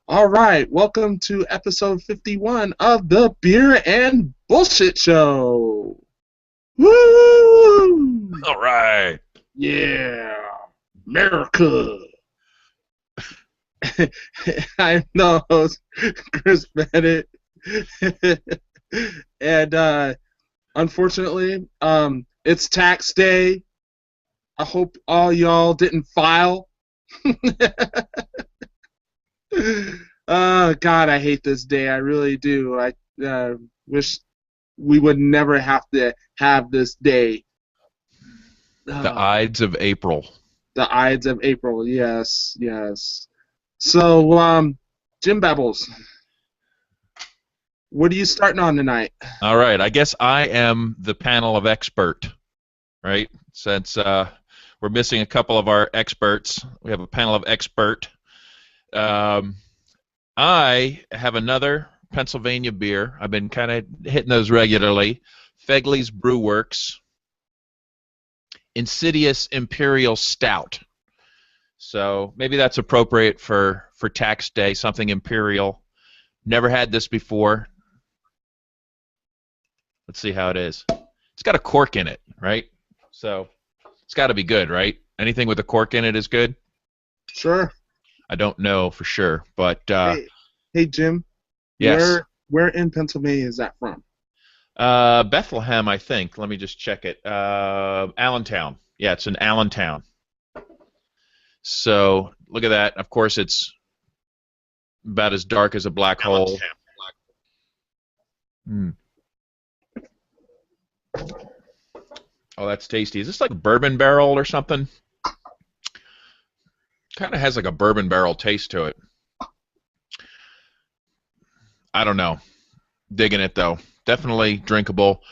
All right, welcome to episode 51 of the Beer and Bullshit Show. Woo! All right. Yeah, America. I'm the host, Chris Bennett. and unfortunately, it's tax day. I hope all y'all didn't file. Oh God, I hate this day. I really do. I wish we would never have to have this day. The Uh, Ides of April. the Ides of April. Yes, yes. So, Jim Bebbles, what are you starting on tonight? All right. I guess I am the panel of expert, right? Since we're missing a couple of our experts, we have a panel of expert. Um, I have another Pennsylvania beer. I've been kind of hitting those regularly. Fegley's Brew Works Insidious Imperial Stout. So maybe that's appropriate for tax day, something imperial. Never had this before. Let's see how it is. It's got a cork in it, right? So it's got to be good, right? Anything with a cork in it is good? Sure. I don't know for sure, but Hey, Jim. yes. Where in Pennsylvania is that from? Bethlehem, I think. Let me just check it. Allentown. Yeah, it's in Allentown. So look at that. Of course, it's about as dark as a black hole. Hmm. Oh, that's tasty. Is this like a bourbon barrel or something? Kind of has like a bourbon barrel taste to it. I don't know. Digging it though. Definitely drinkable.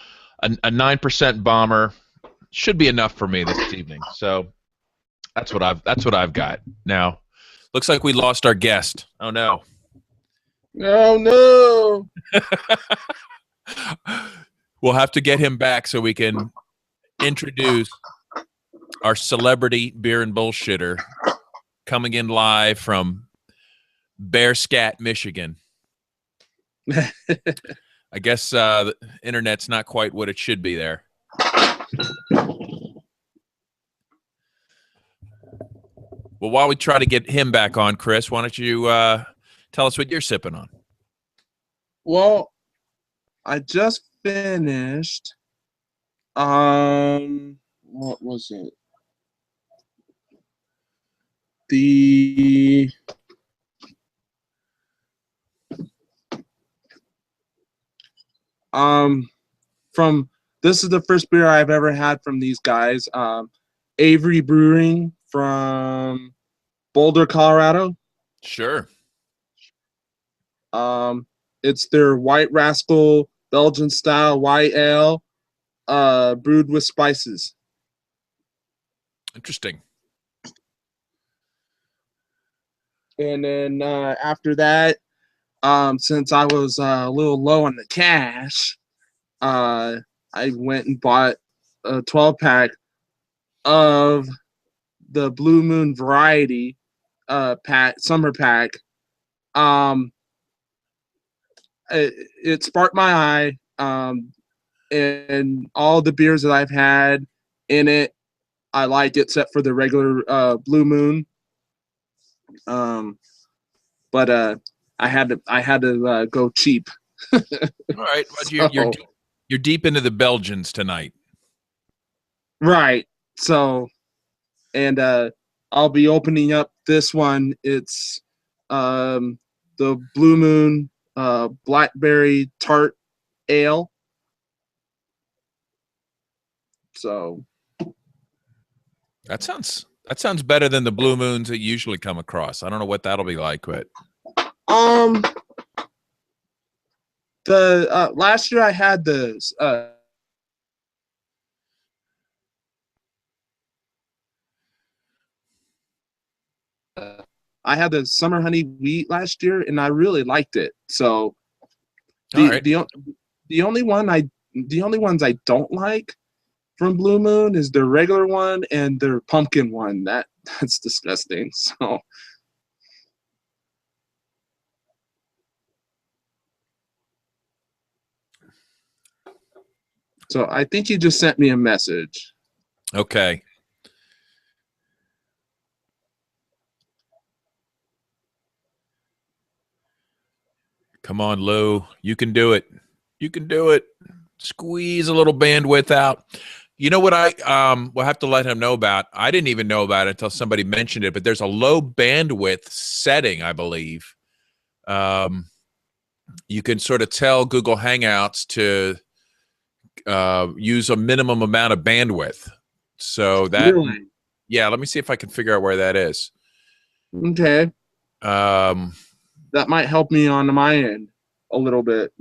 A 9% bomber should be enough for me this evening. So that's what I've got. Now, looks like we lost our guest. Oh no. Oh no! We'll have to get him back so we can introduce our celebrity beer and bullshitter coming in live from Bear Scat, Michigan. I guess the internet's not quite what it should be there. Well, while we try to get him back on, Chris, why don't you tell us what you're sipping on? Well, I just finished. What was it? The from this is the first beer I've ever had from these guys. Avery Brewing from Boulder, Colorado. Sure. It's their White Rascal Belgian style white ale, brewed with spices. Interesting. And then after that, since I was a little low on the cash, I went and bought a 12-pack of the Blue Moon variety summer pack. It sparked my eye, and all the beers that I've had in it, I like except for the regular Blue Moon. But I had to go cheap. All right. Well, you're deep into the Belgians tonight. Right. So, and I'll be opening up this one. It's the Blue Moon Blackberry Tart Ale. So That sounds better than the Blue Moons that you usually come across. I don't know what that'll be like, but the last year I had the I had the Summer Honey Wheat last year, and I really liked it. So all right. the only ones I don't like from Blue Moon is their regular one and their pumpkin one. That's disgusting. So So I think he just sent me a message. Okay. Come on, Lou. You can do it. You can do it. Squeeze a little bandwidth out. You know what I will have to let him know about? I didn't even know about it until somebody mentioned it, but there's a low bandwidth setting, I believe. You can sort of tell Google Hangouts to use a minimum amount of bandwidth. So that, Really? yeah, let me see if I can figure out where that is. Okay. That might help me on my end a little bit.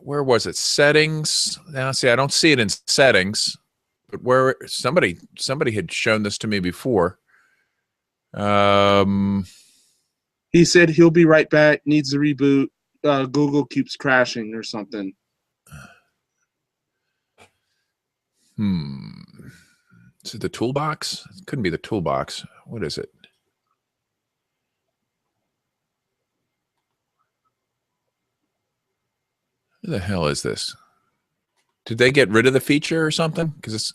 Where was it? Settings. Now, see, I don't see it in settings, but where somebody had shown this to me before. He said he'll be right back. Needs to reboot. Google keeps crashing or something. Is it the toolbox? It couldn't be the toolbox. What is it? Who the hell is this? Did they get rid of the feature or something? Because it's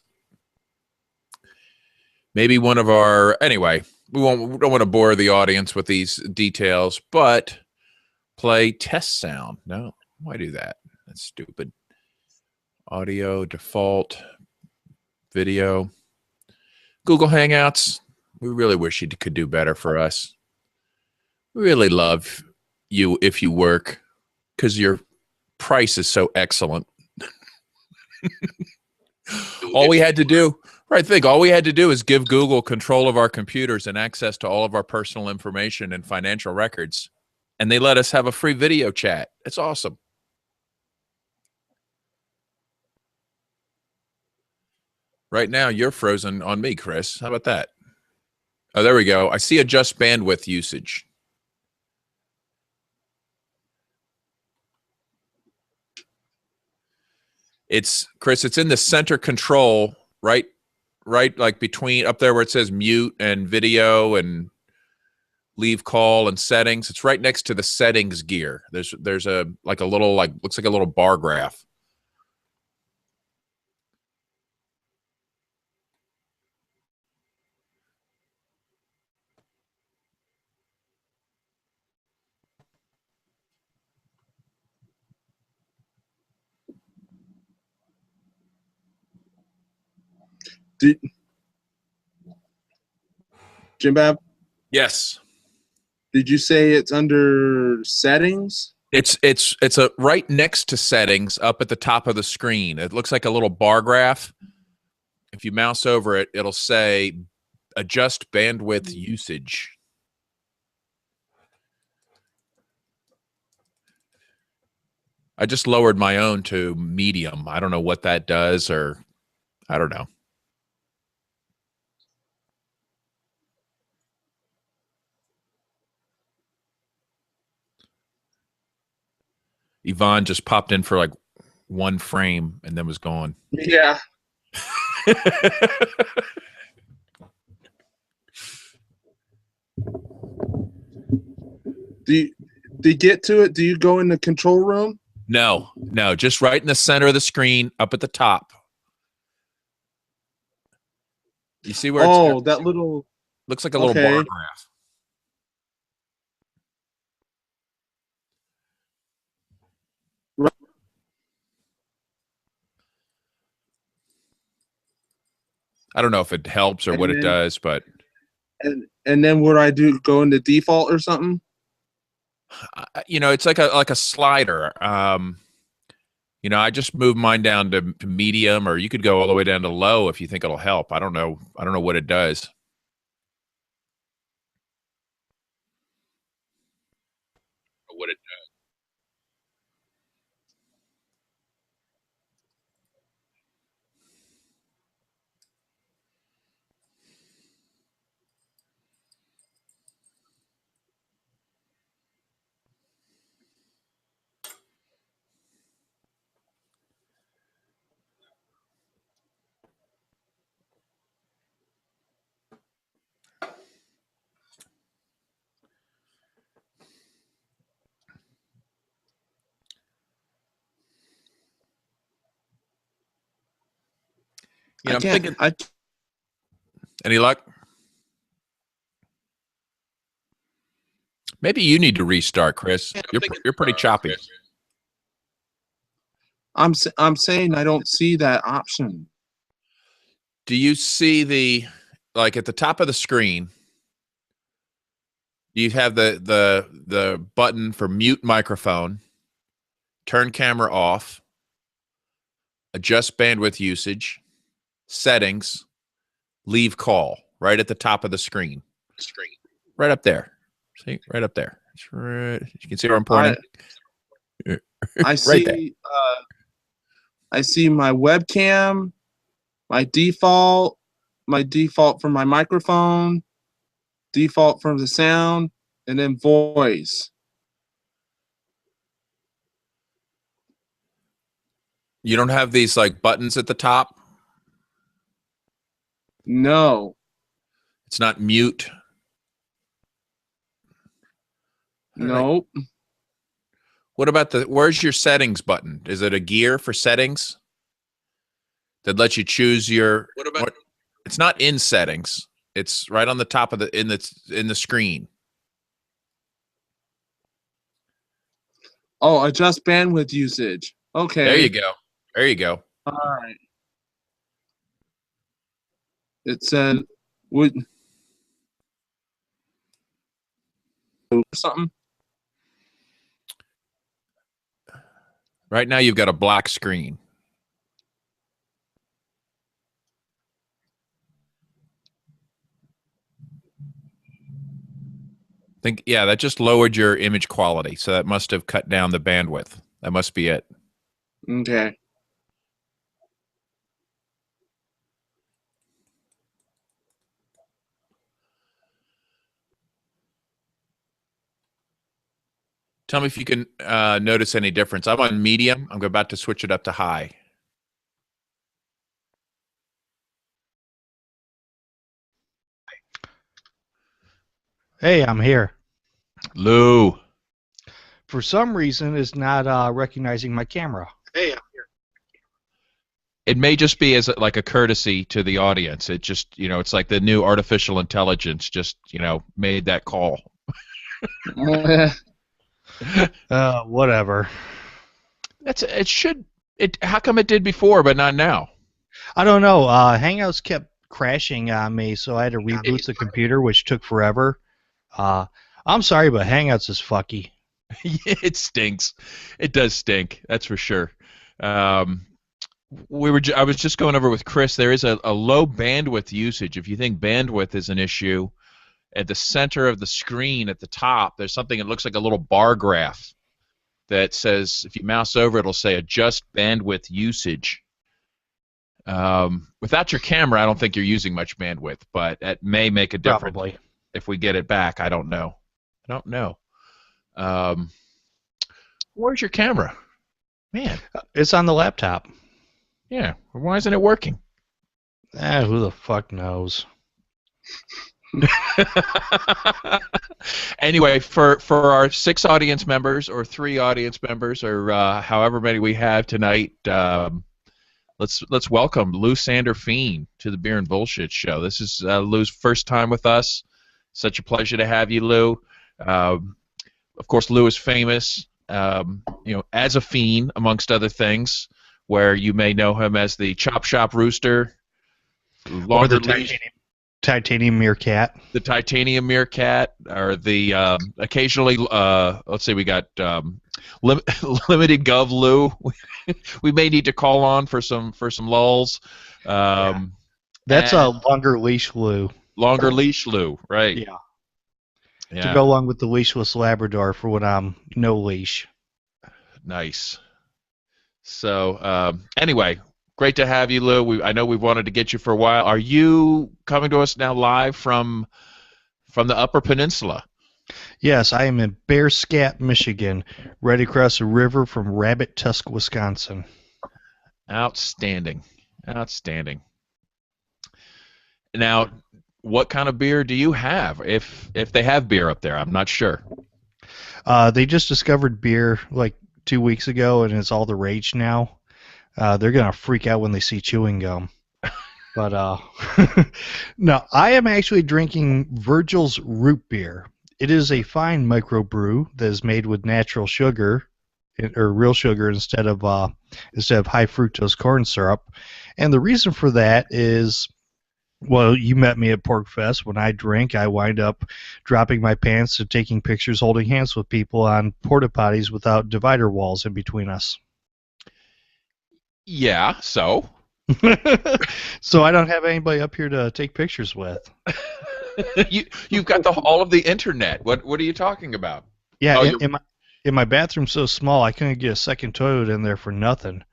maybe one of our. Anyway, we don't want to bore the audience with these details, but play test sound. No, why do that? That's stupid. Audio default, video, Google Hangouts. We really wish you could do better for us. We really love you if you work because your price is so excellent. All we had to do, right? Think all we had to do is give Google control of our computers and access to all of our personal information and financial records, and they let us have a free video chat. It's awesome. Right now, you're frozen on me, Chris. How about that? Oh, there we go. I see adjust bandwidth usage. It's Chris. It's in the center control, right, like between up there where it says mute and video and leave call and settings. It's right next to the settings gear. There's a like a little looks like a little bar graph. Jim Bab, Yes. did you say it's under settings? It's a right next to settings up at the top of the screen. It looks like a little bar graph. If you mouse over it, it'll say adjust bandwidth usage. I just lowered my own to medium. I don't know what that does, or I don't know. Yvonne just popped in for like one frame and then was gone. Yeah. To get to it, do you go in the control room? No, just right in the center of the screen, up at the top. You see where it's that little looks like a little bar graph. I don't know if it helps or what it does, but and then what I do, go into default or something? It's like a slider. I just moved mine down to medium, or you could go all the way down to low if you think it'll help. I don't know what it does. What it does. You know, I'm can't. thinking. Any luck? Maybe you need to restart, Chris. You're pretty choppy. I'm saying I don't see that option. Do you see the at the top of the screen? You have the button for mute microphone, turn camera off, adjust bandwidth usage, settings, leave call, right at the top of the screen. Right up there. See, right up there. It's right, you can see where I'm pointing. I see. I see my webcam, my default for my microphone, default for the sound, and then voice. You don't have these buttons at the top? No. It's not mute. Nope. What about where's your settings button? Is it a gear for settings that lets you choose your? It's not in settings. It's right on the top of in the screen. Oh, adjust bandwidth usage. Okay. There you go. There you go. All right. It said would something. Right now you've got a black screen. That just lowered your image quality, so that must have cut down the bandwidth. That must be it. Okay. Tell me if you can notice any difference. I'm on medium. I'm about to switch it up to high. Hey, I'm here. Lou. For some reason, it's not recognizing my camera. Hey, I'm here. It may just be as a courtesy to the audience. It just, it's like the new artificial intelligence just, made that call. Whatever. How come it did before but not now? I don't know. Hangouts kept crashing on me, so I had to reboot the computer, which took forever. I'm sorry, but Hangouts is fucky. It stinks. It does stink. That's for sure. I was just going over with Chris. There is a low bandwidth usage. If you think bandwidth is an issue, at the center of the screen at the top, there's something that looks like a little bar graph that says, if you mouse over, it'll say adjust bandwidth usage. Without your camera, I don't think you're using much bandwidth, but it may make a difference. Probably. If we get it back. I don't know. Where's your camera? Man. It's on the laptop. Yeah. Why isn't it working? Who the fuck knows? Anyway, for our 6 audience members or 3 audience members or however many we have tonight, let's welcome Lou Sanderfeen to the Beer and Bullshit Show. This is Lou's first time with us. Such a pleasure to have you, Lou. Of course, Lou is famous, as a fiend, amongst other things, where you may know him as the Chop Shop Rooster, Or the titanium meerkat. The titanium meerkat, or the occasionally, let's see, we got limited Gov Lou. We may need to call on for some lulls. That's a longer leash Lou. Longer leash Lou, right? Yeah. To go along with the leashless Labrador for when I'm no leash. Nice. So anyway, great to have you, Lou. I know we've wanted to get you for a while. Are you coming to us now live from the Upper Peninsula? Yes, I am in Bear Scat, Michigan, right across the river from Rabbit Tusk, Wisconsin. Outstanding. Now, what kind of beer do you have? If they have beer up there, I'm not sure. They just discovered beer like 2 weeks ago, and it's all the rage now. They're gonna freak out when they see chewing gum. But no, I am actually drinking Virgil's root beer. It is a fine microbrew that is made with natural sugar or real sugar instead of high fructose corn syrup. And the reason for that is, well, you met me at PorkFest. When I drink, I wind up dropping my pants and taking pictures holding hands with people on porta potties without divider walls in between us. Yeah, so? So I don't have anybody up here to take pictures with. You've got all of the internet. What are you talking about? Yeah, Oh, in my bathroom's so small, I couldn't get a second toilet in there for nothing.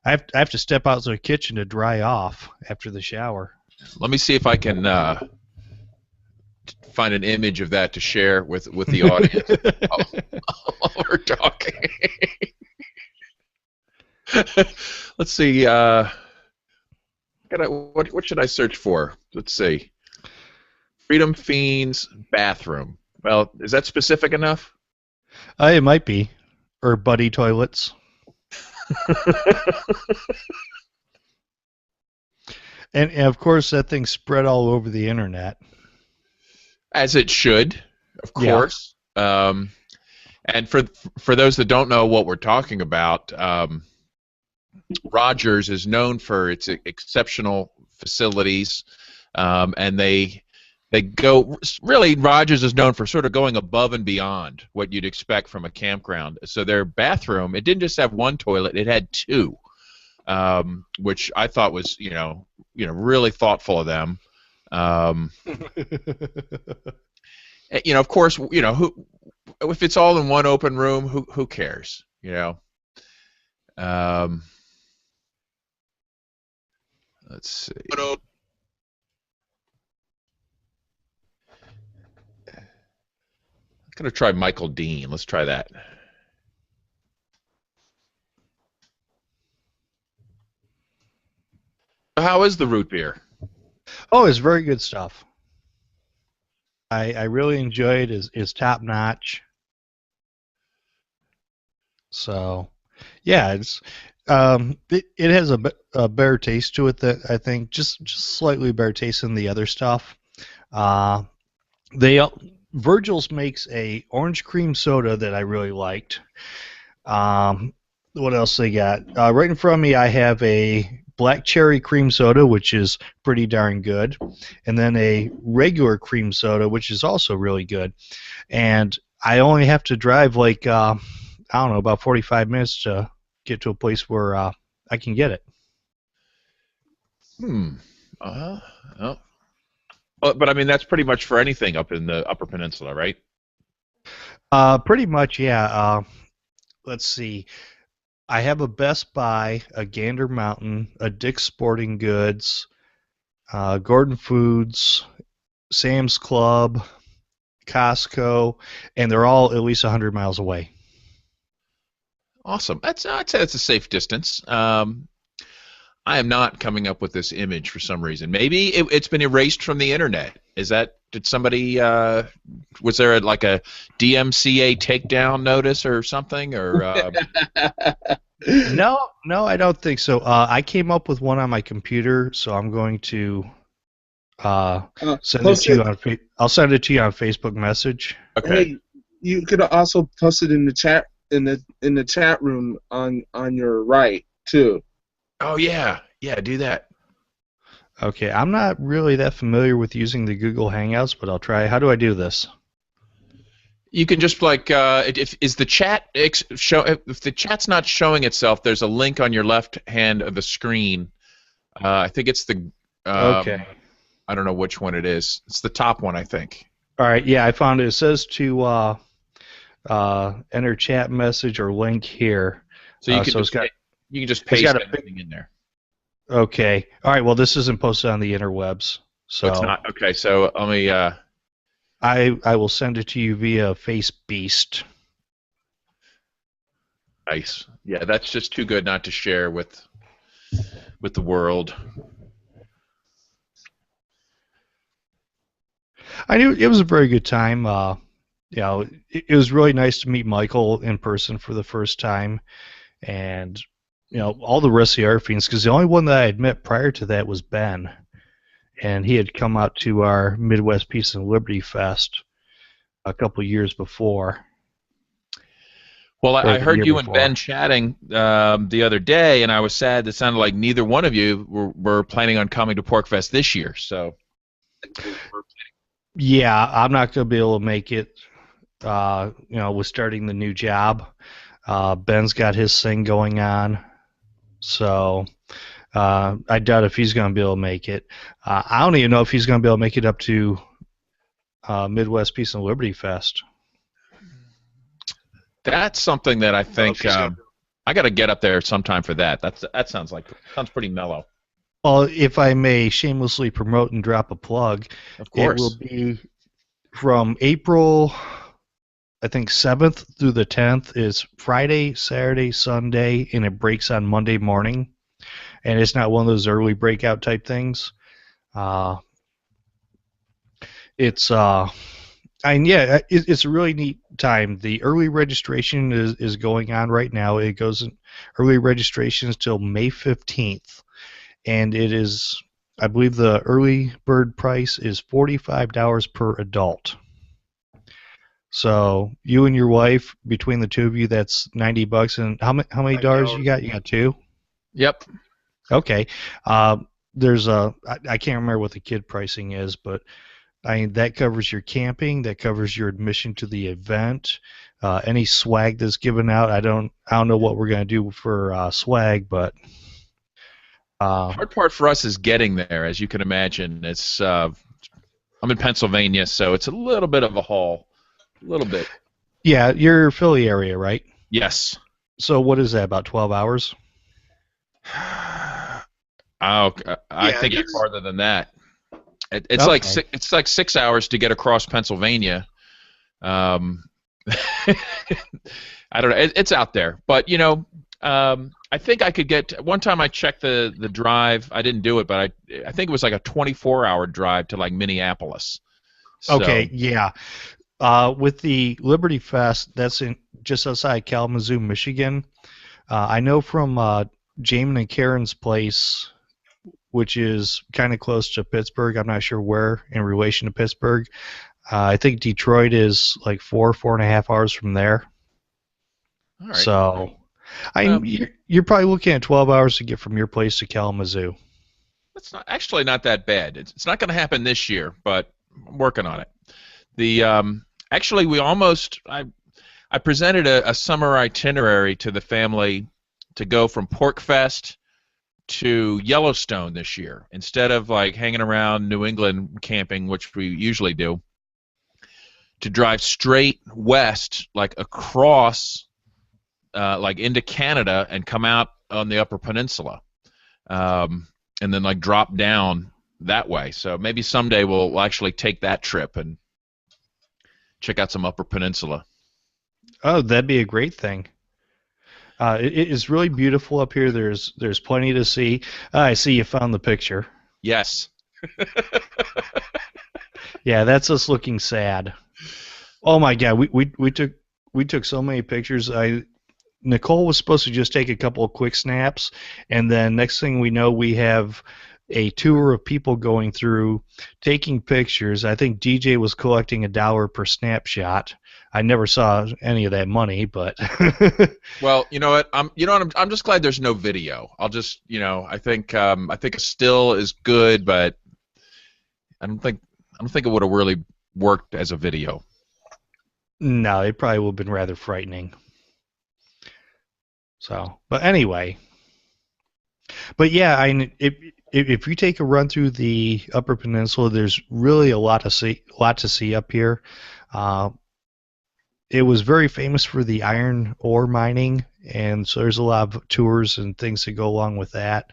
I have to step out to the kitchen to dry off after the shower. Let me see if I can find an image of that to share with the audience while we're talking. Let's see. What should I search for? Let's see. Freedom Fiends bathroom. Well, is that specific enough? It might be. Or buddy toilets. And of course, that thing spread all over the internet. As it should, of course. Yeah. And for those that don't know what we're talking about, Rogers is known for its exceptional facilities, and they go really. Rogers is known for sort of going above and beyond what you'd expect from a campground. So their bathroom, it didn't just have one toilet; it had two, which I thought was really thoughtful of them. Of course, who if it's all in one open room, who cares? Let's see. I'm gonna try Michael Dean. Let's try that. How is the root beer? Oh, it's very good stuff. I really enjoy it. It's top notch. So, yeah, it has a better taste to it that I think just slightly better taste than the other stuff. Virgil's makes a orange cream soda that I really liked. What else they got? Right in front of me, I have a black cherry cream soda, which is pretty darn good, and then a regular cream soda, which is also really good. And I only have to drive like I don't know, about 45 minutes to get to a place where I can get it. Well, but I mean that's pretty much for anything up in the Upper Peninsula, right? Pretty much, yeah. Let's see. I have a Best Buy, a Gander Mountain, a Dick's Sporting Goods, Gordon Foods, Sam's Club, Costco, and they're all at least 100 miles away. Awesome. I'd say that's a safe distance. I am not coming up with this image for some reason. Maybe it's been erased from the internet. Did somebody, was there a DMCA takedown notice or something? Or No, I don't think so. I came up with one on my computer, so I'm going to send it to you on I'll send it to you on Facebook message. Okay. Hey, you could also post it in the chat in the chat room on your right too. Oh yeah, do that. Okay, I'm not really that familiar with using the Google Hangouts, but I'll try. How do I do this? You can just if the chat if the chat's not showing itself, there's a link on your left hand of the screen. I think it's the okay. I don't know which one it is. It's the top one, I think. All right, yeah, I found it. It says to enter chat message or link here. So you can just paste anything in there. Okay. All right. Well, this isn't posted on the interwebs, so it's not. Okay. So let me. I will send it to you via FaceBeast. Nice. Yeah, that's just too good not to share with the world. I knew it was a very good time. It was really nice to meet Michael in person for the first time, and all the rest of the art fiends, because the only one that I had met prior to that was Ben, and he had come out to our Midwest Peace and Liberty Fest a couple years before. Well, Or I the heard year you and before. Ben chatting the other day, and I was sad. It sounded like neither one of you were planning on coming to PorkFest this year. So, Yeah, I'm not going to be able to make it. With starting the new job, Ben's got his thing going on, so I doubt if he's going to be able to make it. I don't even know if he's going to be able to make it up to Midwest Peace and Liberty Fest. that's something that I think he's gonna- I got to get up there sometime for that. Sounds pretty mellow. Well, if I may shamelessly promote and drop a plug, Of it course. will be from April, I think 7th through the 10th is Friday, Saturday, Sunday, and it breaks on Monday morning. And it's not one of those early breakout type things. It's a really neat time. The early registration is going on right now. It goes in early registrations till May 15th, and it is, I believe, the early bird price is $45 per adult. So you and your wife, between the two of you, that's $90. And how many dollars you got? You got two. Yep. Okay. There's I can't remember what the kid pricing is, but that covers your camping, that covers your admission to the event, any swag that's given out. I don't know what we're gonna do for swag, but Hard part for us is getting there, as you can imagine. It's I'm in Pennsylvania, so it's a little bit of a haul. A little bit. yeah, you're Philly area, right? Yes. So what is that? About 12 hours? I Yeah, think it's it's- farther than that. It's Okay. like 6 hours to get across Pennsylvania. I don't know. It's out there, but I think I could get. One time I checked the drive. I didn't do it, but I think it was like a 24-hour drive to like Minneapolis. So, Okay, yeah. With the Liberty Fest, that's in just outside Kalamazoo, Michigan. I know from Jamin and Karen's place, which is kind of close to Pittsburgh. I'm not sure where in relation to Pittsburgh. I think Detroit is like 4.5 hours from there. all right. So, Um, you're probably looking at 12 hours to get from your place to Kalamazoo. It's actually not that bad. It's not going to happen this year, but I'm working on it. The actually I presented a summer itinerary to the family to go from PorkFest to Yellowstone this year instead of like hanging around New England camping, which we usually do. To drive straight west, like across, like into Canada, and come out on the Upper Peninsula, and then like drop down that way. So maybe someday we'll actually take that trip and check out some Upper Peninsula. Oh, that'd be a great thing. It is really beautiful up here. There's plenty to see. I see you found the picture. Yes. Yeah, that's us looking sad. Oh my God, we took so many pictures. Nicole was supposed to just take a couple of quick snaps, and then next thing we know, we have a tour of people going through, taking pictures. I think DJ was collecting $1 per snapshot. I never saw any of that money, but Well, you know what? I'm just glad there's no video. I'll just, I think a still is good, but I don't think it would have really worked as a video. no, it probably would have been rather frightening. So, but anyway, but yeah, if you take a run through the Upper Peninsula, there's really a lot to see up here. It was very famous for the iron ore mining, and so there's a lot of tours and things that go along with that.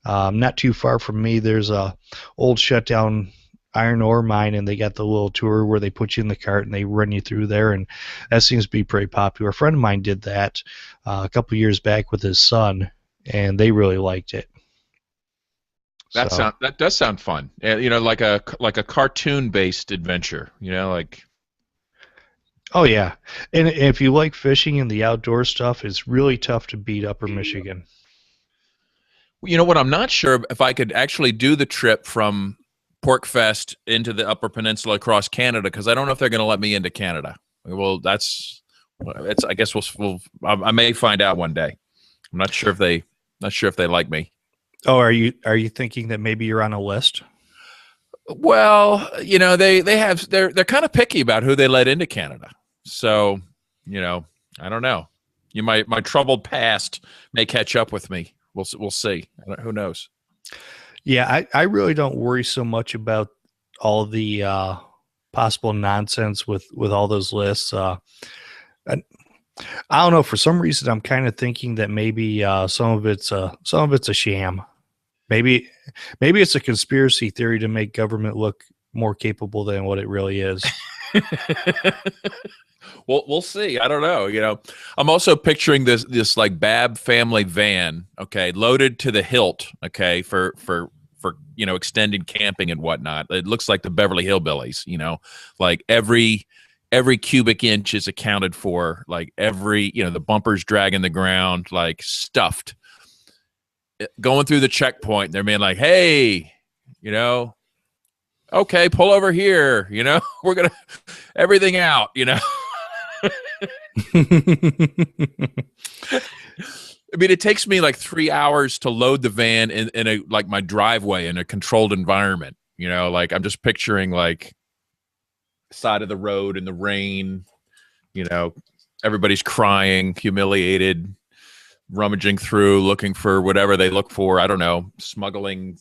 Not too far from me, there's a old shutdown iron ore mine, and they got the little tour where they put you in the cart and they run you through there, and that seems to be pretty popular. A friend of mine did that a couple years back with his son, and they really liked it. So- That does sound fun. Like a cartoon-based adventure. Like. Oh yeah, and if you like fishing and the outdoor stuff, it's really tough to beat Upper Michigan. You know what? I'm not sure if I could actually do the trip from Porkfest into the Upper Peninsula across Canada, because I don't know if they're going to let me into Canada. Well, it's. I guess I may find out one day. I'm not sure if they like me. Oh, are you thinking that maybe you're on a list? Well, you know, they're kind of picky about who they let into Canada. So, you know, I don't know. My troubled past may catch up with me. We'll see. Who knows? Yeah, I really don't worry so much about all the possible nonsense with all those lists. I don't know. For some reason, I'm kind of thinking that maybe some of it's a sham. Maybe it's a conspiracy theory to make government look more capable than what it really is. Well, we'll see. I don't know. You know, I'm also picturing this like Bab family van, okay, loaded to the hilt, okay, for you know, extended camping and whatnot. It looks like the Beverly Hillbillies. You know, like every cubic inch is accounted for. Like the bumpers dragging the ground, like stuffed. Going through the checkpoint, they're being like, "Hey, you know, okay, pull over here. You know, we're gonna everything out. You know." I mean, it takes me like 3 hours to load the van in a like my driveway in a controlled environment. You know, like I'm just picturing like side of the road in the rain. You know, everybody's crying, humiliated, rummaging through, looking for whatever they look for. I don't know, smuggling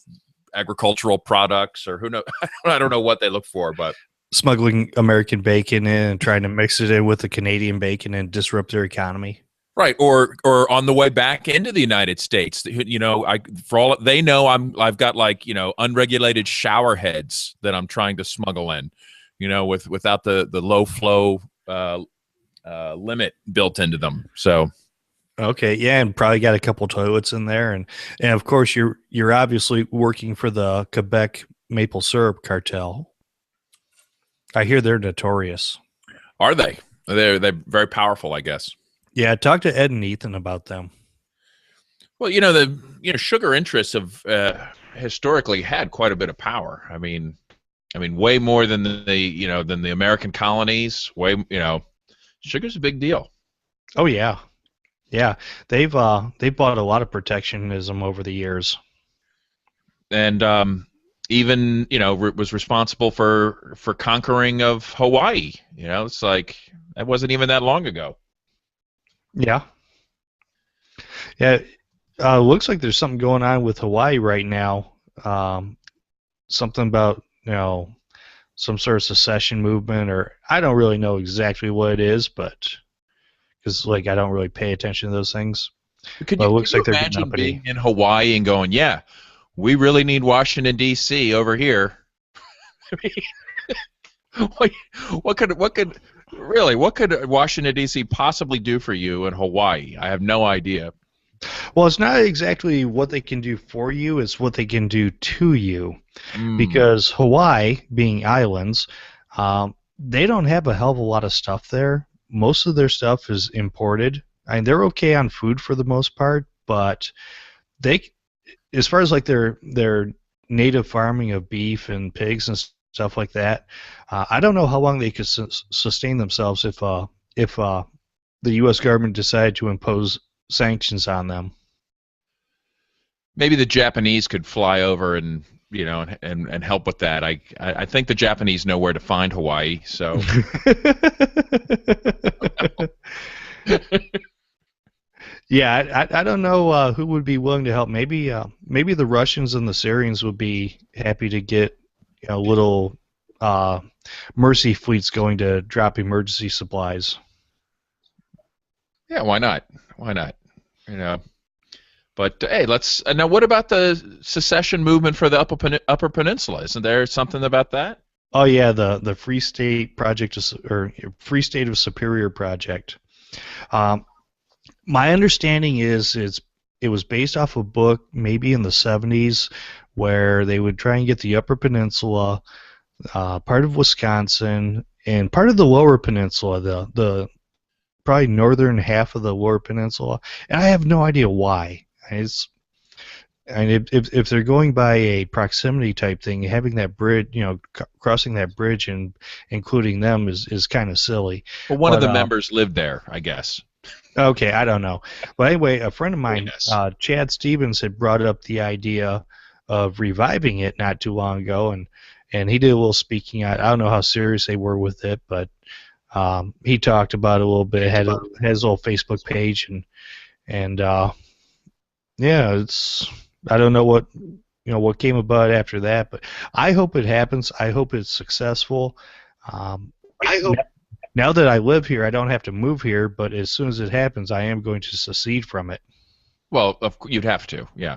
agricultural products or who knows. I don't know what they look for, but smuggling American bacon in and trying to mix it in with the Canadian bacon and disrupt their economy. Right, or on the way back into the United States, you know, for all they know, I've got like, you know, unregulated shower heads that I'm trying to smuggle in, you know, without the low flow limit built into them. So, okay, yeah, and probably got a couple toilets in there, and of course you're obviously working for the Quebec maple syrup cartel. I hear they're notorious. Are they? They're very powerful, I guess. Yeah, talk to Ed and Ethan about them. Well, you know, sugar interests have historically had quite a bit of power. I mean, way more than the American colonies. Sugar's a big deal. Oh yeah, yeah. They've bought a lot of protectionism over the years, and even was responsible for conquering of Hawaii. You know, it's like that wasn't even that long ago. Yeah. Yeah. Looks like there's something going on with Hawaii right now. Something about, some sort of secession movement, or I don't really know exactly what it is, but because I don't really pay attention to those things. Could you imagine being in Hawaii and going, yeah, we really need Washington D.C. over here? What could Washington D.C. possibly do for you in Hawaii? I have no idea. Well, it's not exactly what they can do for you, it's what they can do to you. Because Hawaii, being islands, they don't have a hell of a lot of stuff there. Most of their stuff is imported. I mean, they're okay on food for the most part, but as far as their native farming of beef and pigs and stuff like that, I don't know how long they could sustain themselves if the U.S. government decided to impose sanctions on them. Maybe the Japanese could fly over and and help with that. I think the Japanese know where to find Hawaii, so. Yeah, I don't know who would be willing to help. Maybe the Russians and the Syrians would be happy to get little mercy fleets going to drop emergency supplies. Yeah, why not? Why not? But hey, let's now. What about the secession movement for the Upper Peninsula? Isn't there something about that? Oh yeah, the Free State Project or Free State of Superior Project. My understanding is it was based off a book maybe in the 70s where they would try and get the Upper Peninsula, part of Wisconsin, and part of the Lower Peninsula, the probably northern half of the Lower Peninsula, and I have no idea why. And if they're going by a proximity type thing, having that bridge, crossing that bridge and including them is kind of silly. Well, one of But, the members lived there, I guess. Okay, I don't know. But anyway, a friend of mine, Yes. Chad Stevens, had brought up the idea of reviving it not too long ago, and he did a little speaking. I don't know how serious they were with it, but he talked about it a little bit. Had his little Facebook page, and yeah, it's I don't know what came about after that, but I hope it happens. I hope it's successful. I hope. Now that I live here, I don't have to move here, but as soon as it happens, I am going to secede from it. Well, you'd have to, yeah.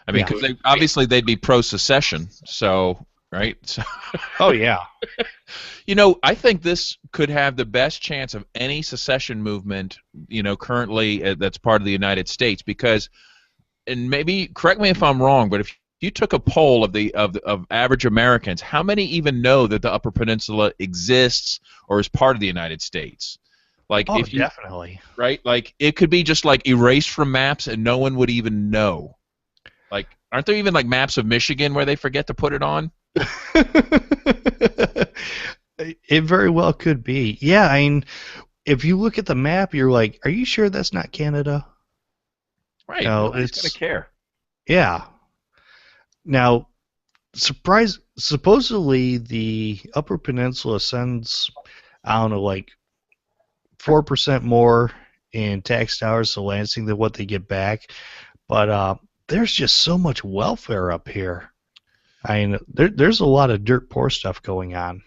I mean, Yeah. because obviously they'd be pro-secession, so, right? So, Oh, yeah. I think this could have the best chance of any secession movement, currently that's part of the United States, because, and maybe correct me if I'm wrong, but if you took a poll of average Americans, how many even know that the Upper Peninsula exists or is part of the United States? Like, Oh, if you, definitely. right? Like, it could be just like erased from maps and no one would even know. Like, aren't there even like maps of Michigan where they forget to put it on? It very well could be. Yeah, I mean, if you look at the map, you're like, are you sure that's not Canada? Right. No, Nobody's it's- gonna care. Yeah. Now, supposedly the Upper Peninsula sends, I don't know, like 4% more in tax dollars to Lansing than what they get back. But there's just so much welfare up here. I mean, there's a lot of dirt poor stuff going on.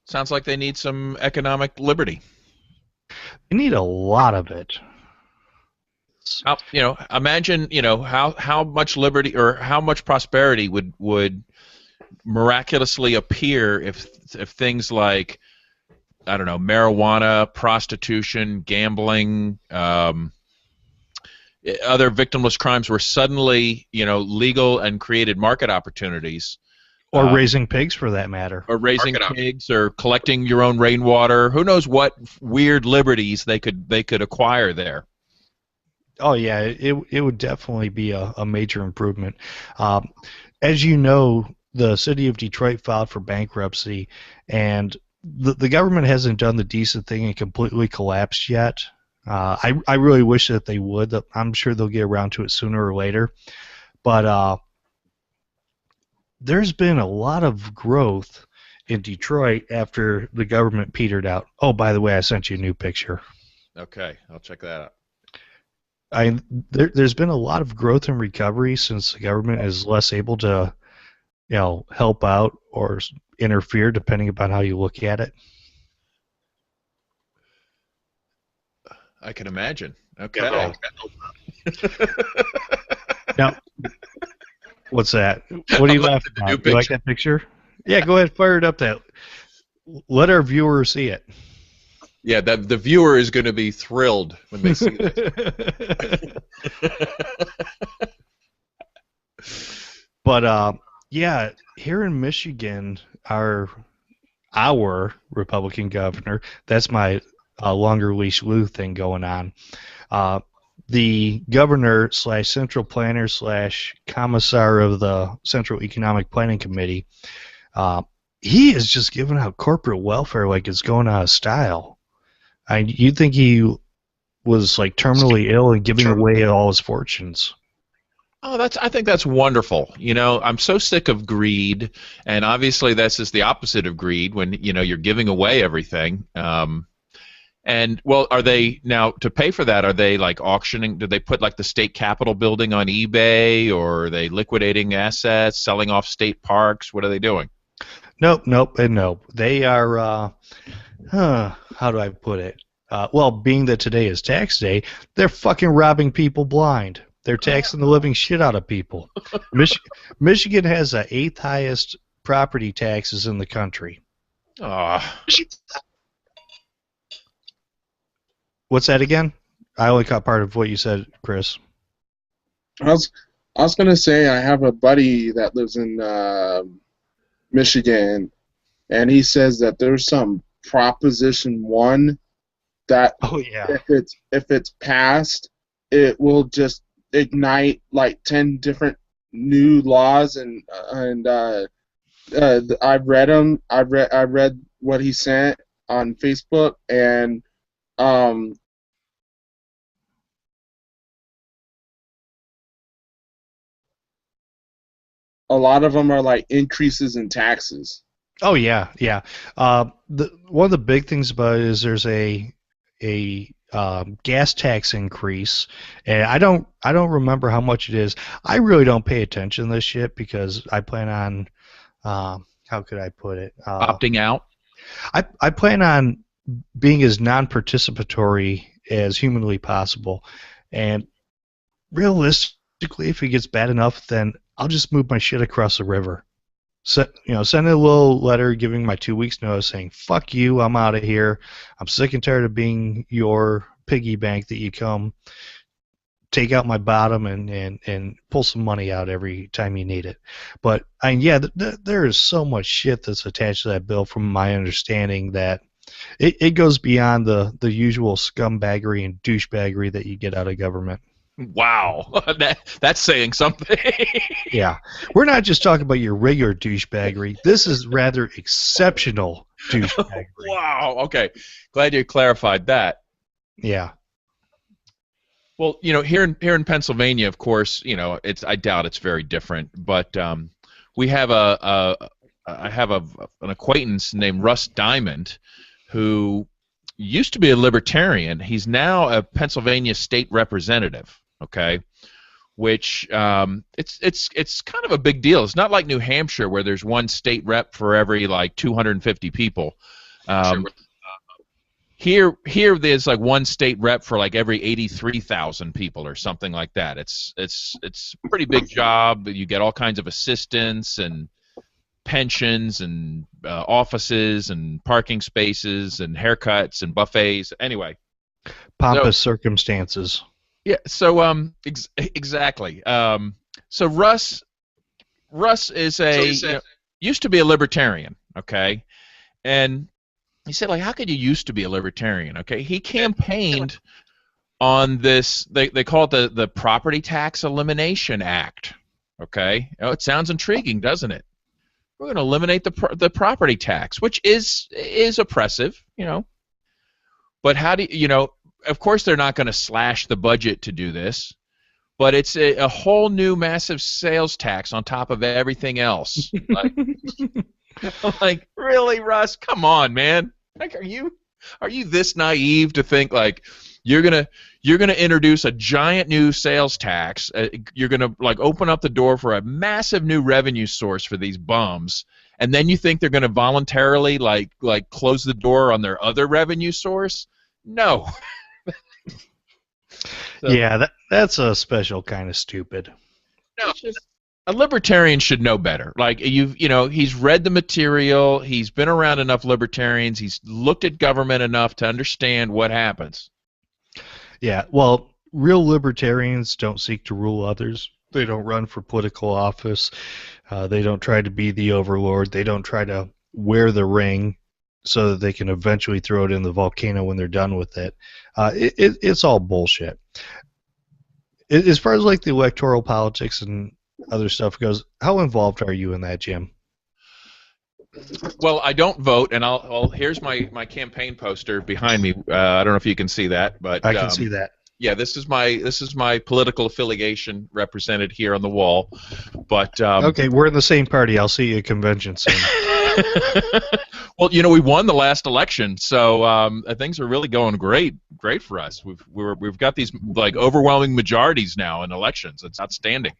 Sounds like they need some economic liberty. You need a lot of it. Imagine, how much liberty or how much prosperity would miraculously appear if things like, I don't know, marijuana, prostitution, gambling, other victimless crimes were suddenly, legal and created market opportunities. Or raising pigs, for that matter. Or raising pigs, or collecting your own rainwater. Who knows what weird liberties they could acquire there. Oh, yeah, it would definitely be a major improvement. As you know, the city of Detroit filed for bankruptcy, and the government hasn't done the decent thing and completely collapsed yet. I really wish that they would. I'm sure they'll get around to it sooner or later. But there's been a lot of growth in Detroit after the government petered out. Oh, by the way, I sent you a new picture. Okay, I'll check that out. There's been a lot of growth and recovery since the government is less able to, help out or interfere, depending upon how you look at it. I can imagine. Okay. Now, what's that? What are you laughing the new at? You like that picture? Yeah, go ahead, fire it up. Let our viewers see it. Yeah, the viewer is going to be thrilled when they see this. But yeah, here in Michigan, our Republican governor, that's my longer leash Lou thing going on. The governor / central planner / commissar of the Central Economic Planning Committee, he is just giving out corporate welfare like it's going out of style. You'd think he was like terminally ill and giving away all his fortunes. Oh, I think that's wonderful. I'm so sick of greed, and obviously that's just the opposite of greed when you're giving away everything. And well, are they now to pay for that? Are they like auctioning? Did they put like the state capitol building on eBay, or are they liquidating assets, selling off state parks? What are they doing? Nope, and nope. They are. How do I put it? Well, being that today is tax day, they're fucking robbing people blind. They're taxing the living shit out of people. Michigan has the 8th highest property taxes in the country. What's that again? I only caught part of what you said, Chris. I was gonna say I have a buddy that lives in Michigan, and he says that there's some Proposition 1 that Oh yeah. if it's passed, it will just ignite like 10 different new laws, and I've read them. I read what he sent on Facebook, and um, a lot of them are like increases in taxes. Oh yeah, yeah. One of the big things about it is there's a gas tax increase, and I don't remember how much it is. I really don't pay attention to this shit because I plan on how could I put it? Opting out. I plan on being as non-participatory as humanly possible, and realistically, if it gets bad enough, then I'll just move my shit across the river. Send a little letter giving my 2 weeks notice saying, fuck you, I'm out of here. I'm sick and tired of being your piggy bank that you come take out my bottom and pull some money out every time you need it. But there is so much shit that's attached to that bill from my understanding that it goes beyond the usual scumbaggery and douchebaggery that you get out of government. Wow, that's saying something. Yeah. We're not just talking about your regular douchebaggery. This is rather exceptional douchebaggery. Wow, okay. Glad you clarified that. Yeah. Well, here in Pennsylvania, of course, I doubt it's very different, but we have I have an acquaintance named Russ Diamond who used to be a libertarian. He's now a Pennsylvania state representative. Okay, which it's kind of a big deal. It's not like New Hampshire where there's one state rep for every like 250 people. Here there's like one state rep for like every 83,000 people or something like that. It's a pretty big job. You get all kinds of assistance and pensions and offices and parking spaces and haircuts and buffets. Anyway, pompous circumstances. Yeah. So exactly. So Russ is used to be a libertarian. Okay, and he said, like, how could you used to be a libertarian? Okay, he campaigned on this. They call it the Property Tax Elimination Act. Okay, it sounds intriguing, doesn't it? We're going to eliminate the property tax, which is oppressive, But how do you, of course they're not going to slash the budget to do this, but it's a whole new massive sales tax on top of everything else. Like, really, Russ? Come on, man. Like, are you this naive to think like you're gonna introduce a giant new sales tax? You're gonna like open up the door for a massive new revenue source for these bums, and then you think they're gonna voluntarily like close the door on their other revenue source? No. So, yeah, that's a special kind of stupid. No, a libertarian should know better. Like he's read the material. He's been around enough libertarians. He's looked at government enough to understand what happens. Yeah, well, real libertarians don't seek to rule others. They don't run for political office. They don't try to be the overlord. They don't try to wear the ring so that they can eventually throw it in the volcano when they're done with it. It's all bullshit. As far as like the electoral politics and other stuff goes, how involved are you in that, Jim? Well, I don't vote, and here's my campaign poster behind me. I don't know if you can see that, but I can see that. Yeah, this is my political affiliation represented here on the wall. But okay, we're in the same party. I'll see you at convention soon. Well, we won the last election, so things are really going great for us. We've got these like overwhelming majorities now in elections. It's outstanding.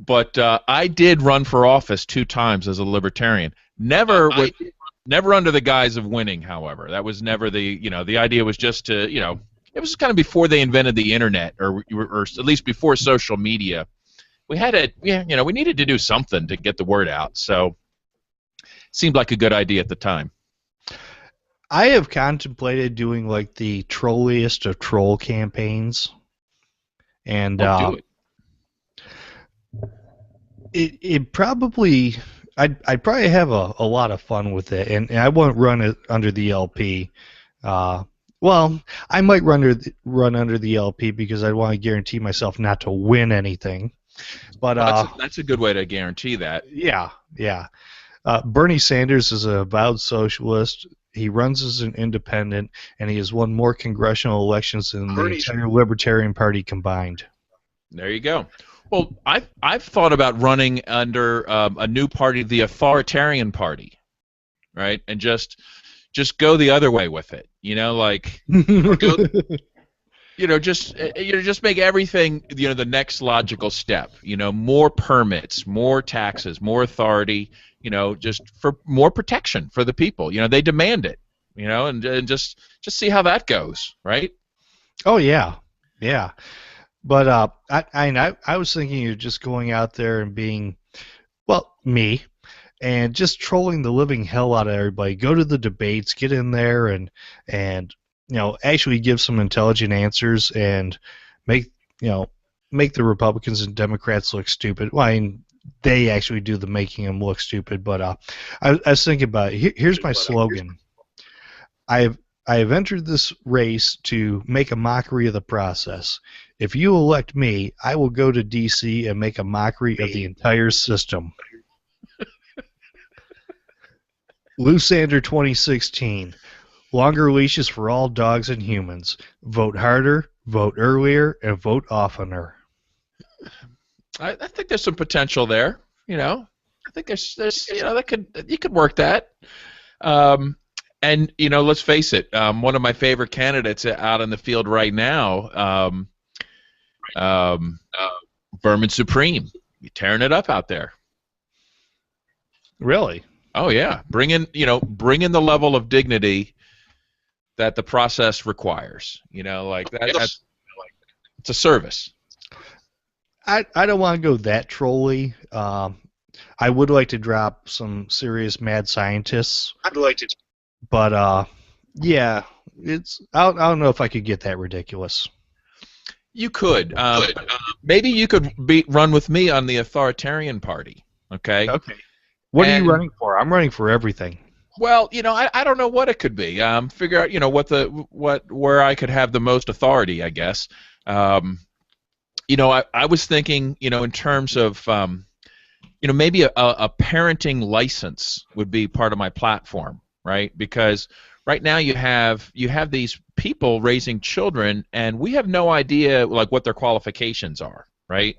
But I did run for office 2 times as a libertarian. Never under the guise of winning, however. That was never the idea was just to, it was kind of before they invented the internet, or at least before social media. We had we needed to do something to get the word out. So it seemed like a good idea at the time. I have contemplated doing like the trolliest of troll campaigns. And do it. It probably I'd probably have a lot of fun with it, and I won't run it under the LP. Well, Well, I might run under the LP because I want to guarantee myself not to win anything. But Well, that's a good way to guarantee that. yeah. Bernie Sanders is a avowed socialist. He runs as an independent, and he has won more congressional elections than the entire Libertarian Party combined. There you go. Well, I've thought about running under a new party, the Authoritarian Party, right? And just go the other way with it. Like just make everything the next logical step. More permits, more taxes, more authority. Just for more protection for the people. They demand it. And just see how that goes, right? Oh yeah. But I was thinking of just going out there and being, well, me, and just trolling the living hell out of everybody. Go to the debates, get in there, and actually give some intelligent answers and make the Republicans and Democrats look stupid. Well, I mean, they actually do the making them look stupid. But I was thinking about it. Here's my slogan. I have entered this race to make a mockery of the process. If you elect me, I will go to D.C. and make a mockery of the entire system. Lou Sander 2016. Longer leashes for all dogs and humans. Vote harder, vote earlier, and vote oftener. I think there's some potential there. I think there's you could work that. And let's face it. One of my favorite candidates out in the field right now, Vermin Supreme, you're tearing it up out there. Really? Oh yeah, bring in the level of dignity that the process requires. Like that. It's a service. I don't want to go that trolly. I would like to drop some serious mad scientists. I'd like to. But yeah, I don't know if I could get that ridiculous. You could. Maybe you could run with me on the Authoritarian Party. Okay. Okay. What are you running for? I'm running for everything. Well, I don't know what it could be. Figure out, where I could have the most authority, I guess. I was thinking, in terms of, maybe a parenting license would be part of my platform, right? Because right now you have these people raising children, and we have no idea like what their qualifications are, right?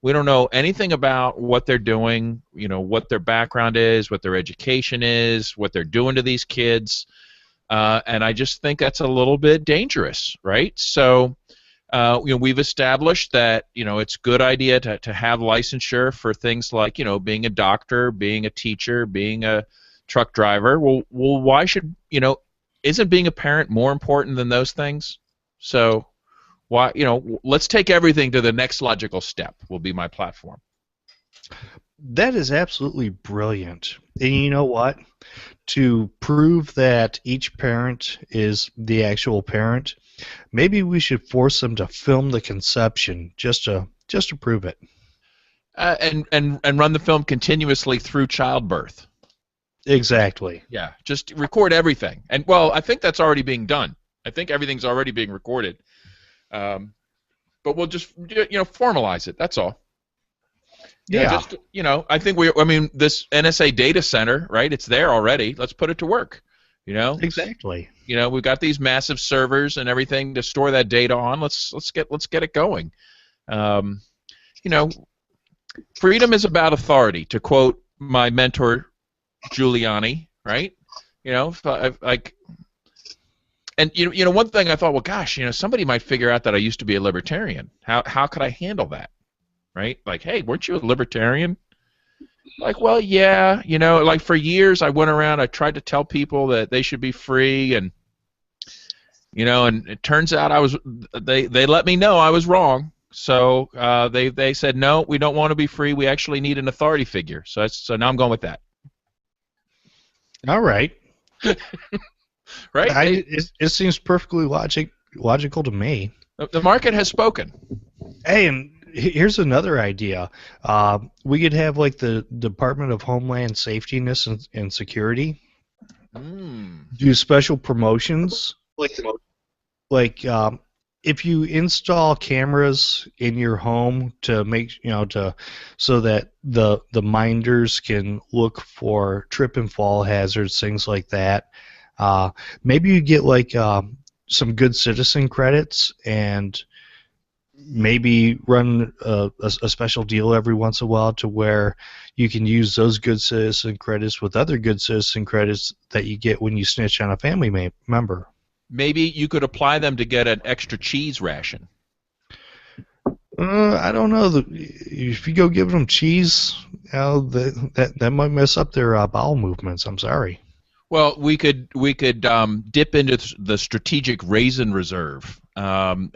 We don't know anything about what they're doing, what their background is, what their education is, what they're doing to these kids, and I just think that's a little bit dangerous, right? So, we've established that it's a good idea to have licensure for things like being a doctor, being a teacher, being a truck driver. Well, why should isn't being a parent more important than those things? So. Why, let's take everything to the next logical step will be my platform. That is absolutely brilliant. And you know what? To prove that each parent is the actual parent, maybe we should force them to film the conception just to prove it. And run the film continuously through childbirth. Exactly. Yeah, just record everything. And well, I think that's already being done. I think everything's already being recorded. But we'll just formalize it. That's all. Yeah. I think this NSA data center, right? It's there already. Let's put it to work. Exactly. We've got these massive servers and everything to store that data on. Let's get it going. Freedom is about authority. To quote my mentor, Giuliani, right? And one thing I thought, well, gosh, somebody might figure out that I used to be a libertarian. How could I handle that, right? Like, hey, weren't you a libertarian? Like, well, yeah, like for years I went around, I tried to tell people that they should be free, and and it turns out they let me know I was wrong. So they said no, we don't want to be free. We actually need an authority figure. So now I'm going with that. All right. Right? It seems perfectly logical to me. The market has spoken. Hey, and here's another idea. We could have like the Department of Homeland Safety and Security do special promotions like if you install cameras in your home to make so that the minders can look for trip and fall hazards, things like that. Maybe you get like some good citizen credits and maybe run a special deal every once in a while to where you can use those good citizen credits with other good citizen credits that you get when you snitch on a family member. Maybe you could apply them to get an extra cheese ration. I don't know. If you go give them cheese, that might mess up their bowel movements. I'm sorry. Well, we could dip into the strategic raisin reserve, and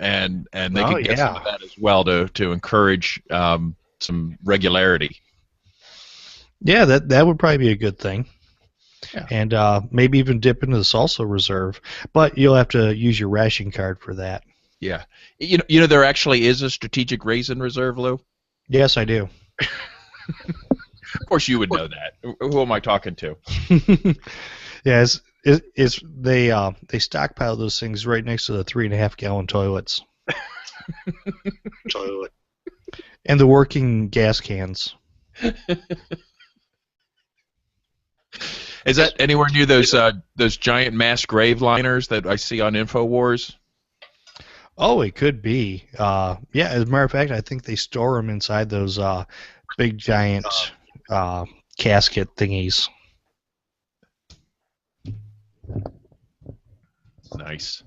they could get some of that as well to encourage some regularity. Yeah, that would probably be a good thing. Yeah. And maybe even dip into the salsa reserve, but you'll have to use your ration card for that. Yeah, you know there actually is a strategic raisin reserve, Lou. Yes, I do. Of course, you would know that. Who am I talking to? Yeah, they stockpile those things right next to the 3.5-gallon toilets. Toilet. And the working gas cans. Is that anywhere near those giant mass grave liners that I see on InfoWars? Oh, it could be. Yeah, as a matter of fact, I think they store them inside those big giant casket thingies. Nice.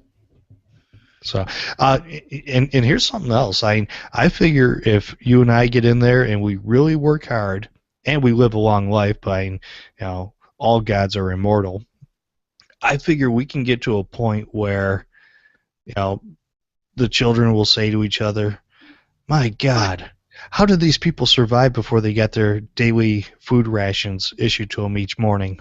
So, and here's something else. I figure if you and I get in there and we really work hard and we live a long life by, all gods are immortal. I figure we can get to a point where, the children will say to each other, "My God, how did these people survive before they got their daily food rations issued to them each morning?"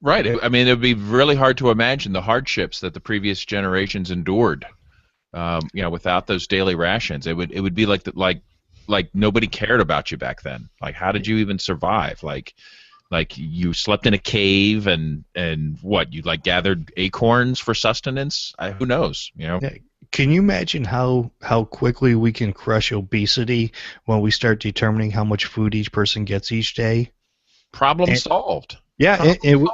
Right. I mean, it would be really hard to imagine the hardships that the previous generations endured. Without those daily rations, it would be like nobody cared about you back then. Like, how did you even survive? Like you slept in a cave and what, you gathered acorns for sustenance? Who knows? Yeah. Can you imagine how quickly we can crush obesity when we start determining how much food each person gets each day? Problem solved. Yeah, and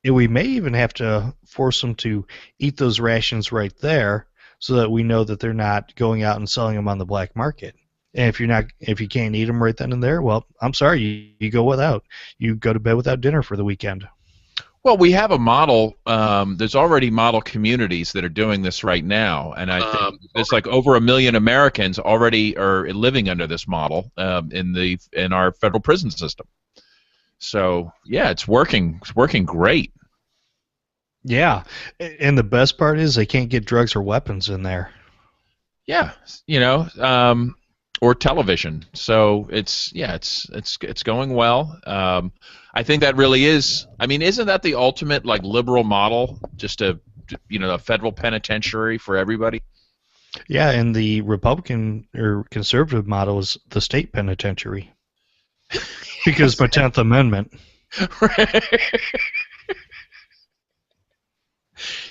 we may even have to force them to eat those rations right there so that we know that they're not going out and selling them on the black market. And if you can't eat them right then and there, well, I'm sorry, you go without. You go to bed without dinner for the weekend. Well, we have a model. There's already model communities that are doing this right now, and I think there's over 1 million Americans already are living under this model in our federal prison system. So yeah, it's working. It's working great. Yeah, and the best part is they can't get drugs or weapons in there. Yeah, or television. So it's going well. I think that really is. I mean, isn't that the ultimate liberal model? Just a federal penitentiary for everybody. Yeah, and the Republican or conservative model is the state penitentiary. Because my 10th Amendment.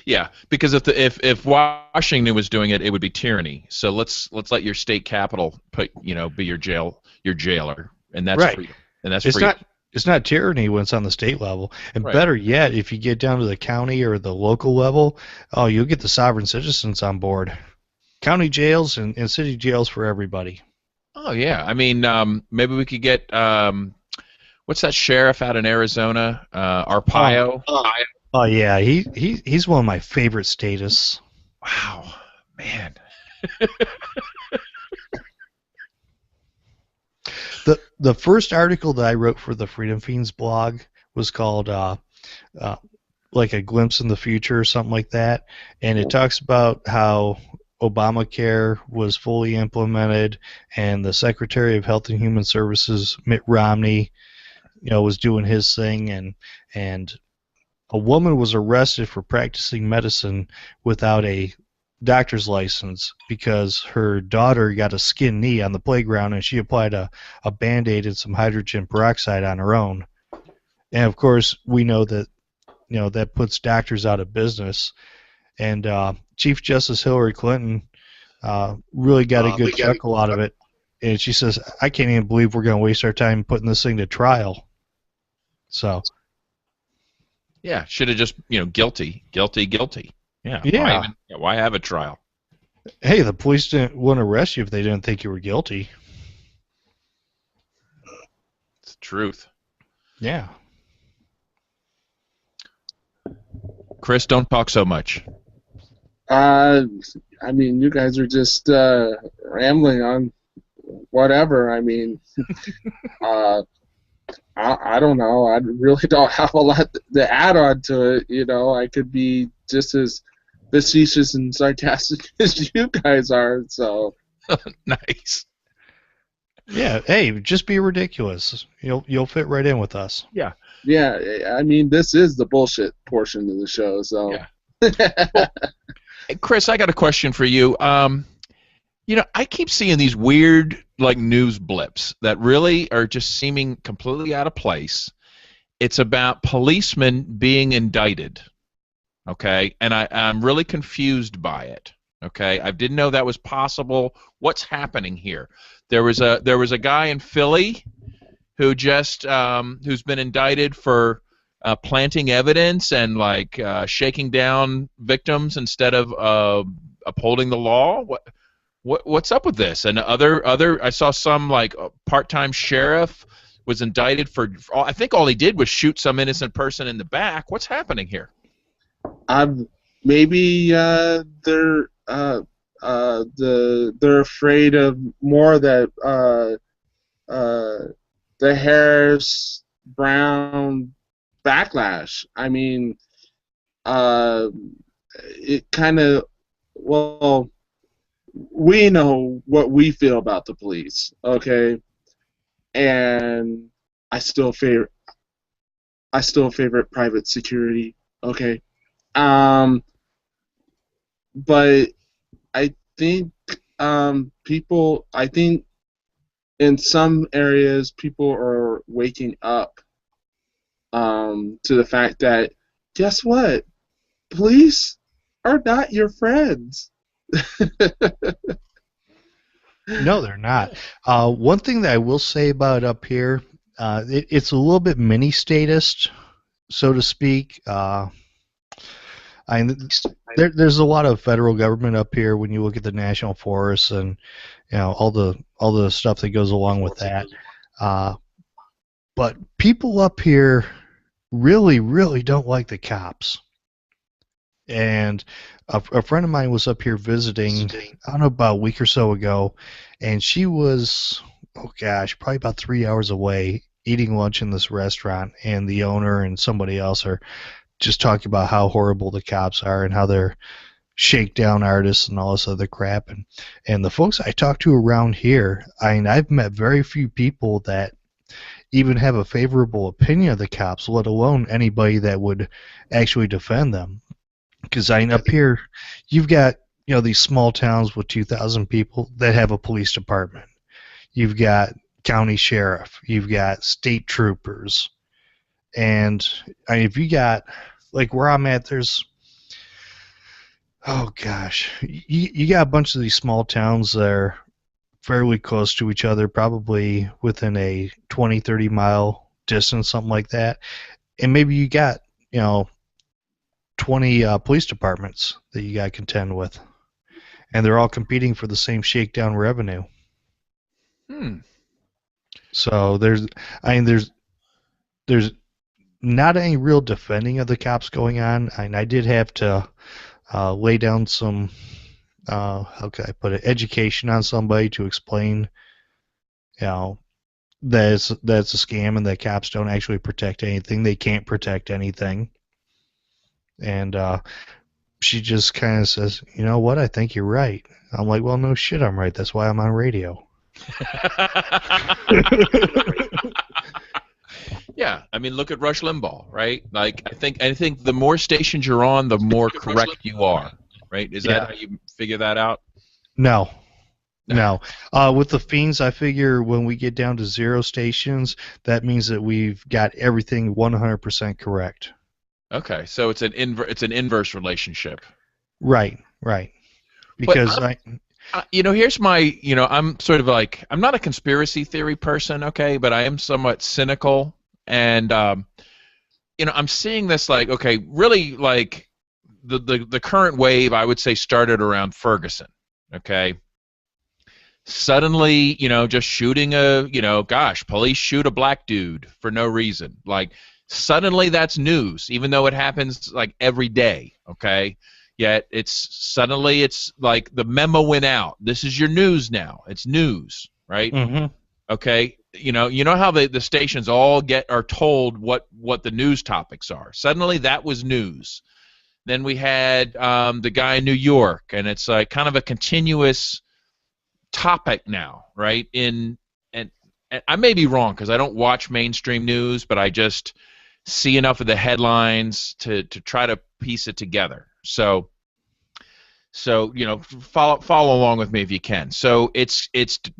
Yeah, because if Washington was doing it, it would be tyranny. So let's let your state capital be your jailer, and that's right. freedom. And that's it's freedom. It's not tyranny when it's on the state level. And Right. Better yet, if you get down to the county or the local level, you'll get the sovereign citizens on board. County jails and city jails for everybody. Oh yeah, I mean maybe we could get what's that sheriff out in Arizona, Arpaio? Oh yeah, he's one of my favorite statists. Wow, man. The first article that I wrote for the Freedom Fiends blog was called like a glimpse in the future or something like that, and it talks about how Obamacare was fully implemented and the Secretary of Health and Human Services, Mitt Romney, was doing his thing, and a woman was arrested for practicing medicine without a doctor's license because her daughter got a skin knee on the playground and she applied a Band-Aid and some hydrogen peroxide on her own. And of course we know that that puts doctors out of business. and Chief Justice Hillary Clinton really got a good chuckle out of it. And she says, "I can't even believe we're going to waste our time putting this thing to trial." So, Yeah, should have just, guilty. Yeah. Yeah. Why have a trial? hey, the police didn't want to arrest you if they didn't think you were guilty. It's the truth. Yeah. Chris, don't talk so much. I mean, you guys are just rambling on whatever. I mean, I don't know. I really don't have a lot to add on to it. I could be just as facetious and sarcastic as you guys are. So Nice. Yeah. Hey, just be ridiculous. You'll fit right in with us. Yeah. yeah, I mean, this is the bullshit portion of the show. So Yeah. Hey, Chris, I got a question for you. I keep seeing these weird news blips that really are just seeming completely out of place. It's about policemen being indicted. Okay, and I'm really confused by it. Okay, I didn't know that was possible. What's happening here? There was a guy in Philly who just who's been indicted for planting evidence and shaking down victims instead of upholding the law. What's up with this? And other I saw some part-time sheriff was indicted for I think all he did was shoot some innocent person in the back. What's happening here? maybe they're afraid of more that the Harris Brown backlash. I mean, it kind of we know what we feel about the police, okay, and I still favor private security, okay. But I think I think in some areas people are waking up to the fact that, guess what? Police are not your friends. No, they're not. One thing that I will say about up here, it's a little bit mini-statist, so to speak. There's a lot of federal government up here when you look at the national forests and all the stuff that goes along with that. But people up here really, really don't like the cops. And a friend of mine was up here visiting, I don't know, about a week or so ago, and she was, probably about 3 hours away eating lunch in this restaurant, and the owner and somebody else are just talking about how horrible the cops are and how they're shakedown artists and all this other crap. And the folks I talk to around here, I've met very few people that even have a favorable opinion of the cops, let alone anybody that would actually defend them. Because up here, you've got these small towns with 2,000 people that have a police department. You've got county sheriff. You've got state troopers. And if you got where I'm at, there's you got a bunch of these small towns that are fairly close to each other, probably within a 20-30 mile distance, something like that. And maybe you got 20 police departments that you got to contend with, and they're all competing for the same shakedown revenue. So there's not any real defending of the cops going on. I did have to lay down some how can I put it, education on somebody to explain that it's a scam and that cops don't actually protect anything. They can't protect anything. And she just kind of says, "You know what? I think you're right." I'm like, "Well, no shit, I'm right. That's why I'm on radio." Yeah, I mean, look at Rush Limbaugh, right? I think the more stations you're on, the more correct you are, right? Is that how you figure that out? No. With the Fiends, I figure when we get down to 0 stations, that means that we've got everything 100% correct. Okay, so it's an inverse relationship. Right. Because Here's my, I'm sort of like, I'm not a conspiracy theory person, okay, but I am somewhat cynical, and I'm seeing this like, okay, really like the current wave, I would say, started around Ferguson, okay. Suddenly, just shooting police shoot a black dude for no reason. Like, suddenly that's news, even though it happens like every day, okay? Yet suddenly it's like the memo went out. This is your news now. It's news, right? Mm-hmm. Okay? You know how the stations all are told what the news topics are. Suddenly that was news. Then we had the guy in New York, and it's like kind of a continuous topic now, right? And I may be wrong because I don't watch mainstream news, but I just see enough of the headlines to try to piece it together. So follow along with me if you can. So it's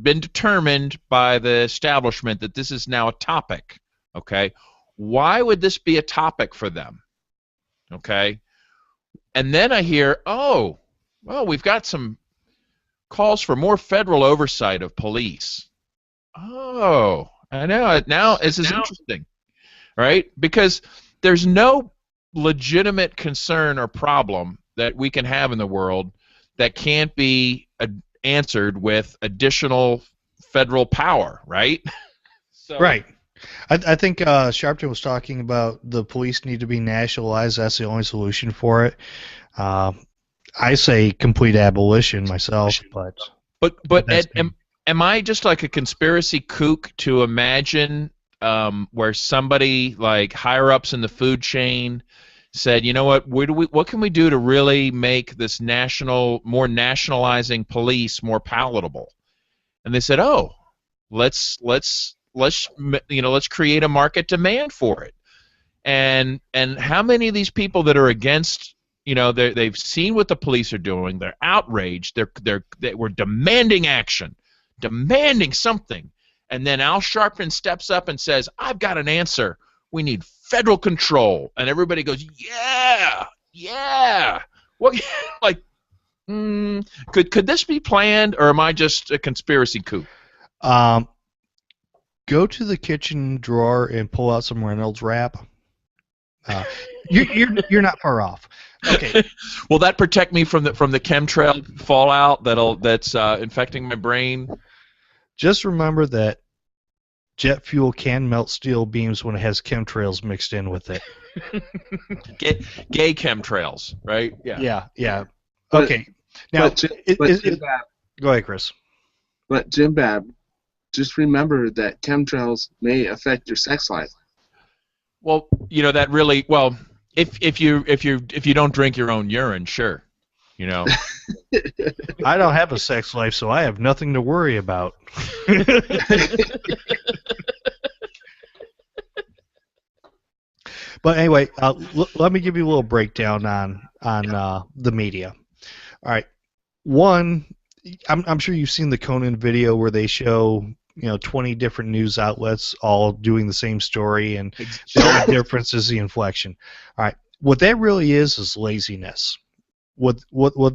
been determined by the establishment that this is now a topic. Okay, why would this be a topic for them? Okay, and then I hear, oh, well, we've got some calls for more federal oversight of police. Oh, I know it now. This is interesting, right? Because there's no legitimate concern or problem that we can have in the world that can't be answered with additional federal power, right? Right. I think Sharpton was talking about the police need to be nationalized. That's the only solution for it. I say complete abolition myself, but Ed, am I just like a conspiracy kook to imagine where somebody like higher ups in the food chain said, you know what can we do to really make this more nationalizing police more palatable? And they said, oh, let's create a market demand for it. And how many of these people that are against, they've seen what the police are doing, they're outraged, they were demanding action, demanding something, and then Al Sharpton steps up and says, I've got an answer. We need federal control, and everybody goes, yeah. What, like, could this be planned, or am I just a conspiracy coup? Go to the kitchen drawer and pull out some Reynolds wrap. You're not far off. Okay. Will that protect me from the chemtrail fallout that's infecting my brain? Just remember that jet fuel can melt steel beams when it has chemtrails mixed in with it. Gay chemtrails, right? Yeah. Yeah. Okay. Now, go ahead, Chris. But Jim Bab, just remember that chemtrails may affect your sex life. Well, that really well. If you don't drink your own urine, sure. I don't have a sex life, so I have nothing to worry about. But anyway, let me give you a little breakdown on the media. All right, one, I'm sure you've seen the Conan video where they show 20 different news outlets all doing the same story, and the only difference is the inflection. All right, what that really is laziness. What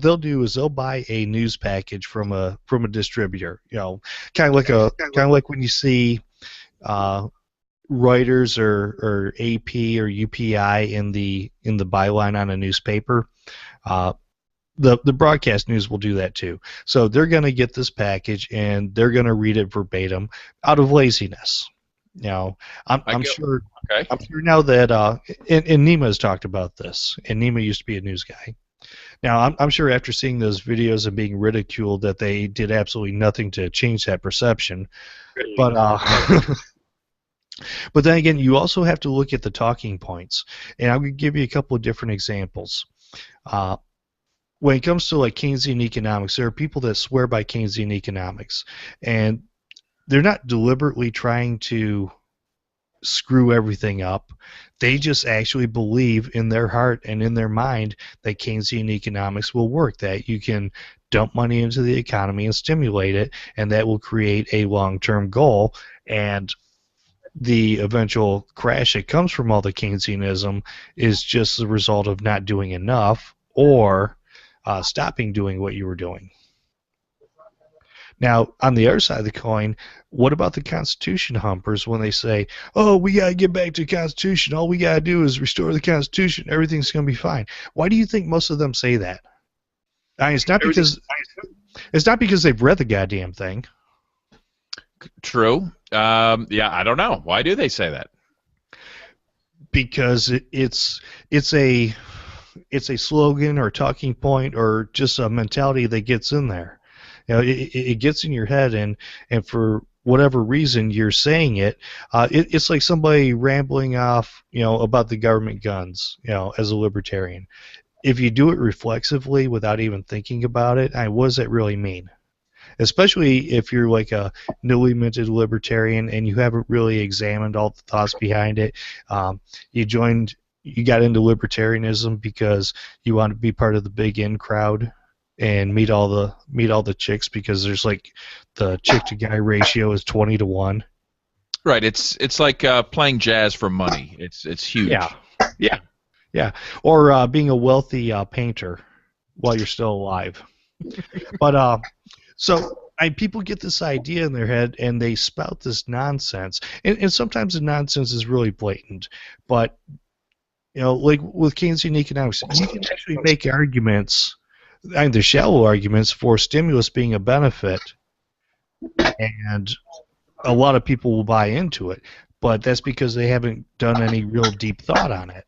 they'll do is they'll buy a news package from a distributor. Kind of like when you see Reuters or AP or UPI in the byline on a newspaper. The broadcast news will do that too. So they're going to get this package and they're going to read it verbatim out of laziness. I'm sure. Okay. I'm sure now that and Nima has talked about this, and Nima used to be a news guy. Now I'm sure after seeing those videos and being ridiculed that they did absolutely nothing to change that perception. But but then again, you also have to look at the talking points, and I'm going to give you a couple of different examples. When it comes to like Keynesian economics, there are people that swear by Keynesian economics, and they're not deliberately trying to screw everything up. They just actually believe in their heart and in their mind that Keynesian economics will work, that you can dump money into the economy and stimulate it, and that will create a long-term goal. And the eventual crash that comes from all the Keynesianism is just the result of not doing enough, or stopping doing what you were doing. Now, on the other side of the coin, what about the Constitution humpers when they say, oh, we got to get back to the Constitution. All we got to do is restore the Constitution. Everything's going to be fine. Why do you think most of them say that? I mean, it's not because they've read the goddamn thing. True. Yeah, I don't know. Why do they say that? Because it's a slogan or talking point or just a mentality that gets in there. You know, it gets in your head, and for whatever reason you're saying it. It's like somebody rambling off, about the government guns, as a libertarian. If you do it reflexively without even thinking about it, what does that really mean? Especially if you're like a newly minted libertarian and you haven't really examined all the thoughts behind it. You got into libertarianism because you want to be part of the big in crowd and meet all the chicks, because there's like the chick to guy ratio is 20-1. Right. It's like playing jazz for money. It's huge. Yeah. Or being a wealthy painter while you're still alive. But people get this idea in their head and they spout this nonsense, and sometimes the nonsense is really blatant. But like with Keynesian economics, you can actually make arguments. They're shallow arguments for stimulus being a benefit, and a lot of people will buy into it, but that's because they haven't done any real deep thought on it.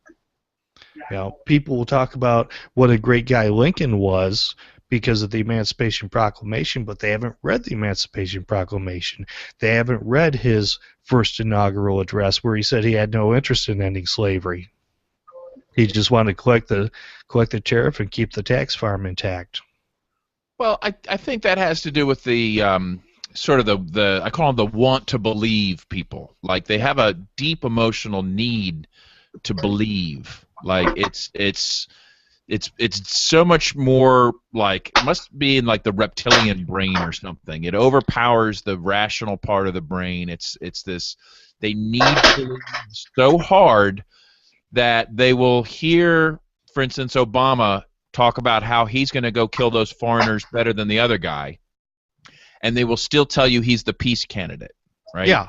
People will talk about what a great guy Lincoln was because of the Emancipation Proclamation, but they haven't read the Emancipation Proclamation. They haven't read his first inaugural address where he said he had no interest in ending slavery. He just wanted to collect the tariff and keep the tax farm intact. Well, I think that has to do with the sort of the I call them the want to believe people. Like they have a deep emotional need to believe. Like it's so much more like it must be in like the reptilian brain or something. It overpowers the rational part of the brain. It's this, they need to believe so hard that they will hear, for instance, Obama talk about how he's going to go kill those foreigners better than the other guy, and they will still tell you he's the peace candidate, right? Yeah.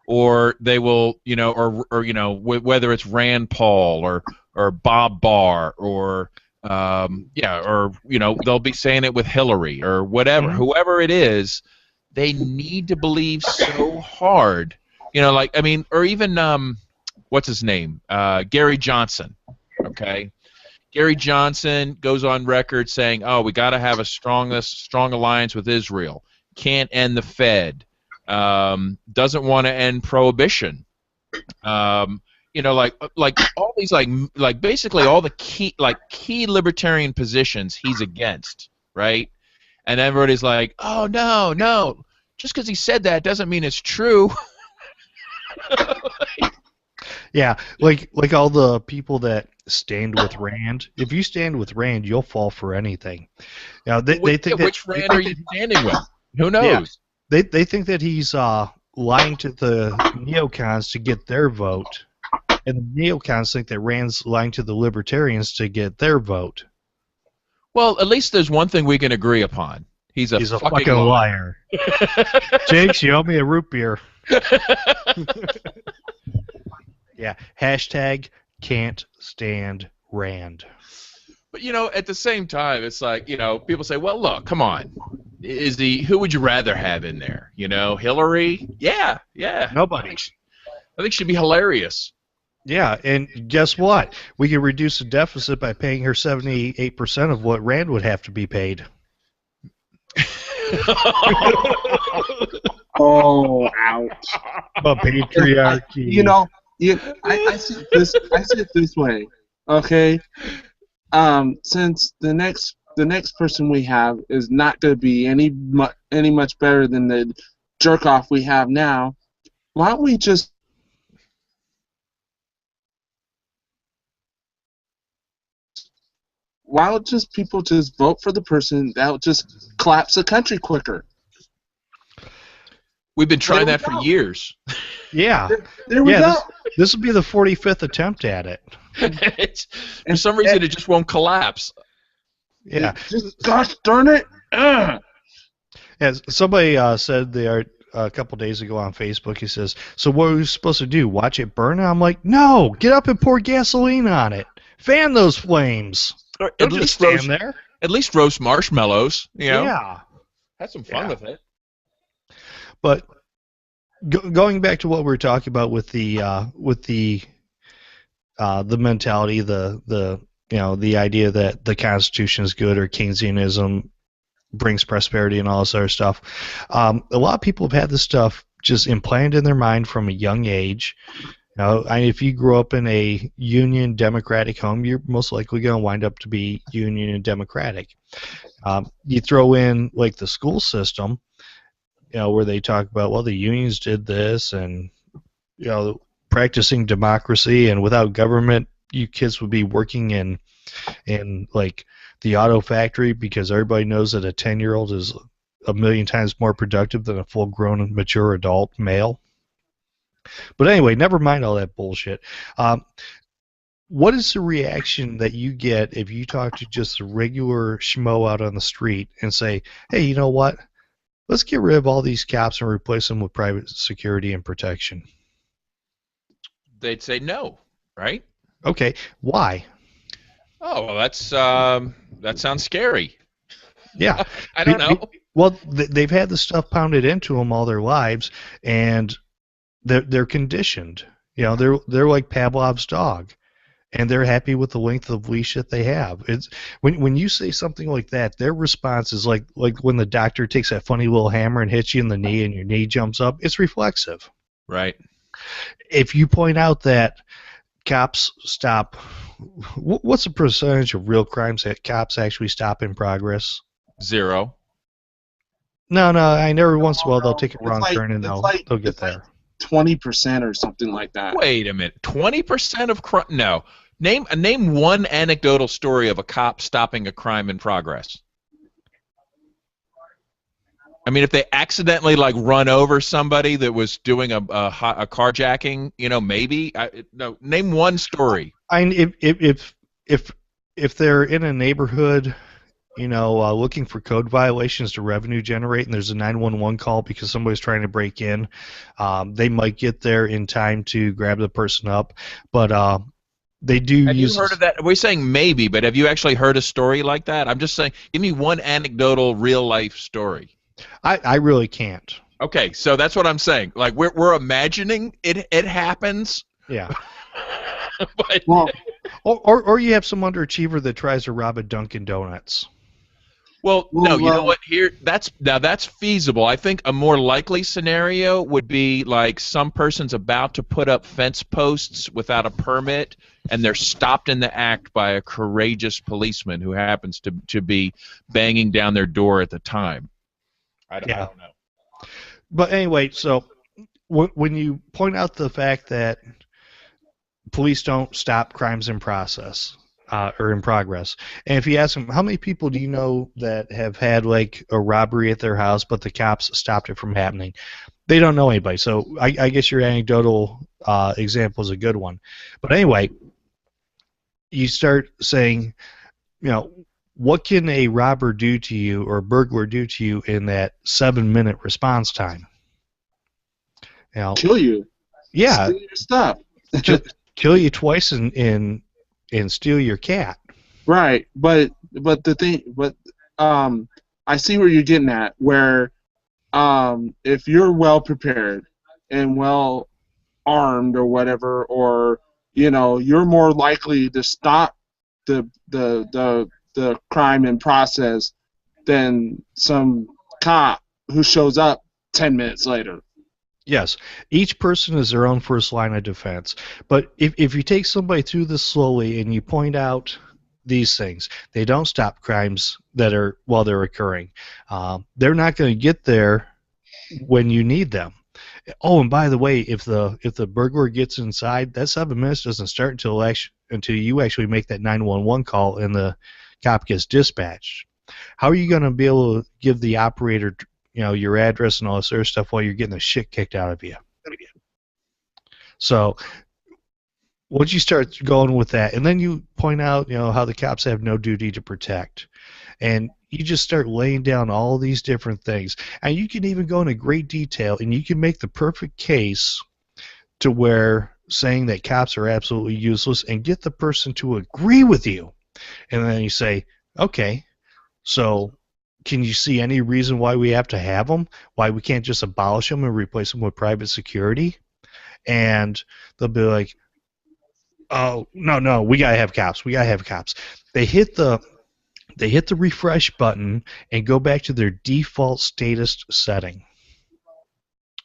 Or they will, whether it's Rand Paul or Bob Barr or they'll be saying it with Hillary or whatever, whoever it is, they need to believe so hard, or even what's his name? Gary Johnson. Okay, Gary Johnson goes on record saying, "Oh, we got to have a strong alliance with Israel. Can't end the Fed. Doesn't want to end prohibition. Like all these like basically all the key libertarian positions he's against, right? And everybody's like, "Oh no, just because he said that doesn't mean it's true." Yeah, like all the people that stand with Rand. If you stand with Rand, you'll fall for anything. Now they think which Rand are you standing with? Who knows? Yeah, they think that he's lying to the neocons to get their vote, and the neocons think that Rand's lying to the libertarians to get their vote. Well, at least there's one thing we can agree upon. He's a fucking liar. Jakes, you owe me a root beer. Yeah, hashtag can't stand Rand. But at the same time, it's like people say, "Well, look, come on, who would you rather have in there? Hillary? Yeah. Nobody. I think she'd be hilarious." Yeah, and guess what? We could reduce the deficit by paying her 78% of what Rand would have to be paid. Oh, ouch! A patriarchy. I see it this way. Okay, since the next person we have is not going to be any much better than the jerk off we have now, why don't we just people just vote for the person that'll just collapse the country quicker? We've been trying that for years. Yeah. There we go. This will be the 45th attempt at it. For some reason, it just won't collapse. Yeah. Just, gosh darn it. Ugh. As somebody said there a couple days ago on Facebook, he says, "So what are we supposed to do? Watch it burn?" And I'm like, "No, get up and pour gasoline on it. Fan those flames. Or Don't at just least stand roast, there." at least roast marshmallows. You know, Yeah, have some fun Yeah. with it. but going back to what we were talking about with the mentality, the idea that the Constitution is good or Keynesianism brings prosperity and all this other stuff. A lot of people have had this stuff just implanted in their mind from a young age. If you grow up in a Union Democratic home, you're most likely going to wind up to be Union and Democratic. You throw in like the school system, where they talk about, well, the unions did this, and practicing democracy, and without government, you kids would be working in like the auto factory because everybody knows that a 10-year-old is a million times more productive than a full-grown, mature adult male. But anyway, never mind all that bullshit. What is the reaction that you get if you talk to just a regular schmo out on the street and say, hey, you know what? Let's get rid of all these cops and replace them with private security and protection? They'd say no, right? Okay, why? Oh, well, that sounds scary. Yeah. I don't know. Well, they've had the stuff pounded into them all their lives, and they're conditioned. They're like Pavlov's dog, and they're happy with the length of leash that they have. It's when you say something like that, their response is like when the doctor takes that funny little hammer and hits you in the knee, and your knee jumps up. It's reflexive. Right. If you point out that cops stop, what's the percentage of real crimes that cops actually stop in progress? 0. No, I know every once in a while they'll take a wrong turn and they'll get there. 20% or something like that. Wait a minute. 20% of crime? No. Name one anecdotal story of a cop stopping a crime in progress. I mean, if they accidentally run over somebody that was doing a carjacking, maybe. No, name one story. If they're in a neighborhood, looking for code violations to revenue generate, and there's a 911 call because somebody's trying to break in, they might get there in time to grab the person up, but they do. Have you heard of that? We're saying maybe, but have you actually heard a story like that? I'm just saying, give me one anecdotal real life story. I really can't. Okay, so that's what I'm saying. Like we're imagining it happens. Yeah. But or you have some underachiever that tries to rob a Dunkin' Donuts. Well, no, you know what? That's feasible. I think a more likely scenario would be like some person's about to put up fence posts without a permit, and they're stopped in the act by a courageous policeman who happens to be banging down their door at the time. I don't know. But anyway, so when you point out the fact that police don't stop crimes in process or in progress, and if you ask them, how many people do you know that have had like a robbery at their house, but the cops stopped it from happening? They don't know anybody. So I guess your anecdotal example is a good one. But anyway, you start saying, what can a robber do to you or a burglar do to you in that 7-minute response time? Kill you. Yeah. Steal your stuff. Kill you twice and steal your cat. Right, but I see where you're getting at. Where if you're well prepared and well armed or whatever, or you're more likely to stop the crime in process than some cop who shows up 10 minutes later. Yes, each person is their own first line of defense. But if you take somebody through this slowly and you point out these things, they don't stop crimes that are while they're occurring. They're not going to get there when you need them. Oh, and by the way, if the burglar gets inside, that 7 minutes doesn't start until you actually make that 911 call and the cop gets dispatched. How are you going to be able to give the operator, your address and all this other stuff while you're getting the shit kicked out of you? So once you start going with that, and then you point out, how the cops have no duty to protect, and you just start laying down all these different things, and you can even go into great detail, and you can make the perfect case to where saying that cops are absolutely useless and get the person to agree with you, and then you say, okay, so can you see any reason why we have to have them? Why we can't just abolish them and replace them with private security? And they'll be like, oh, no, we gotta have cops. We gotta have cops. They hit the refresh button and go back to their default status setting.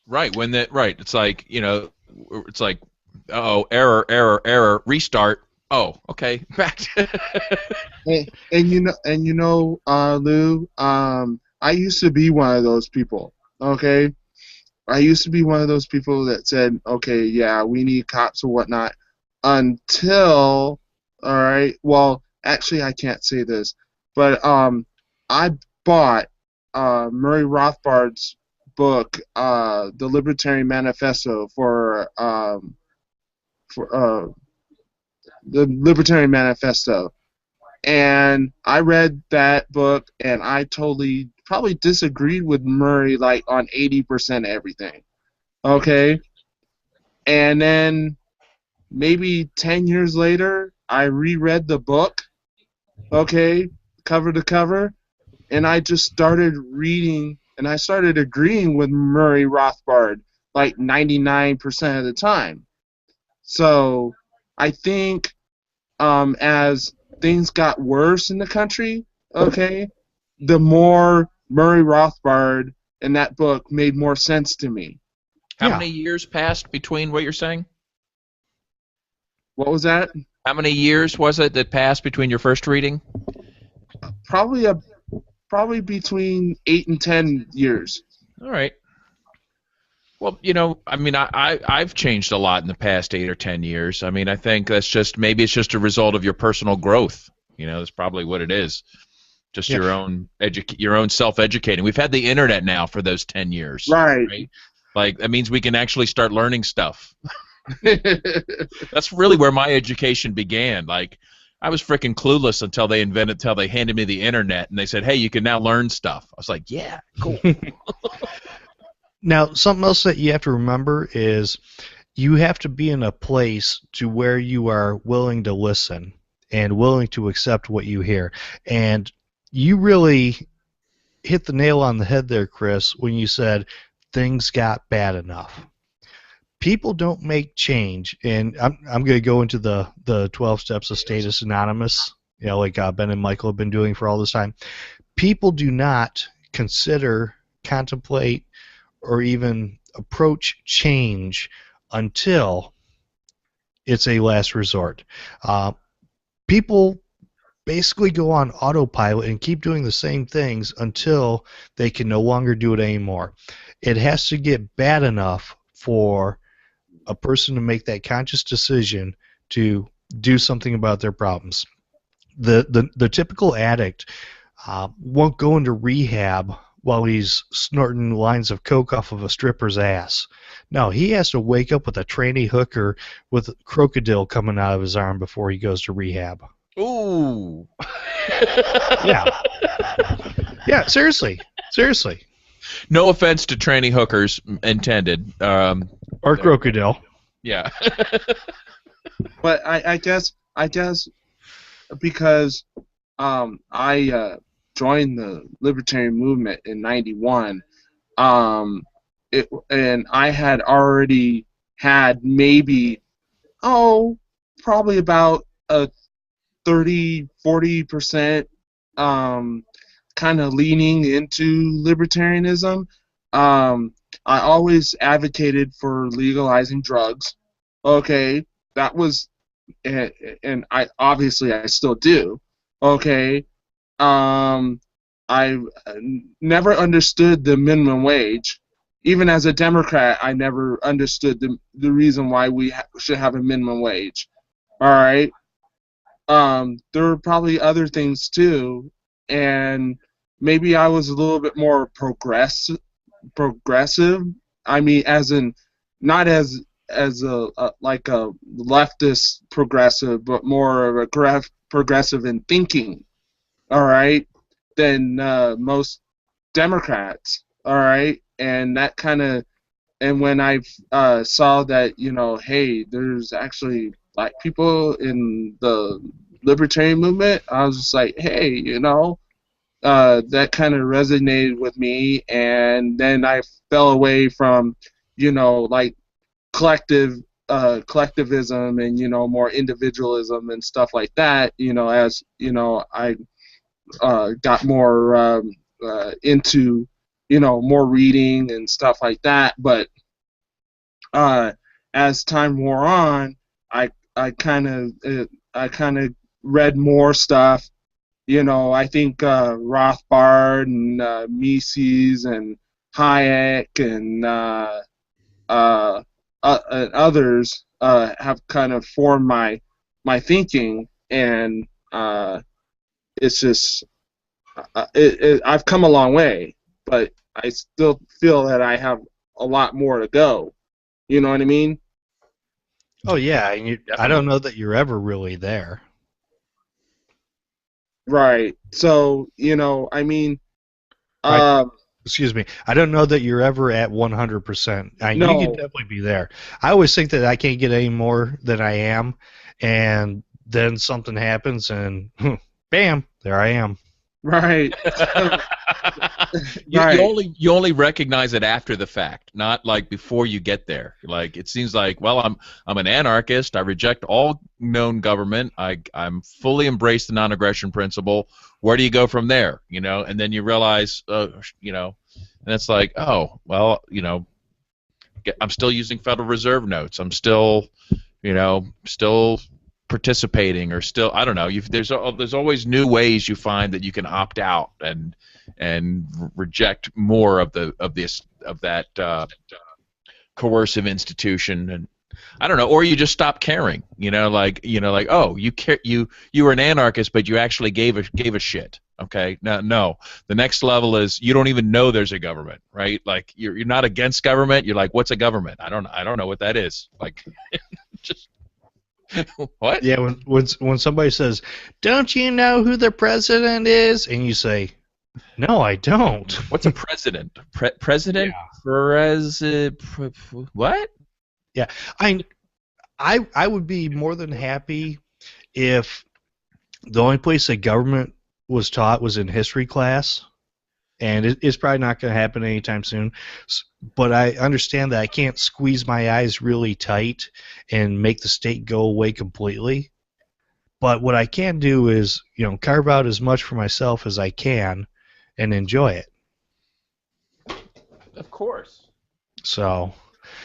Right. It's like, it's like, error, restart. Oh, okay, back to. Lou, I used to be one of those people. Okay, I used to be one of those people that said, okay, yeah, we need cops or whatnot. Until, all right, well, actually, I can't say this, but I bought Murray Rothbard's book, The Libertarian Manifesto, for the Libertarian Manifesto, and I read that book, and I totally probably disagreed with Murray like on 80% of everything. Okay, and then maybe 10 years later, I reread the book, okay, cover to cover, and I just started reading, and I started agreeing with Murray Rothbard like 99% of the time. So I think as things got worse in the country, okay, the more Murray Rothbard in that book made more sense to me. How many years passed between what you're saying? What was that? How many years was it that passed between your first reading? Probably between 8 and 10 years. All right. Well, I mean, I've changed a lot in the past 8 or 10 years. I mean, I think maybe it's just a result of your personal growth. That's probably what it is. Just your own self-educating. We've had the internet now for those 10 years. Right? Like, that means we can actually start learning stuff. That's really where my education began. Like, I was freaking clueless until they handed me the internet, and they said, hey, you can now learn stuff. I was like, yeah, cool. Now, something else that you have to remember is you have to be in a place to where you are willing to listen and willing to accept what you hear. And you really hit the nail on the head there, Chris, when you said things got bad enough. People don't make change, and I'm going to go into the 12 steps of Status Anonymous, like Ben and Michael have been doing for all this time. People do not consider, contemplate, or even approach change until it's a last resort. People basically go on autopilot and keep doing the same things until they can no longer do it anymore. It has to get bad enough for a person to make that conscious decision to do something about their problems. The typical addict won't go into rehab while he's snorting lines of coke off of a stripper's ass. No, he has to wake up with a tranny hooker with a crocodile coming out of his arm before he goes to rehab. Ooh. Yeah. Yeah, seriously. No offense to tranny hookers intended. Or crocodile. Yeah. But I guess because I joined the libertarian movement in ~91, and I had already had maybe probably about a 30-40% kind of leaning into libertarianism. I always advocated for legalizing drugs. Okay, that was, and I still do. Okay, I never understood the minimum wage. Even as a Democrat, I never understood the reason why we should have a minimum wage. All right. There were probably other things too, and maybe I was a little bit more progressive. I mean, as in not as as a like a leftist progressive, but more of a progressive in thinking, all right, than most Democrats, all right, and that kind of, and when I saw that, you know, hey, there's actually black people in the libertarian movement, I was just like, hey, you know, that kind of resonated with me, and then I fell away from, you know, like collectivism and, you know, more individualism and stuff like that, you know, as you know, I got more into, you know, more reading and stuff like that. But as time wore on, I kind of read more stuff. You know, I think Rothbard and Mises and Hayek and and others have kind of formed my thinking, and it's just I've come a long way, but I still feel that I have a lot more to go. You know what I mean? Oh yeah, and I don't know that you're ever really there. Right. So, you know, I mean, Excuse me. I don't know that you're ever at 100%. You No. can definitely be there. I always think that I can't get any more than I am, and then something happens, and bam, there I am. right. You Right. you only recognize it after the fact, not like before you get there. Like it seems like, well, I'm an anarchist. I reject all known government. I'm fully embrace the non-aggression principle. Where do you go from there? You know, and then you realize, you know, and it's like, oh, well, you know, I'm still using Federal Reserve notes. I'm still, you know, still participating, or still, I don't know. There's always new ways you find that you can opt out and reject more of that coercive institution, and I don't know, or you just stop caring. You know, like oh, you were an anarchist, but you actually gave a shit. Okay, no. The next level is you don't even know there's a government, right? Like you're not against government. You're like, what's a government? I don't know what that is. Like, just what? Yeah, when somebody says, "Don't you know who the president is?" and you say, "No, I don't." What's a president? President? What? Yeah, I would be more than happy if the only place that government was taught was in history class, and it's probably not going to happen anytime soon. But I understand that I can't squeeze my eyes really tight and make the state go away completely. But what I can do is, you know, carve out as much for myself as I can and enjoy it. Of course. So,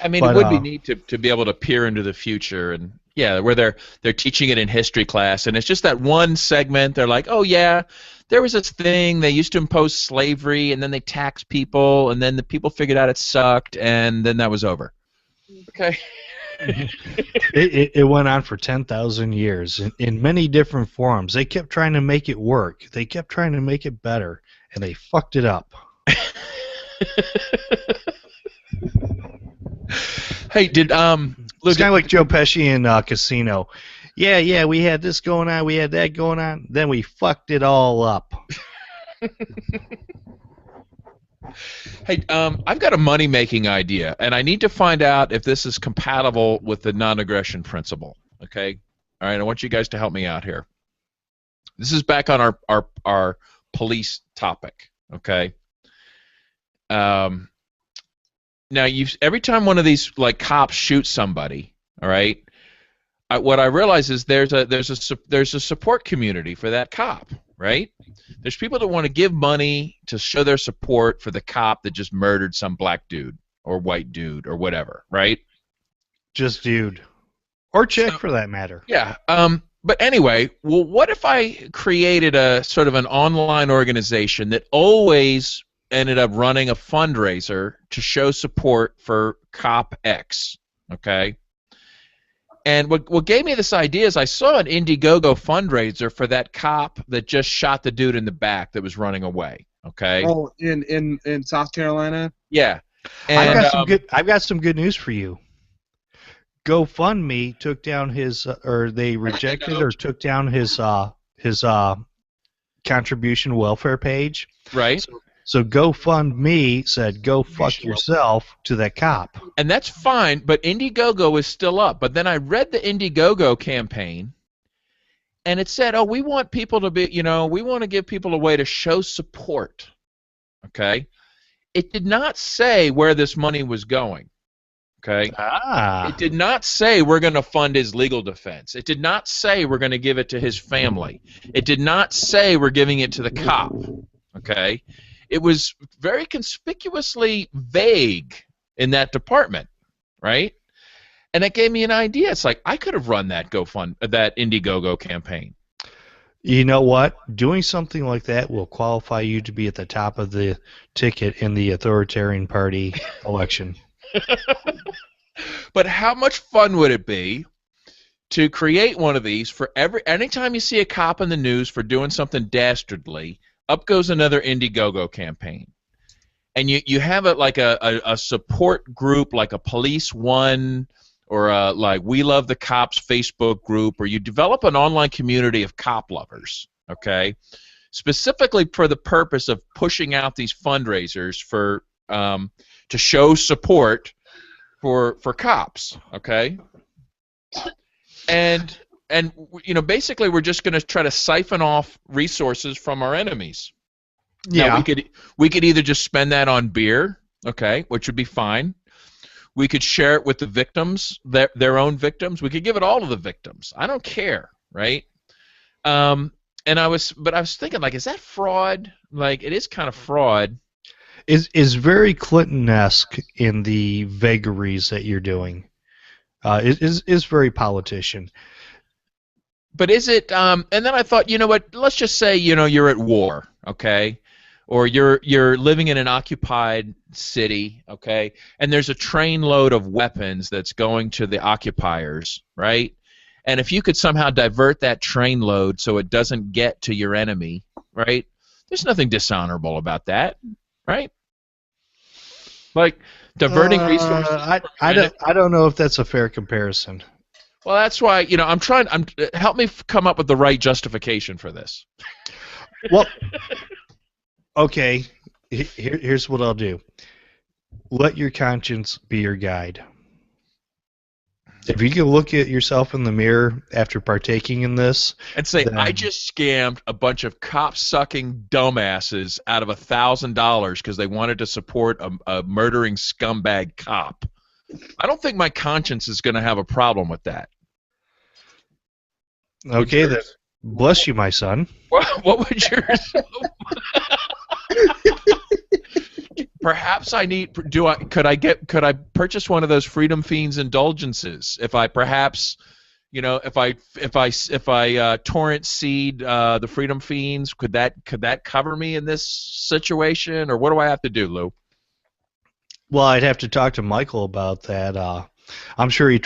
I mean, but, it would be neat to be able to peer into the future, and yeah, where they're teaching it in history class, and it's just that one segment. They're like, oh yeah, there was this thing. They used to impose slavery, and then they taxed people, and then the people figured out it sucked, and then that was over. Okay. it went on for 10,000 years in many different forms. They kept trying to make it work. They kept trying to make it better, and they fucked it up. Hey, did It's kind of like Joe Pesci in Casino. Yeah, we had this going on, we had that going on, then we fucked it all up. Hey, I've got a money-making idea, and I need to find out if this is compatible with the non-aggression principle. Okay, all right. I want you guys to help me out here. This is back on our police topic. Okay. Now, every time one of these like cops shoots somebody, all right, what I realize is there's a support community for that cop, right? There's people that want to give money to show their support for the cop that just murdered some black dude or white dude or whatever, right? Just dude. Or chick, for that matter. Yeah. But anyway, well, what if I created a sort of an online organization that always ended up running a fundraiser to show support for Cop X, okay? And what gave me this idea is I saw an Indiegogo fundraiser for that cop that just shot the dude in the back that was running away, okay? Oh, in South Carolina? Yeah. And, I've got some good news for you. GoFundMe took down his, or they rejected or took down his contribution welfare page. Right. So GoFundMe said, "Go fuck yourself" to that cop. And that's fine, but Indiegogo is still up. But then I read the Indiegogo campaign, and it said, "Oh, we want people to be, we want to give people a way to show support." Okay. It did not say where this money was going. Okay. It did not say we're going to fund his legal defense. It did not say we're going to give it to his family. It did not say we're giving it to the cop. Okay. It was very conspicuously vague in that department, right? And it gave me an idea. It's like I could have run that that Indiegogo campaign. You know what? Doing something like that will qualify you to be at the top of the ticket in the authoritarian party election. But how much fun would it be to create one of these for anytime you see a cop in the news for doing something dastardly, up goes another Indiegogo campaign. And you have it like a support group, like a Police One, or like We Love the Cops Facebook group, or you develop an online community of cop lovers, okay, specifically for the purpose of pushing out these fundraisers for to show support for cops, okay, and basically we're just going to try to siphon off resources from our enemies. Yeah, now, we could either just spend that on beer, okay, which would be fine. We could share it with the victims, their own victims. We could give it all to the victims. I don't care, right? And I was thinking, like, is that fraud? Like, it is kind of fraud. Is very Clinton-esque in the vagaries that you're doing. It is very politician. But is it? And then I thought, you know what? Let's just say, you're at war, okay, or you're living in an occupied city, okay, and there's a trainload of weapons that's going to the occupiers, right? And if you could somehow divert that trainload so it doesn't get to your enemy, right? There's nothing dishonorable about that, right? Like diverting resources. I don't know if that's a fair comparison. Well, that's why help me come up with the right justification for this. Well, okay. Here's what I'll do. Let your conscience be your guide. If you can look at yourself in the mirror after partaking in this and say, I just scammed a bunch of cop-sucking dumbasses out of $1,000 because they wanted to support a murdering scumbag cop, I don't think my conscience is going to have a problem with that. Okay, then. Bless you, my son. What would yours? Perhaps I need. Could I purchase one of those Freedom Fiends indulgences if I perhaps, if I torrent seed the Freedom Fiends? Could that cover me in this situation, or what do I have to do, Lou? Well, I'd have to talk to Michael about that. I'm sure he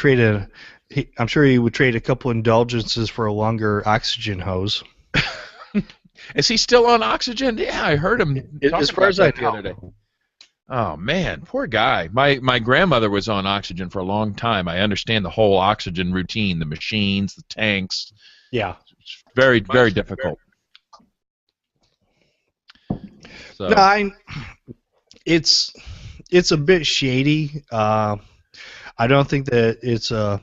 would trade a couple indulgences for a longer oxygen hose. Is he still on oxygen? Yeah, I heard him. As far as I know. The other day. Oh man, poor guy. My grandmother was on oxygen for a long time. I understand the whole oxygen routine, the machines, the tanks. Yeah, it's very, very difficult. So. No, it's a bit shady. I don't think that it's a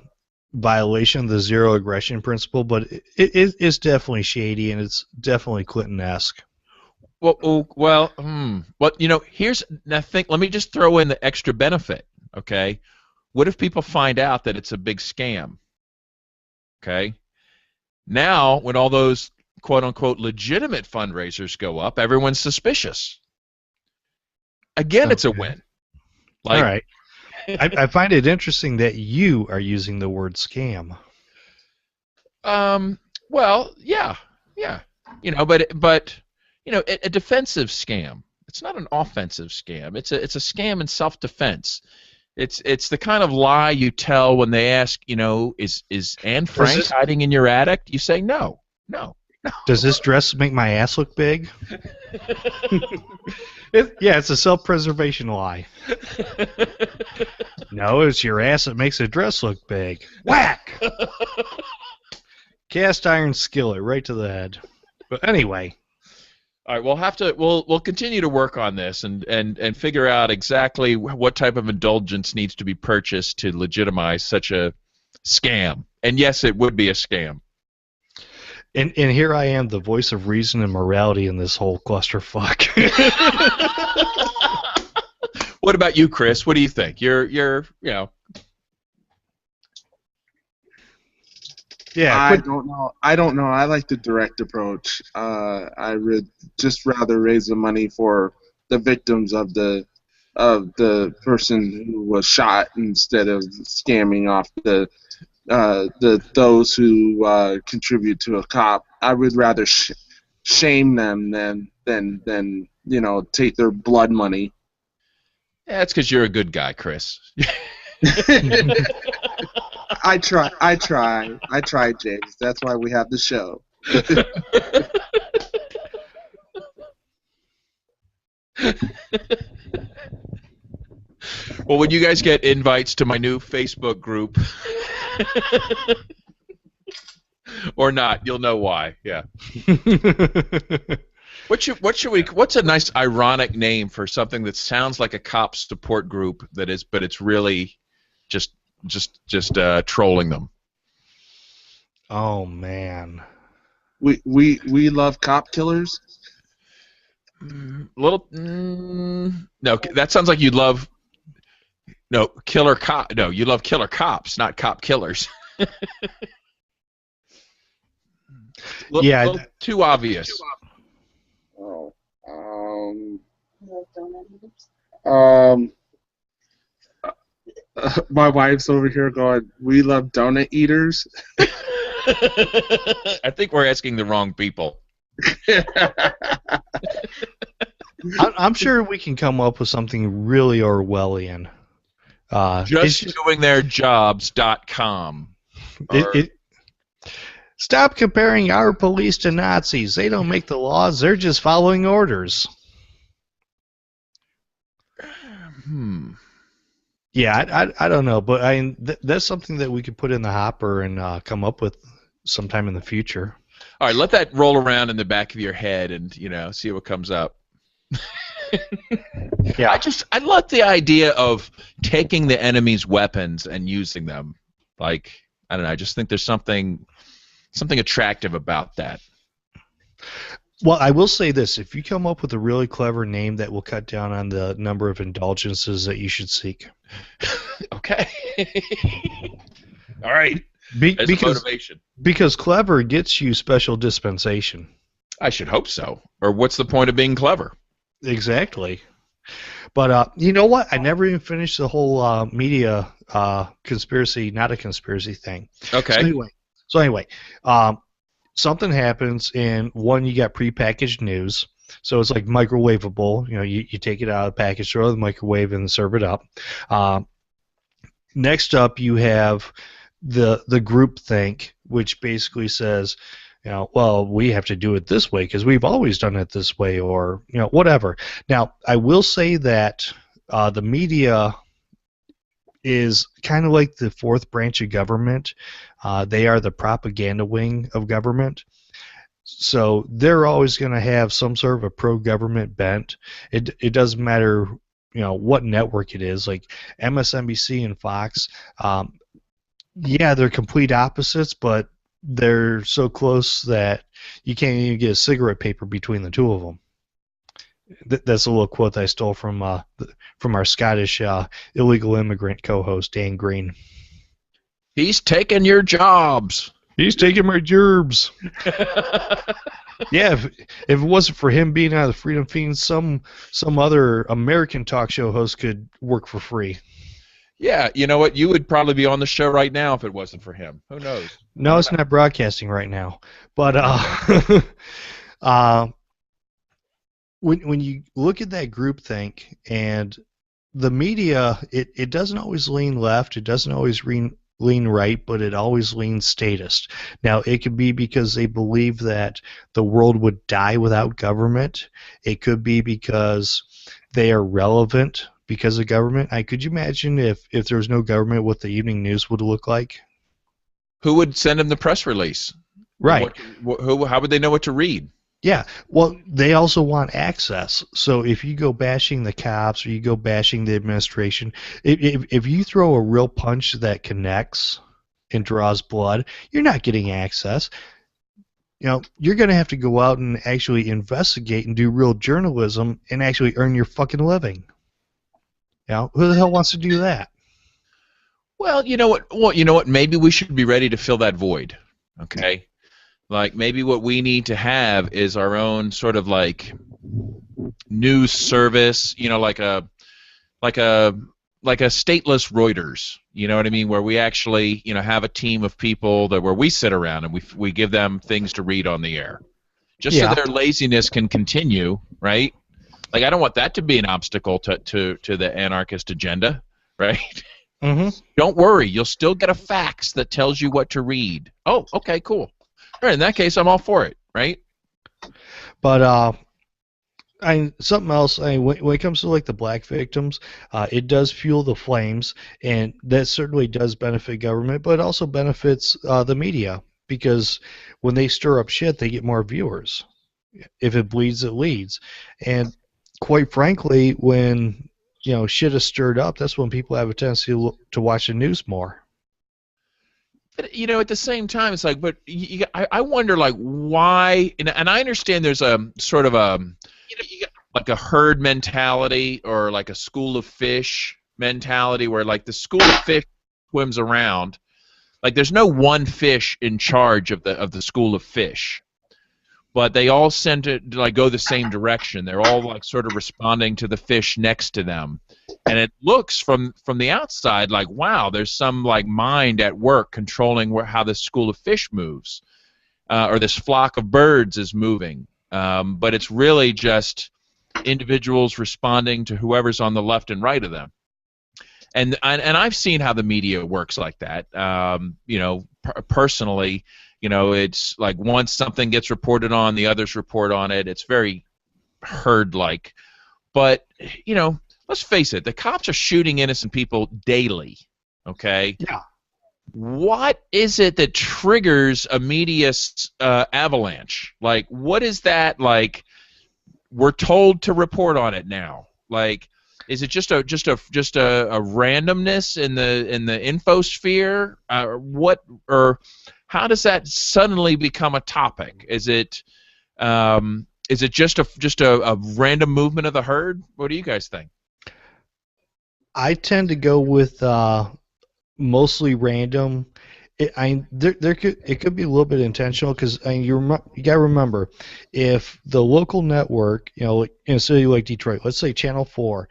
violation of the zero aggression principle, but it's definitely shady, and it's definitely Clinton-esque. Well, here's let me just throw in the extra benefit, okay? What if people find out that it's a big scam? Okay? Now, when all those quote-unquote legitimate fundraisers go up, everyone's suspicious. Again, okay. It's a win. All right. I find it interesting that you are using the word scam. Well, yeah. But a defensive scam. It's not an offensive scam. It's a scam in self-defense. It's the kind of lie you tell when they ask, is Anne Frank hiding in your attic? You say no. Does this dress make my ass look big? Yeah, it's a self-preservation lie. No, it's your ass that makes a dress look big. Whack! Cast iron skillet right to the head. But anyway, All right, we'll continue to work on this and figure out exactly what type of indulgence needs to be purchased to legitimize such a scam. And yes, it would be a scam. and here I am, the voice of reason and morality in this whole clusterfuck. What about you, Chris? What do you think? You're you know. Yeah, I don't know. I like the direct approach. I would just rather raise the money for the victims of the person who was shot instead of scamming off the those who contribute to a cop. I would rather shame them than take their blood money. Yeah, that's because you're a good guy, Chris. I try, James. That's why we have the show. Well, when you guys get invites to my new Facebook group, or not, you'll know why. Yeah. What's a nice ironic name for something that sounds like a cop support group but it's really just trolling them? Oh man. We love cop killers. No, that sounds like you love killer cop. No, you love killer cops, not cop killers. Yeah, too obvious. Oh, my wife's over here going, "We love donut eaters." I think we're asking the wrong people. I'm sure we can come up with something really Orwellian. Justdoingtheirs.jobs.com. Stop comparing our police to Nazis. They don't make the laws. They're just following orders. Yeah, I don't know, but that's something that we could put in the hopper and come up with sometime in the future. All right, let that roll around in the back of your head and see what comes up. Yeah, I love the idea of taking the enemy's weapons and using them. Like, I don't know, I just think there's something attractive about that. Well, I will say this: if you come up with a really clever name that will cut down on the number of indulgences that you should seek. Okay. All right. Because clever gets you special dispensation. I should hope so. Or what's the point of being clever? Exactly. But you know what? I never even finished the whole media conspiracy, not a conspiracy thing. Okay. So anyway, something happens, and you got prepackaged news. So it's like microwavable. You take it out of the package, throw it in the microwave, and serve it up. Next up, you have the group think, which basically says, well, we have to do it this way because we've always done it this way, or whatever. Now, I will say that the media is kind of like the fourth branch of government. They are the propaganda wing of government. So they're always going to have some sort of a pro-government bent. It doesn't matter, what network it is. Like MSNBC and Fox, yeah, they're complete opposites, but they're so close that you can't even get a cigarette paper between the two of them. That's a little quote that I stole from our Scottish illegal immigrant co-host, Dan Green. He's taking your jobs. He's taking my gerbs. Yeah, if it wasn't for him being out of the Freedom Fiends, some other American talk show host could work for free. Yeah, you know what? You would probably be on the show right now if it wasn't for him. Who knows? No, it's not broadcasting right now. But when you look at that groupthink and the media, it doesn't always lean left. It doesn't always lean lean right, but it always leans statist. Now, it could be because they believe that the world would die without government. It could be because they are relevant because of government. Could you imagine if there was no government, what the evening news would look like? Who would send them the press release? Right. How would they know what to read? Yeah, well, they also want access. So if you go bashing the cops or you go bashing the administration, if you throw a real punch that connects and draws blood, you're not getting access. You're going to have to go out and actually investigate and do real journalism and actually earn your fucking living. Who the hell wants to do that? Well, you know what? Well, you know what? Maybe we should be ready to fill that void. Okay. Like maybe what we need to have is our own sort of like news service, like a stateless Reuters, you know what I mean, where we actually, have a team of people where we sit around and we give them things to read on the air, just so their laziness can continue, right? Like I don't want that to be an obstacle to the anarchist agenda, right? Mm-hmm. Don't worry, you'll still get a fax that tells you what to read. Oh, okay, cool. All right, in that case, I'm all for it, right? But something else. When it comes to like the black victims, it does fuel the flames, and that certainly does benefit government, but it also benefits the media because when they stir up shit, they get more viewers. If it bleeds, it leads, and quite frankly, when shit is stirred up, that's when people have a tendency to watch the news more. But, at the same time, it's like, but I wonder, like, why, and I understand there's a sort of like a herd mentality or like a school of fish mentality where, like, the school of fish swims around. Like, there's no one fish in charge of the school of fish. But they all tend to like go the same direction. They're all like sort of responding to the fish next to them, and it looks from the outside like, wow, there's some like mind at work controlling how this school of fish moves, or this flock of birds is moving. But it's really just individuals responding to whoever's on the left and right of them. And I've seen how the media works like that. Personally. It's like once something gets reported on, the others report on it. It's very herd-like. But, let's face it, the cops are shooting innocent people daily, okay? Yeah. What is it that triggers a media avalanche? Like, what is that, like, we're told to report on it now? Like, is it just a randomness in the infosphere? How does that suddenly become a topic? Is it just a random movement of the herd? What do you guys think? I tend to go with mostly random. It could be a little bit intentional because you got to remember, if the local network, in a city like Detroit, let's say Channel 4,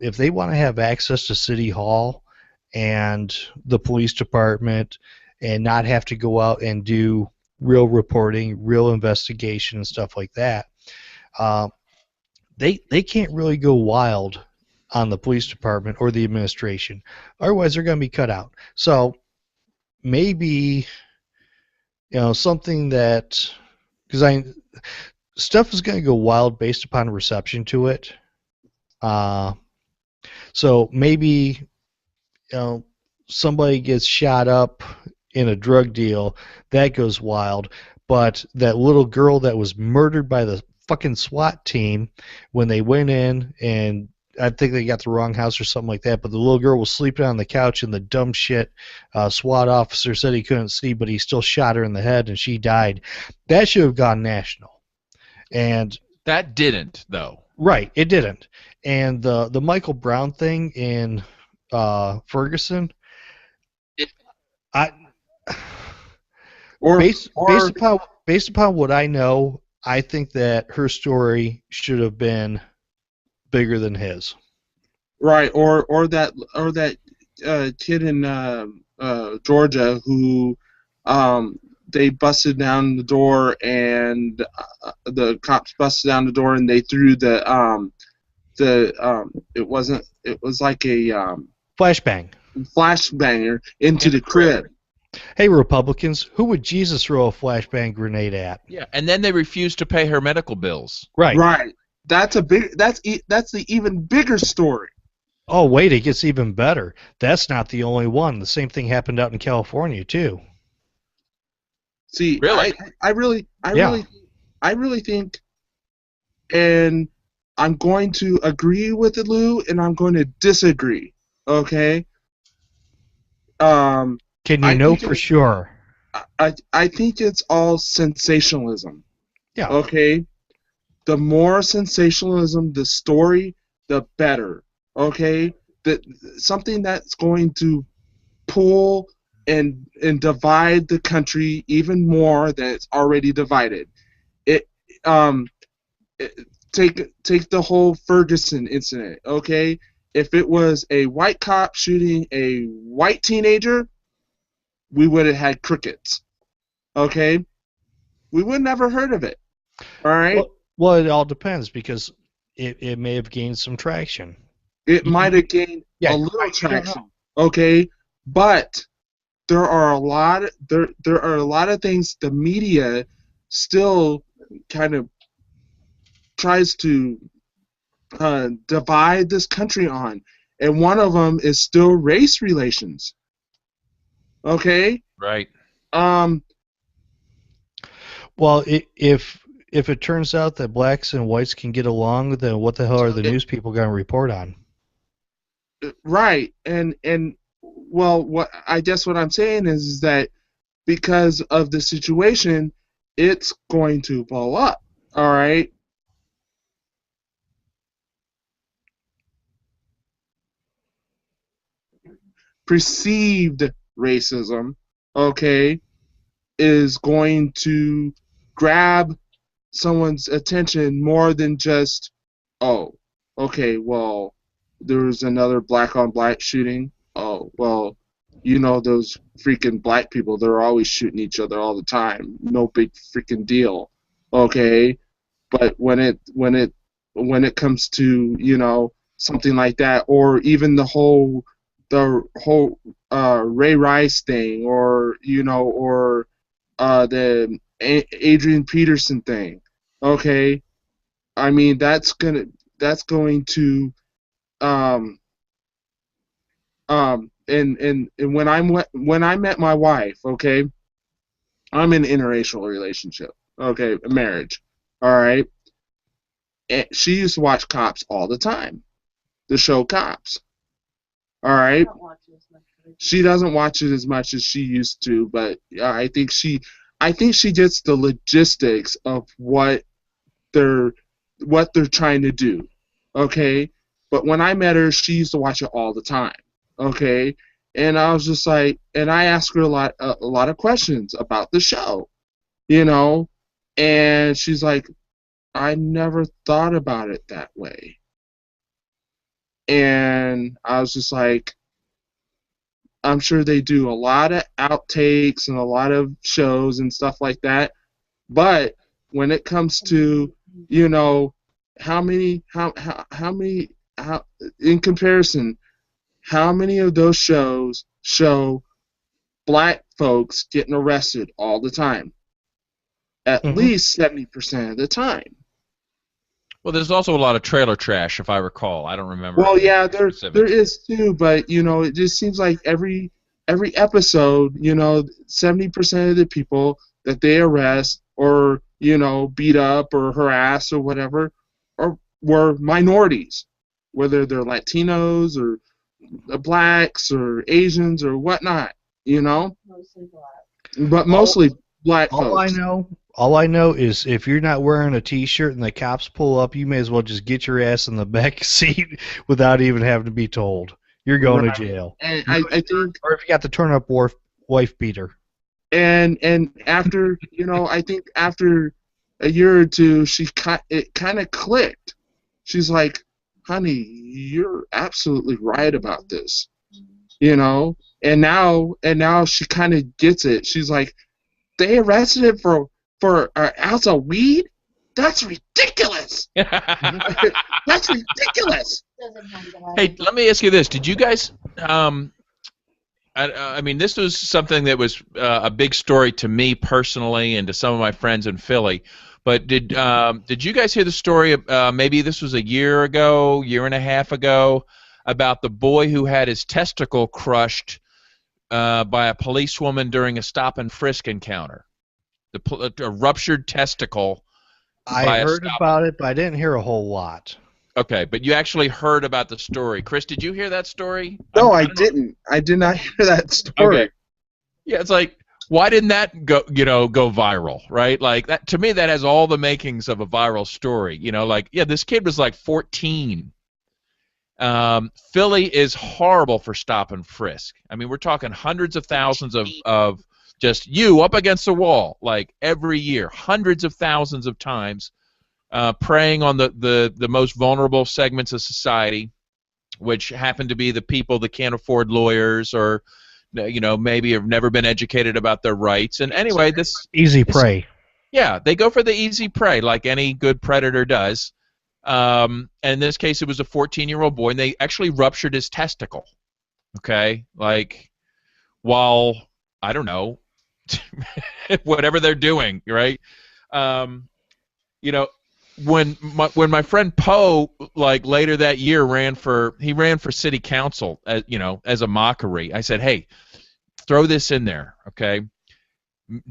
if they want to have access to City Hall and the police department and not have to go out and do real reporting, real investigation and stuff like that, they can't really go wild on the police department or the administration. Otherwise, they're going to be cut out. So maybe something that, because stuff is going to go wild based upon reception to it. So maybe somebody gets shot up in a drug deal, that goes wild. But that little girl that was murdered by the fucking SWAT team when they went in, and I think they got the wrong house or something like that, but the little girl was sleeping on the couch and the dumb shit SWAT officer said he couldn't see, but he still shot her in the head and she died. That should have gone national. And that didn't, though. Right, it didn't. And the Michael Brown thing in Ferguson, based upon what I know, I think that her story should have been bigger than his. Right, or that kid in Georgia who they busted down the door, and the cops busted down the door and they threw it was like a flashbang. flashbanger into the crib. Hey, Republicans, who would Jesus throw a flashbang grenade at? Yeah, and then they refused to pay her medical bills. Right. Right. That's the even bigger story. Oh, wait, it gets even better. That's not the only one. The same thing happened out in California, too. See, Really? I really think, and I'm going to agree with it, Lou, and I'm going to disagree. Okay. Can you I know think for sure? I think it's all sensationalism. Yeah. Okay. The more sensationalism, the story, the better. Okay. Something that's going to pull and divide the country even more than it's already divided. Take the whole Ferguson incident. Okay. If it was a white cop shooting a white teenager, we would have had crickets. Okay? We would never heard of it. All right? Well, it all depends because it may have gained some traction. It might have gained a little traction. Okay? But there are a lot of things the media still kind of tries to divide this country on. And one of them is still race relations. Okay? Right. Well, if it turns out that blacks and whites can get along, then what the hell are the news people going to report on? Right. And well, what I'm saying is that because of the situation, it's going to blow up. All right? Perceived racism, okay, is going to grab someone's attention more than just, oh, okay, well, there's another black on black shooting. Oh, well, you know those freaking black people, they're always shooting each other all the time. No big freaking deal. Okay? But when it comes to, you know, something like that, or even the whole Ray Rice thing, or you know, or the Adrian Peterson thing. Okay, I mean that's going to and when I met my wife, okay, I'm in an interracial relationship, okay, a marriage, all right, and she used to watch Cops all the time, the show Cops. All right. She doesn't watch it as much as she used to, but I think she gets the logistics of what they're trying to do. Okay? But when I met her, she used to watch it all the time. Okay? And I was just like, and I asked her a lot of questions about the show. You know? And she's like, I never thought about it that way. And I was just like, I'm sure they do a lot of outtakes and a lot of shows and stuff like that. But when it comes to, you know, how many in comparison, how many of those shows show black folks getting arrested all the time? At least 70% of the time. Well, there's also a lot of trailer trash, if I recall. I don't remember. Well, yeah, there is too, but you know, it just seems like every episode, you know, 70% of the people that they arrest or you know beat up or harass or whatever were minorities, whether they're Latinos or blacks or Asians or whatnot, you know. Mostly black. But mostly black folks. All I know is if you're not wearing a T-shirt and the cops pull up, you may as well just get your ass in the back seat without even having to be told. You're going to jail. And I think, or if you got the turn-up wife beater. And after, you know, I think after a year or two, it kind of clicked. She's like, honey, you're absolutely right about this, you know. And now she kind of gets it. She's like, they arrested him for an ounce of weed? That's ridiculous. That's ridiculous. Hey, let me ask you this: did you guys I mean, this was something that was a big story to me personally and to some of my friends in Philly. But did you guys hear the story? Maybe this was a year ago, year and a half ago, about the boy who had his testicle crushed by a policewoman during a stop and frisk encounter. A ruptured testicle. I heard about it, but I didn't hear a whole lot. Okay, but you actually heard about the story. Chris, did you hear that story? No, I didn't. I did not hear that story. Okay. Yeah, it's like, why didn't that go viral, right? Like that, to me, that has all the makings of a viral story. Like, yeah, this kid was like 14. Philly is horrible for stop and frisk. I mean, we're talking hundreds of thousands of just you up against the wall, like every year, hundreds of thousands of times. Preying on the most vulnerable segments of society, which happen to be the people that can't afford lawyers or, maybe have never been educated about their rights. And anyway, this easy prey. Yeah, they go for the easy prey, like any good predator does. And in this case, it was a 14-year-old boy, and they actually ruptured his testicle. Okay, like while I don't know, whatever they're doing, right? When my friend Poe, like later that year, ran for city council, as a mockery. I said, hey, throw this in there, okay?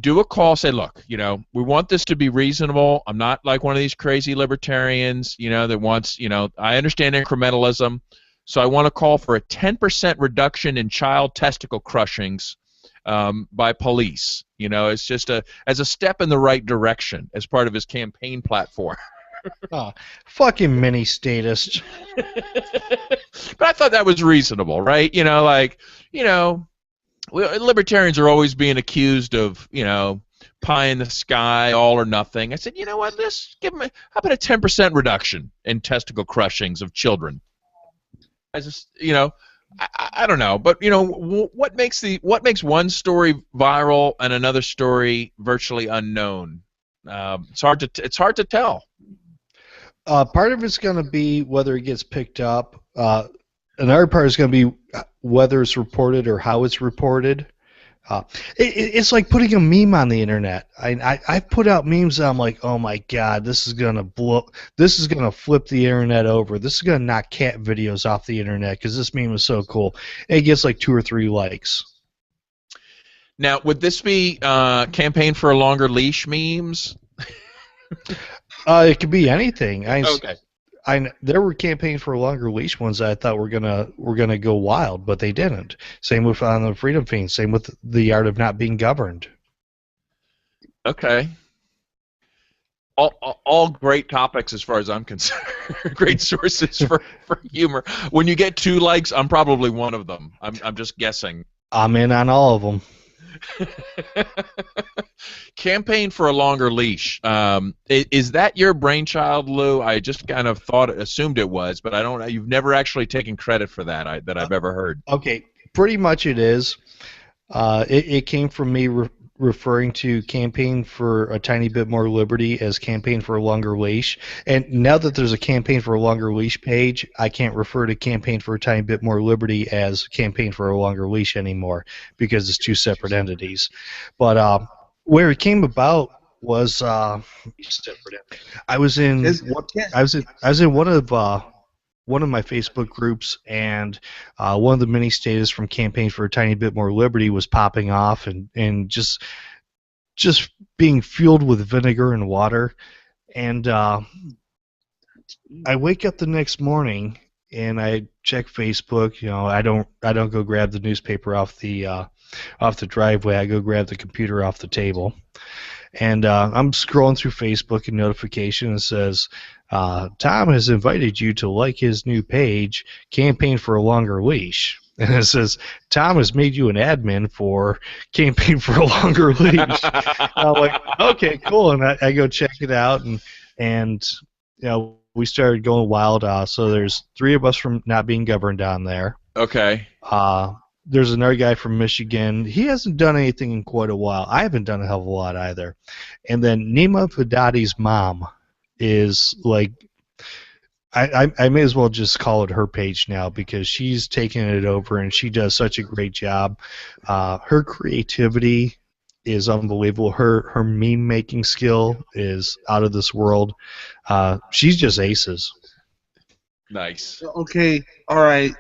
Do a call, say, look, we want this to be reasonable. I'm not like one of these crazy libertarians, that wants, I understand incrementalism, so I want to call for a 10% reduction in child testicle crushings by police. It's just as a step in the right direction as part of his campaign platform. Oh, fucking mini statist. But I thought that was reasonable, right? Libertarians are always being accused of, pie in the sky, all or nothing. I said, you know what? Let's give them how about a 10% reduction in testicle crushings of children? I just, I don't know, but what makes one story viral and another story virtually unknown? It's hard to tell. Part of it's going to be whether it gets picked up. Another part is going to be whether it's reported or how it's reported. It's like putting a meme on the internet. I've put out memes that I'm like, oh my god, this is going to blow. This is going to flip the internet over. This is going to knock cat videos off the internet because this meme is so cool. And it gets like 2 or 3 likes. Now, would this be campaign for a longer leash memes? It could be anything. Okay. There were campaigns for a longer leash ones that I thought were gonna go wild, but they didn't. Same with on the Freedom Fiend. Same with the Art of Not Being Governed. Okay. All great topics as far as I'm concerned. Great sources for humor. When you get 2 likes, I'm probably one of them. I'm just guessing. I'm in on all of them. Campaign for a longer leash. Is that your brainchild, Lou? I just kind of assumed it was, but I don't. You've never actually taken credit for that that I've ever heard. Okay, pretty much it is. It came from me referring to Campaign for a Tiny Bit More Liberty as Campaign for a Longer Leash. And now that there's a Campaign for a Longer Leash page, I can't refer to Campaign for a Tiny Bit More Liberty as Campaign for a Longer Leash anymore because it's 2 separate entities. But where it came about was I was in one of my Facebook groups, and one of the mini statuses from Campaign for a Tiny Bit More Liberty was popping off and just being fueled with vinegar and water. And I wake up the next morning and I check Facebook. I don't go grab the newspaper off the driveway. I go grab the computer off the table. And I'm scrolling through Facebook, and notification says, Tom has invited you to like his new page, Campaign for a Longer Leash. And it says, Tom has made you an admin for Campaign for a Longer Leash. I'm like, okay, cool. And I go check it out, and we started going wild. So there's 3 of us from Not Being Governed on there. Okay. There's another guy from Michigan. He hasn't done anything in quite a while. I haven't done a hell of a lot either. And then Nima Fadati's mom is like, I may as well just call it her page now because she's taken it over and she does such a great job. Her creativity is unbelievable. Her meme making skill is out of this world. She's just aces. Nice. Okay, all right.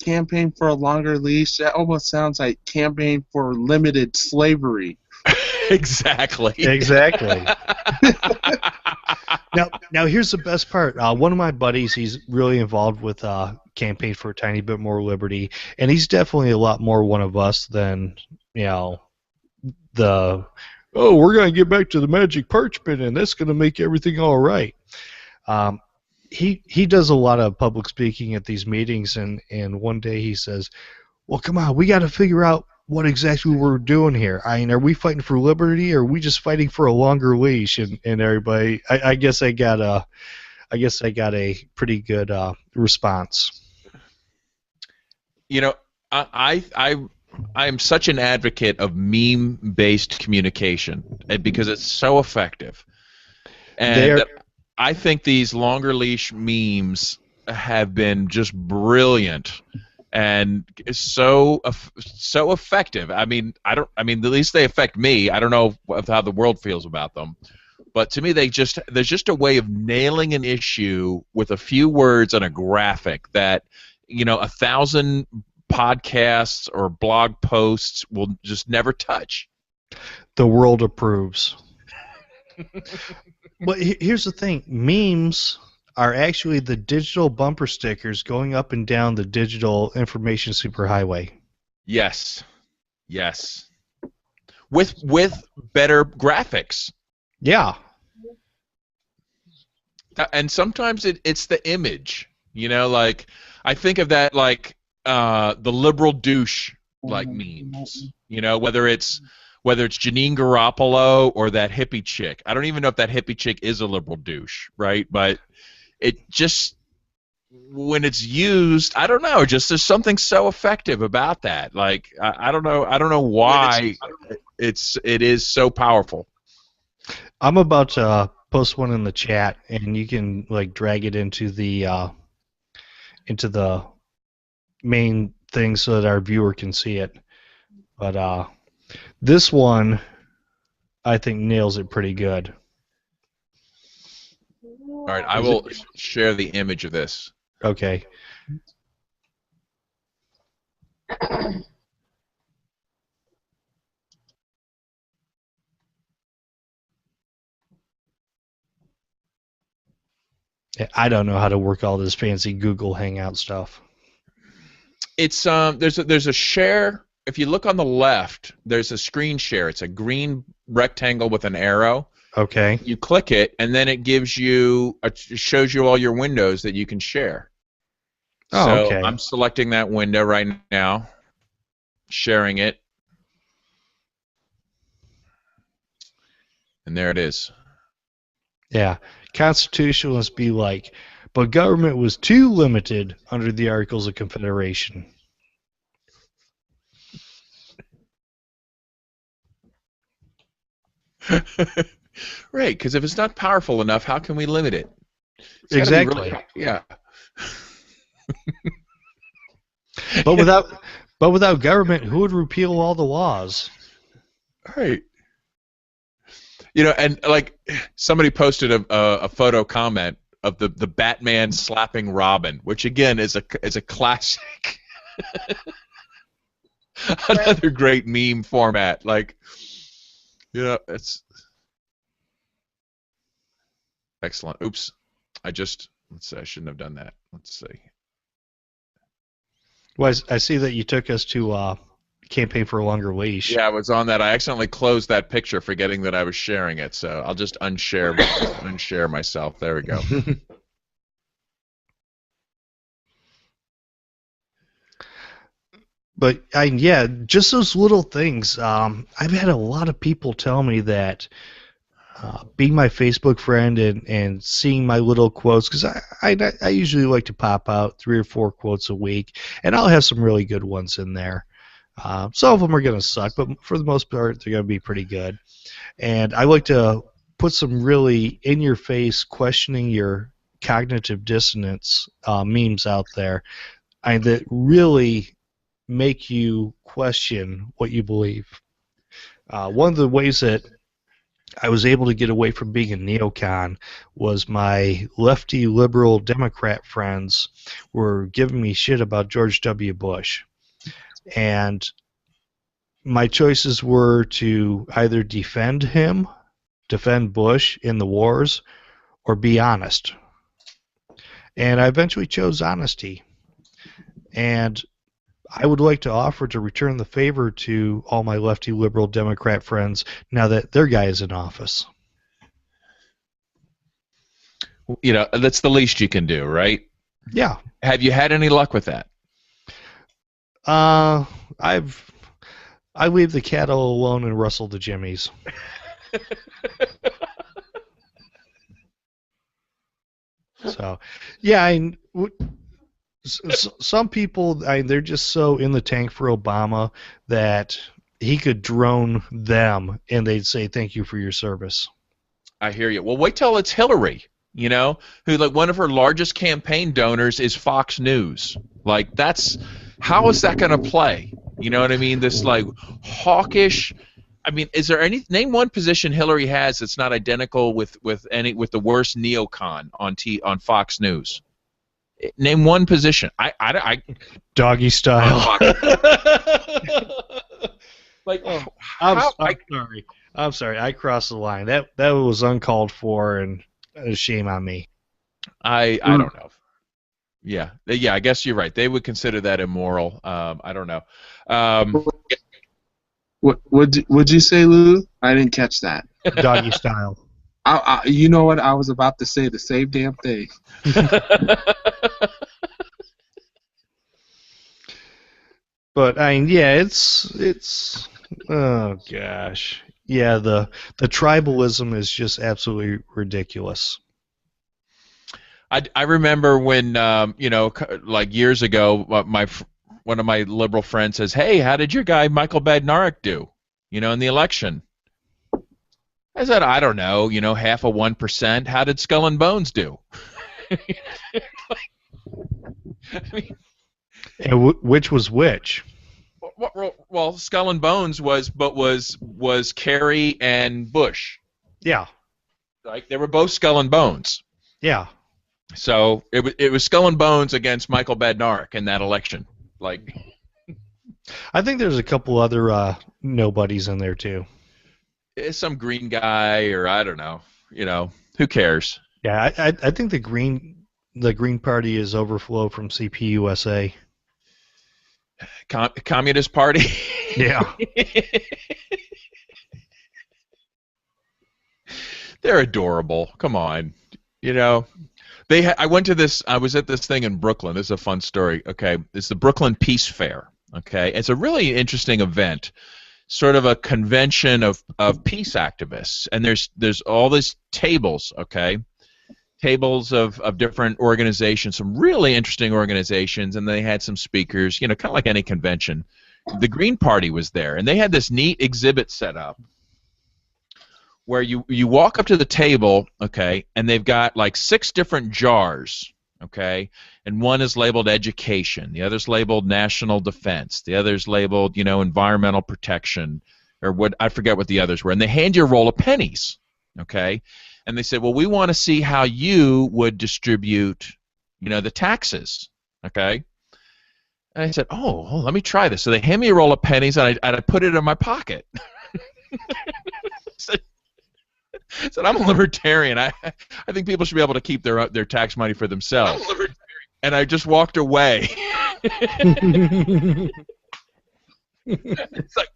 Campaign for a longer leash. That almost sounds like campaign for limited slavery. Exactly. Exactly. Now here's the best part. One of my buddies, he's really involved with Campaign for a Tiny Bit More Liberty, and he's definitely a lot more one of us than, the, oh, we're going to get back to the magic parchment, and that's going to make everything all right. He does a lot of public speaking at these meetings, and one day he says, well, come on, we got to figure out what exactly we're doing here. I mean, are we fighting for liberty, or are we just fighting for a longer leash? And everybody, I guess I got a pretty good response. You know, I am such an advocate of meme-based communication because it's so effective. And I think these longer leash memes have been just brilliant and so effective. I mean, at least they affect me. I don't know how the world feels about them, but to me, there's just a way of nailing an issue with a few words and a graphic that 1,000 podcasts or blog posts will just never touch. The world approves. Well, here's the thing. Memes are actually the digital bumper stickers going up and down the digital information superhighway. Yes. Yes. With better graphics. Yeah. And sometimes it's the image. Like I think of that like the liberal douche like memes. Whether it's Janine Garoppolo or that hippie chick. I don't even know if that hippie chick is a liberal douche, right? But it just, when it's used, I don't know. Just there's something so effective about that. Like I don't know why it is so powerful. I'm about to post one in the chat, and you can like drag it into the main thing so that our viewer can see it. But this one, I think, nails it pretty good. All right, I will share the image of this. Okay. I don't know how to work all this fancy Google Hangout stuff. It's there's a share. If you look on the left, there's a screen share. It's a green rectangle with an arrow. Okay. You click it, and then it gives you it shows you all your windows that you can share. Oh, so okay. I'm selecting that window right now, sharing it, and there it is. Yeah. Constitutionalists be like, but government was too limited under the Articles of Confederation. Right, because if it's not powerful enough, how can we limit it? It's gotta be Exactly. really- yeah. But without government, who would repeal all the laws? Right. And like somebody posted a photo comment of the Batman slapping Robin, which again is a classic. Another great meme format. Like, it's excellent. Oops, let's see, I shouldn't have done that. Let's see. Well, I see that you took us to Campaign for a Longer Leash. Yeah, I was on that. I accidentally closed that picture, forgetting that I was sharing it. So I'll just unshare myself. There we go. But yeah, just those little things. I've had a lot of people tell me that being my Facebook friend and seeing my little quotes, because I usually like to pop out 3 or 4 quotes a week, and I'll have some really good ones in there. Some of them are going to suck, but for the most part, they're going to be pretty good. And I like to put some really in-your-face, questioning your cognitive dissonance memes out there that really make you question what you believe. One of the ways that I was able to get away from being a neocon was my lefty liberal Democrat friends were giving me shit about George W. Bush. And my choices were to either defend him, defend Bush in the wars, or be honest. And I eventually chose honesty. And I would like to offer to return the favor to all my lefty liberal Democrat friends now that their guy is in office. You know, that's the least you can do, right? Yeah. Have you had any luck with that? I leave the cattle alone and rustle the jimmies. So, yeah, some people, they're just so in the tank for Obama that he could drone them and they'd say thank you for your service. I hear you. Well, wait till it's Hillary, you know, who, like, one of her largest campaign donors is Fox News. Like, how is that going to play? You know what I mean? This, like, hawkish. I mean, is there name one position Hillary has that's not identical with the worst neocon on Fox News? Name one position. I Doggy style. Like, I'm sorry. I crossed the line. That was uncalled for, and a shame on me. I don't know. Yeah. I guess you're right. They would consider that immoral. I don't know. What'd you say, Lou? I didn't catch that. Doggy style. You know what? I was about to say the same damn thing. But I mean, yeah, it's oh gosh, yeah, the tribalism is just absolutely ridiculous. I remember when like years ago, one of my liberal friends says, "Hey, how did your guy Michael Badnarik do? You know, in the election?" I said, "I don't know. You know, 0.5%. How did Skull and Bones do?" I mean, and which was which? Well, Skull and Bones was Kerry and Bush. Yeah. Like, they were both Skull and Bones. Yeah. So it was Skull and Bones against Michael Badnarik in that election. Like, I think there's a couple other nobodies in there too. Some green guy, or I don't know. You know, who cares? Yeah, I think the Green Party is overflow from CPUSA. Communist Party. Yeah. They're adorable. Come on, you know. I went to this. I was at this thing in Brooklyn. This is a fun story. Okay, it's the Brooklyn Peace Fair. Okay, it's a really interesting event, sort of a convention of peace activists. And there's all these tables. Okay, tables of different organizations, some really interesting organizations, and they had some speakers. You know, kind of like any convention. The Green Party was there, and they had this neat exhibit set up, where you walk up to the table, okay, and they've got like 6 different jars, okay, and one is labeled education, the other's labeled national defense, the other's labeled, you know, environmental protection, or what, I forget what the others were, and they hand you a roll of pennies, okay, and they said, well, we want to see how you would distribute, you know, the taxes, okay. And I said, oh, let me try this. So they hand me a roll of pennies, and I put it in my pocket. Said, I'm a libertarian. I think people should be able to keep their tax money for themselves. And I just walked away. It's like,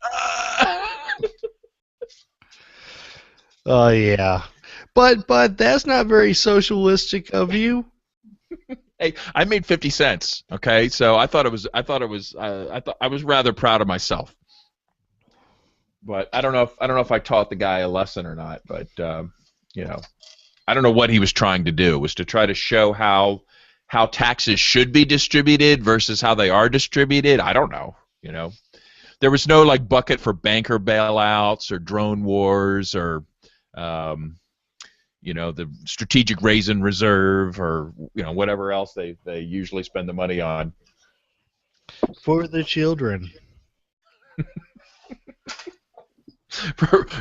Oh yeah, but that's not very socialistic of you. Hey, I made 50 cents. Okay, so I was rather proud of myself. But I don't know if I taught the guy a lesson or not. But you know, I don't know what he was trying to do. Was to try to show how taxes should be distributed versus how they are distributed. I don't know. You know, there was no like bucket for banker bailouts or drone wars or the strategic raisin reserve, or whatever else they usually spend the money on. For the children.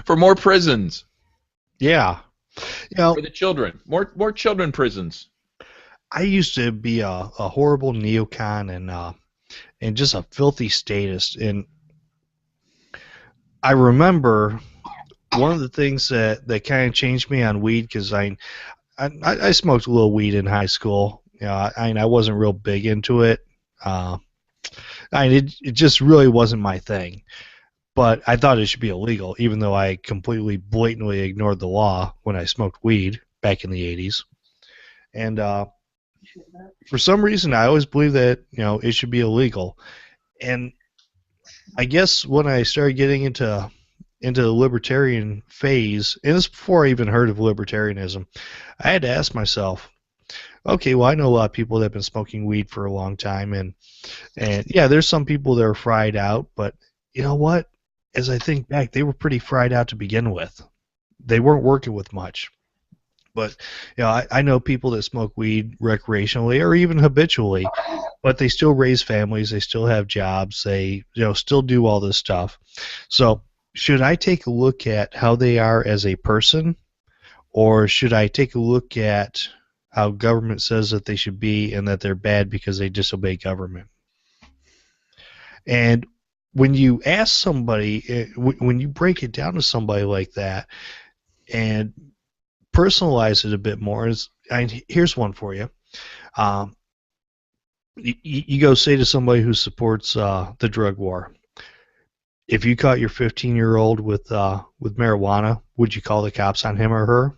for more prisons. Yeah. For the children. More children prisons. I used to be a horrible neocon and just a filthy statist. And I remember one of the things that kind of changed me on weed, because I smoked a little weed in high school. I wasn't real big into it. It just really wasn't my thing. But I thought it should be illegal, even though I completely blatantly ignored the law when I smoked weed back in the 80s. And for some reason, I always believed that it should be illegal. And I guess when I started getting into the libertarian phase, and this is before I even heard of libertarianism, I had to ask myself, okay, well, I know a lot of people that have been smoking weed for a long time, and yeah, there's some people that are fried out, but you know what? As I think back, they were pretty fried out to begin with. They weren't working with much. But I know people that smoke weed recreationally or even habitually, but they still raise families, they still have jobs, they still do all this stuff. So should I take a look at how they are as a person, or should I take a look at how government says that they should be and that they're bad because they disobey government? And when you ask somebody, when you break it down to somebody like that and personalize it a bit more, here's one for you. You go say to somebody who supports the drug war, if you caught your 15-year-old with marijuana, would you call the cops on him or her?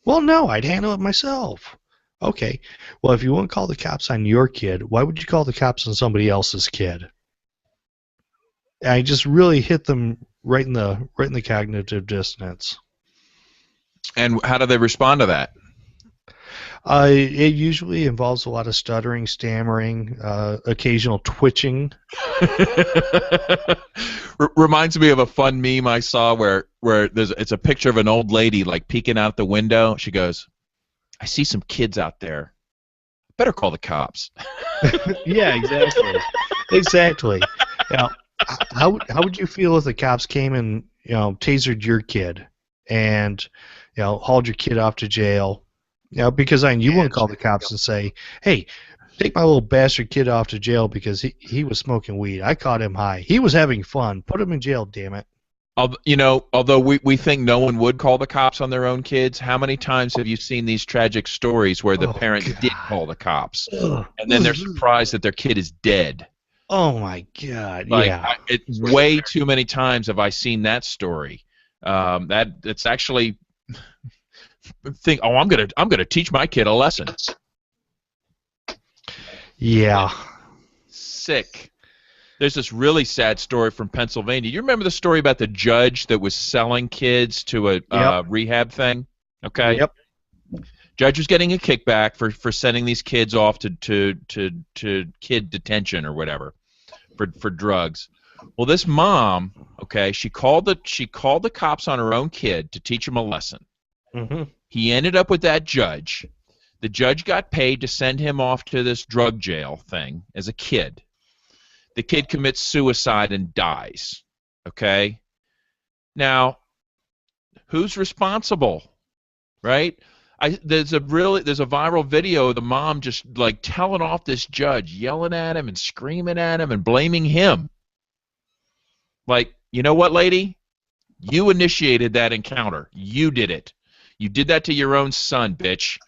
Well, no, I'd handle it myself. Okay. Well, if you wouldn't call the cops on your kid, why would you call the cops on somebody else's kid? And I just really hit them right in the cognitive dissonance. And how do they respond to that? It usually involves a lot of stuttering, stammering, occasional twitching. Reminds me of a fun meme I saw where it's a picture of an old lady like peeking out the window. She goes, "I see some kids out there. Better call the cops." Yeah, exactly. Exactly. How would you feel if the cops came and tasered your kid and hauled your kid off to jail? Because you wouldn't call the cops and say, "Hey, take my little bastard kid off to jail because he was smoking weed. I caught him high. He was having fun. Put him in jail, damn it." Although we think no one would call the cops on their own kids, how many times have you seen these tragic stories where the parent did call the cops, and then they're surprised that their kid is dead? Oh my God! Yeah, It's way too many times have I seen that story. It's actually I'm gonna teach my kid a lesson. Yeah. Sick. There's this really sad story from Pennsylvania. You remember the story about the judge that was selling kids to a rehab thing? Okay. Yep. Judge was getting a kickback for sending these kids off to kid detention or whatever for drugs. Well, this mom, okay, she called the cops on her own kid to teach him a lesson. Mm-hmm. He ended up with that judge. The judge got paid to send him off to this drug jail thing as a kid. The kid commits suicide and dies. Okay? Now, who's responsible? Right? There's a viral video of the mom just like telling off this judge, yelling at him and screaming at him and blaming him. Like, you know what, lady? You initiated that encounter. You did it. You did that to your own son, bitch.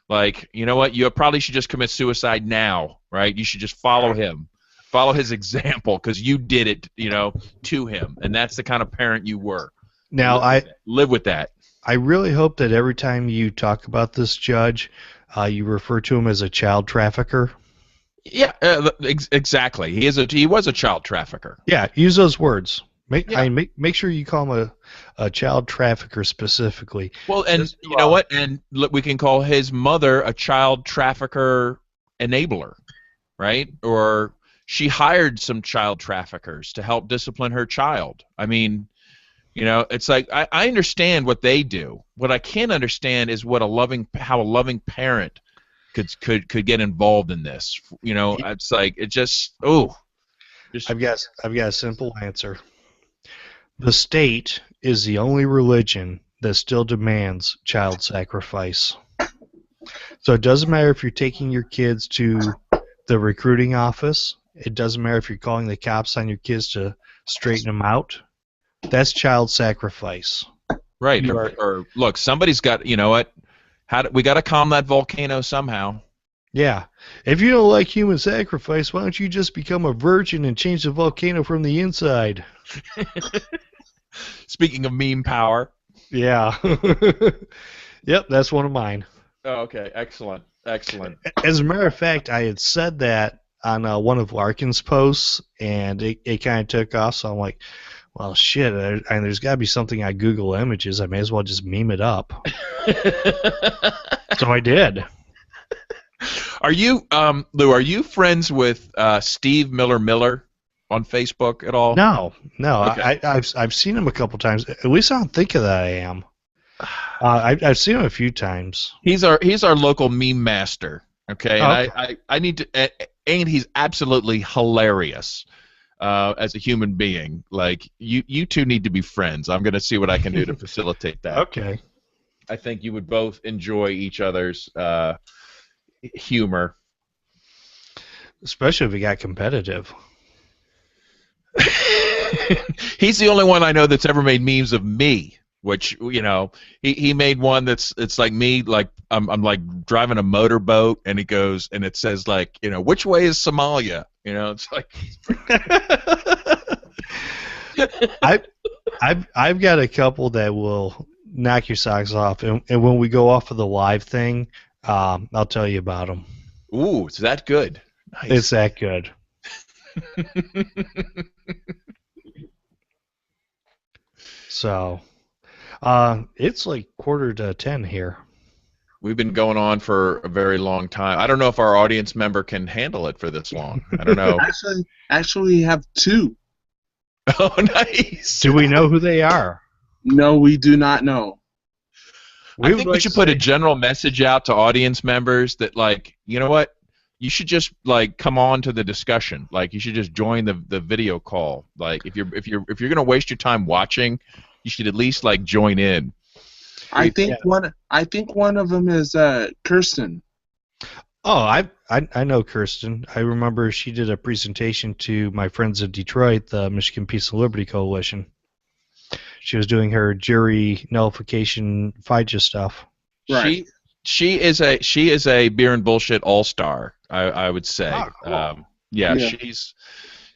Like, you know what? You probably should just commit suicide now, right? You should just follow him. Follow his example because you did it, to him. And that's the kind of parent you were. Now, live with that. I really hope that every time you talk about this judge, you refer to him as a child trafficker. Yeah, exactly. He was a child trafficker. Yeah, use those words. Make sure you call him a child trafficker specifically. Well, and you know what? And we can call his mother a child trafficker enabler, right? Or she hired some child traffickers to help discipline her child. I mean, You know, it's like I understand what they do. What I can't understand is how a loving parent could get involved in this. You know, it's like it just I've got a simple answer. The state is the only religion that still demands child sacrifice. So it doesn't matter if you're taking your kids to the recruiting office. It doesn't matter if you're calling the cops on your kids to straighten them out. That's child sacrifice. right. Or look, somebody's got. You know what? We got to calm that volcano somehow. Yeah. If you don't like human sacrifice, why don't you just become a virgin and change the volcano from the inside? Speaking of meme power. Yeah. Yep, that's one of mine. Oh, okay, excellent. As a matter of fact, I had said that on one of Larkin's posts, and it kind of took off, so I'm like, well, shit, and there's got to be something on Google Images. I may as well just meme it up. So I did. Are you, Lou? Are you friends with Steve Miller on Facebook at all? No. Okay. I've seen him a couple times. At least I don't think that I am. I've seen him a few times. He's our local meme master. Okay, and Okay. I need to, and he's absolutely hilarious as a human being. Like you two need to be friends. I'm going to see what I can do to facilitate that. Okay. I think you would both enjoy each other's humor. Especially if he got competitive. He's the only one I know that's ever made memes of me. Which, you know, he made one it's like me, like I'm like driving a motorboat, and he goes and it says, like, you know, which way is Somalia? You know, it's like I've got a couple that will knock your socks off, and when we go off of the live thing, I'll tell you about them. Ooh, it's that good. Nice. It's that good. So, it's like 9:45 here. We've been going on for a very long time. I don't know if our audience member can handle it for this long. I don't know. Actually, we have two. Oh, nice. Do we know who they are? No, we do not know. I think we should put a general message out to audience members that, like, you know what? You should just, like, come on to the discussion. Like, you should just join the video call. Like, if you're gonna waste your time watching, you should at least, like, join in. I think one of them is Kirsten. Oh, I know Kirsten. I remember she did a presentation to my friends in Detroit, the Michigan Peace and Liberty Coalition. She was doing her jury nullification FIJA stuff. Right. She is a beer and bullshit all-star, I would say. Oh, cool. Yeah,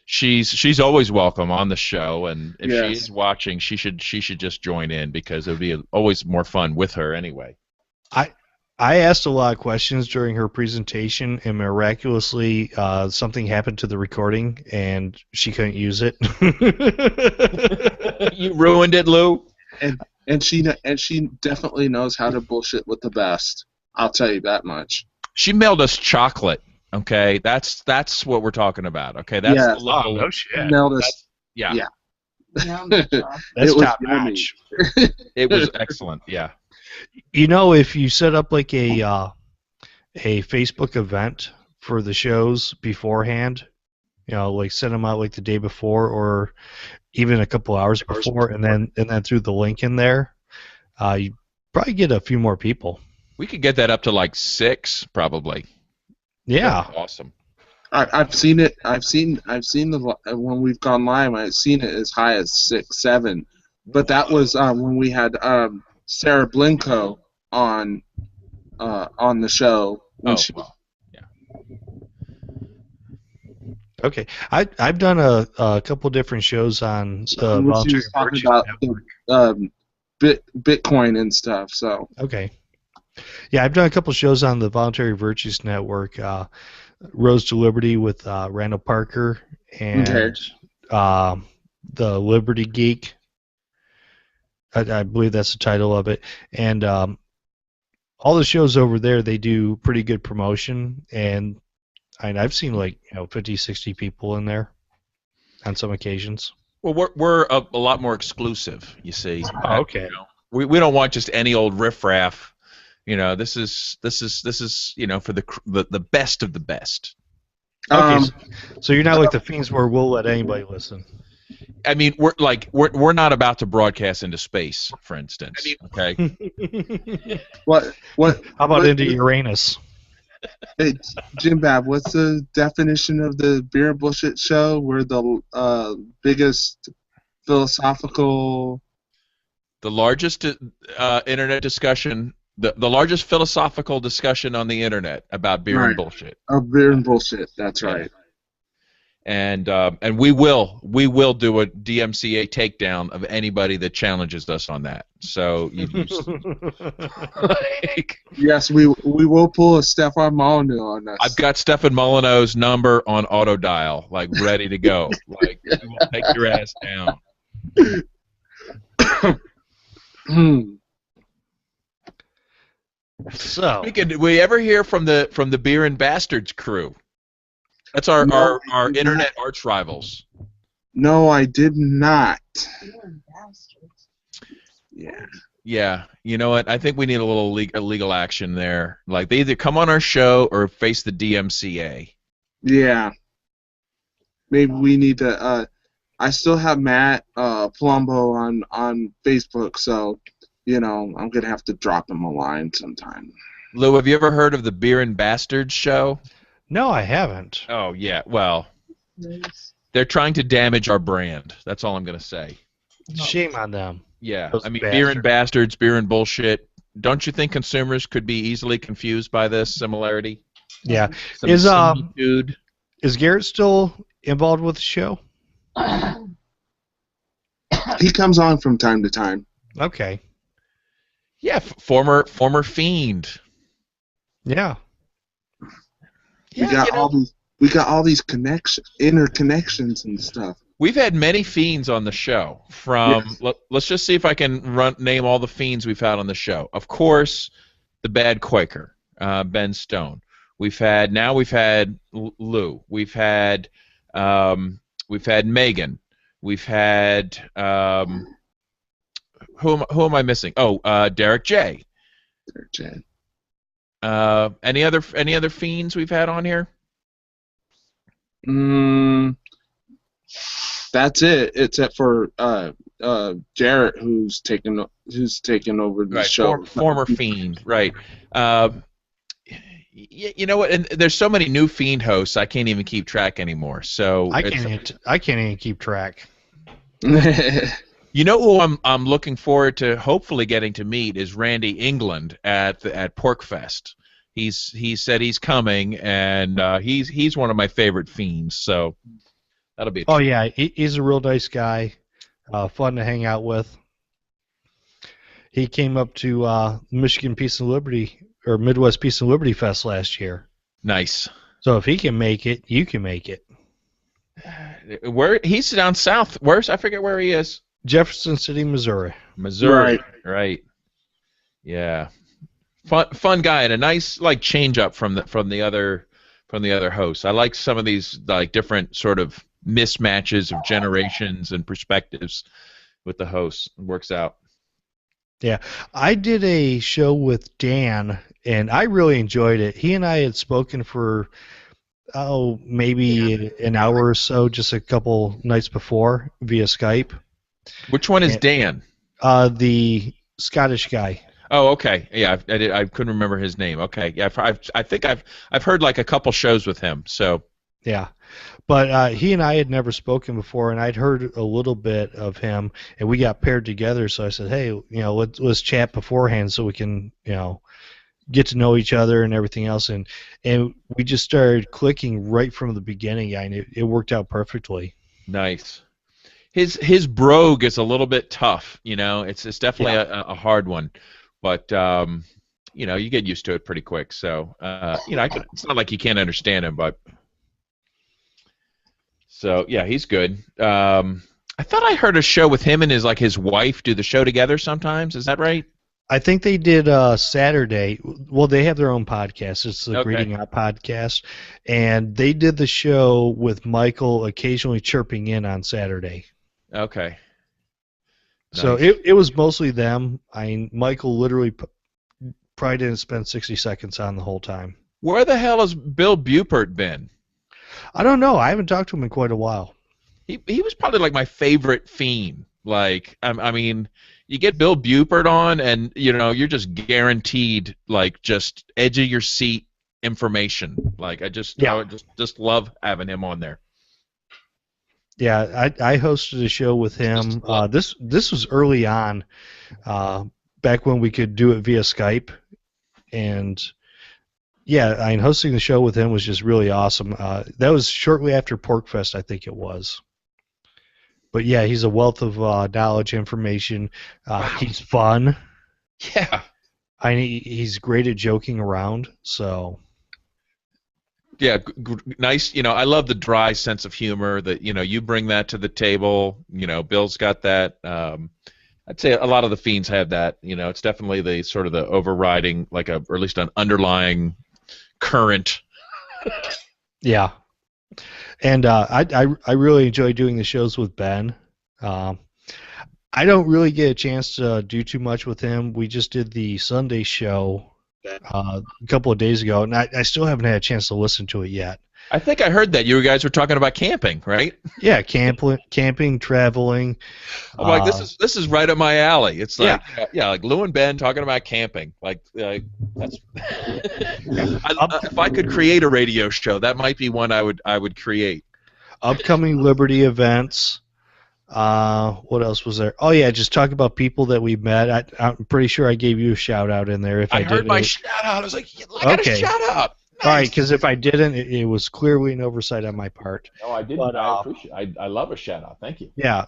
she's always welcome on the show, and if Yes. she is watching, she should just join in, because it would be always more fun with her anyway. I asked a lot of questions during her presentation, and miraculously, something happened to the recording, and she couldn't use it. You ruined it, Lou. And she definitely knows how to bullshit with the best. I'll tell you that much. She mailed us chocolate. Okay, that's what we're talking about. Okay, that's Yeah. the level. no shit. Nailed us. Yeah, Yeah. That's It was top yummy. notch. it was excellent. Yeah. You know, if you set up like a Facebook event for the shows beforehand, you know, like send them out like the day before or even a couple hours before, and then threw the link in there, you probably get a few more people. We could get that up to like 6, probably. Yeah. That's awesome. I've seen it. I've seen the when we've gone live. I've seen it as high as 6, 7, but that was when we had Sarah Blinko on the show. When she, Well, yeah. Okay. I've done a couple different shows on the when she Voluntary was talking Virtues about Network. Bitcoin and stuff. So Okay. Yeah, I've done a couple shows on the Voluntary Virtues Network. Rose to Liberty with Randall Parker and the Liberty Geek. I believe that's the title of it. And all the shows over there, they do pretty good promotion. And I've seen like 50, 60 people in there on some occasions. Well, we're a lot more exclusive, you see. Oh, okay. We don't want just any old riffraff. This is for the best of the best. Okay, so you're not like the Fiends where we'll let anybody listen. I mean, we're not about to broadcast into space, for instance. Okay. What? How about into Uranus? Hey, Jim Bab, what's the definition of the Beer and Bullshit show? We're the biggest philosophical. The largest internet discussion, the largest philosophical discussion on the internet about beer and bullshit. Beer and bullshit. That's right. And we will do a DMCA takedown of anybody that challenges us on that. So yes, we will pull a Stefan Molyneux on us. I've got Stefan Molyneux's number on auto dial, ready to go. We will take your ass down. So, did we ever hear from the Beer and Bastards crew? That's our internet arch rivals. No, I did not. Yeah. Yeah. You know what? I think we need a little legal action there. They either come on our show or face the DMCA. Yeah. Maybe we need to. I still have Matt Palumbo on Facebook, so I'm gonna have to drop him a line sometime. Lou, have you ever heard of the Beer and Bastards show? No, I haven't. Oh, yeah. Well, they're trying to damage our brand. That's all I'm going to say. Shame on them. Yeah. Those I mean, bastards. Beer and Bastards, beer and bullshit. Don't you think consumers could be easily confused by this similarity? Yeah. Some similitude? Is Garrett still involved with the show? He comes on from time to time. Okay. Yeah, former fiend. Yeah. We got all these interconnections and stuff. We've had many fiends on the show. Let's just see if I can name all the fiends we've had on the show. Of course, the Bad Quaker, Ben Stone. We've had Lou. We've had Megan. We've had who am I missing? Oh, Derek J. Derek J. Any other fiends we've had on here? That's it. Except for Jarrett, who's taken over the show. Former fiend, right? You know what? And there's so many new fiend hosts, I can't even keep track anymore. So I can't even keep track. You know who I'm looking forward to hopefully getting to meet is Randy England at PorkFest. He said he's coming, and he's one of my favorite fiends. So that'll be. Oh yeah, he's a real nice guy, fun to hang out with. He came up to Michigan Peace and Liberty or Midwest Peace and Liberty Fest last year. Nice. So if he can make it, you can make it. Where he's down south. I forget where he is. Jefferson City, Missouri. Right. Yeah. Fun guy and a nice change up from the other hosts. I like some of these different sort of mismatches of generations and perspectives with the hosts. It works out. Yeah. I did a show with Dan and I really enjoyed it. He and I had spoken for maybe an hour or so just a couple nights before via Skype. Which one is Dan? The Scottish guy. Oh, okay. Yeah, I couldn't remember his name. Okay. Yeah, I think I've heard a couple shows with him. So. Yeah, but he and I had never spoken before, and I'd heard a little bit of him, and we got paired together. So I said, hey, let's chat beforehand so we can get to know each other and everything else, and we just started clicking right from the beginning, and it worked out perfectly. Nice. His brogue is a little bit tough, it's definitely a hard one, but you get used to it pretty quick. So it's not like you can't understand him, but so yeah, he's good. I thought I heard a show with him and his wife do the show together sometimes. Is that right? I think they did Saturday. Well, they have their own podcast. It's the Greeting Out podcast, and they did the show with Michael occasionally chirping in on Saturday. Okay. So Nice. it was mostly them. Michael literally probably didn't spend 60 seconds on the whole time. Where the hell has Bill Bupert been? I don't know. I haven't talked to him in quite a while. He was probably like my favorite fiend. Like I mean, you get Bill Bupert on, and you're just guaranteed like just edge of your seat information. Like I would just love having him on there. Yeah, I hosted a show with him. This was early on, back when we could do it via Skype, and yeah, hosting the show with him was just really awesome. That was shortly after PorkFest, I think it was. But yeah, he's a wealth of knowledge, information. Wow. He's fun. Yeah. He's great at joking around. So Yeah, nice. I love the dry sense of humor that you bring that to the table. Bill's got that. I'd say a lot of the fiends have that. It's definitely the sort of the overriding, or at least an underlying current. yeah, and I really enjoy doing the shows with Ben. I don't really get a chance to do too much with him. We just did the Sunday show a couple of days ago, and I still haven't had a chance to listen to it yet. I think I heard that you guys were talking about camping, right? Yeah, camping, traveling. I'm like, this is right up my alley. It's like, yeah, like Lou and Ben talking about camping. Like that's. If I could create a radio show, that might be one I would create. Upcoming Liberty events. What else was there? Oh yeah, just talk about people that we met. I'm pretty sure I gave you a shout out in there. If I heard did, my shout out. I was like, I got a shout out. Nice. All right, because if I didn't, it was clearly an oversight on my part. No, I didn't. But, I appreciate. I love a shout out. Thank you. Yeah,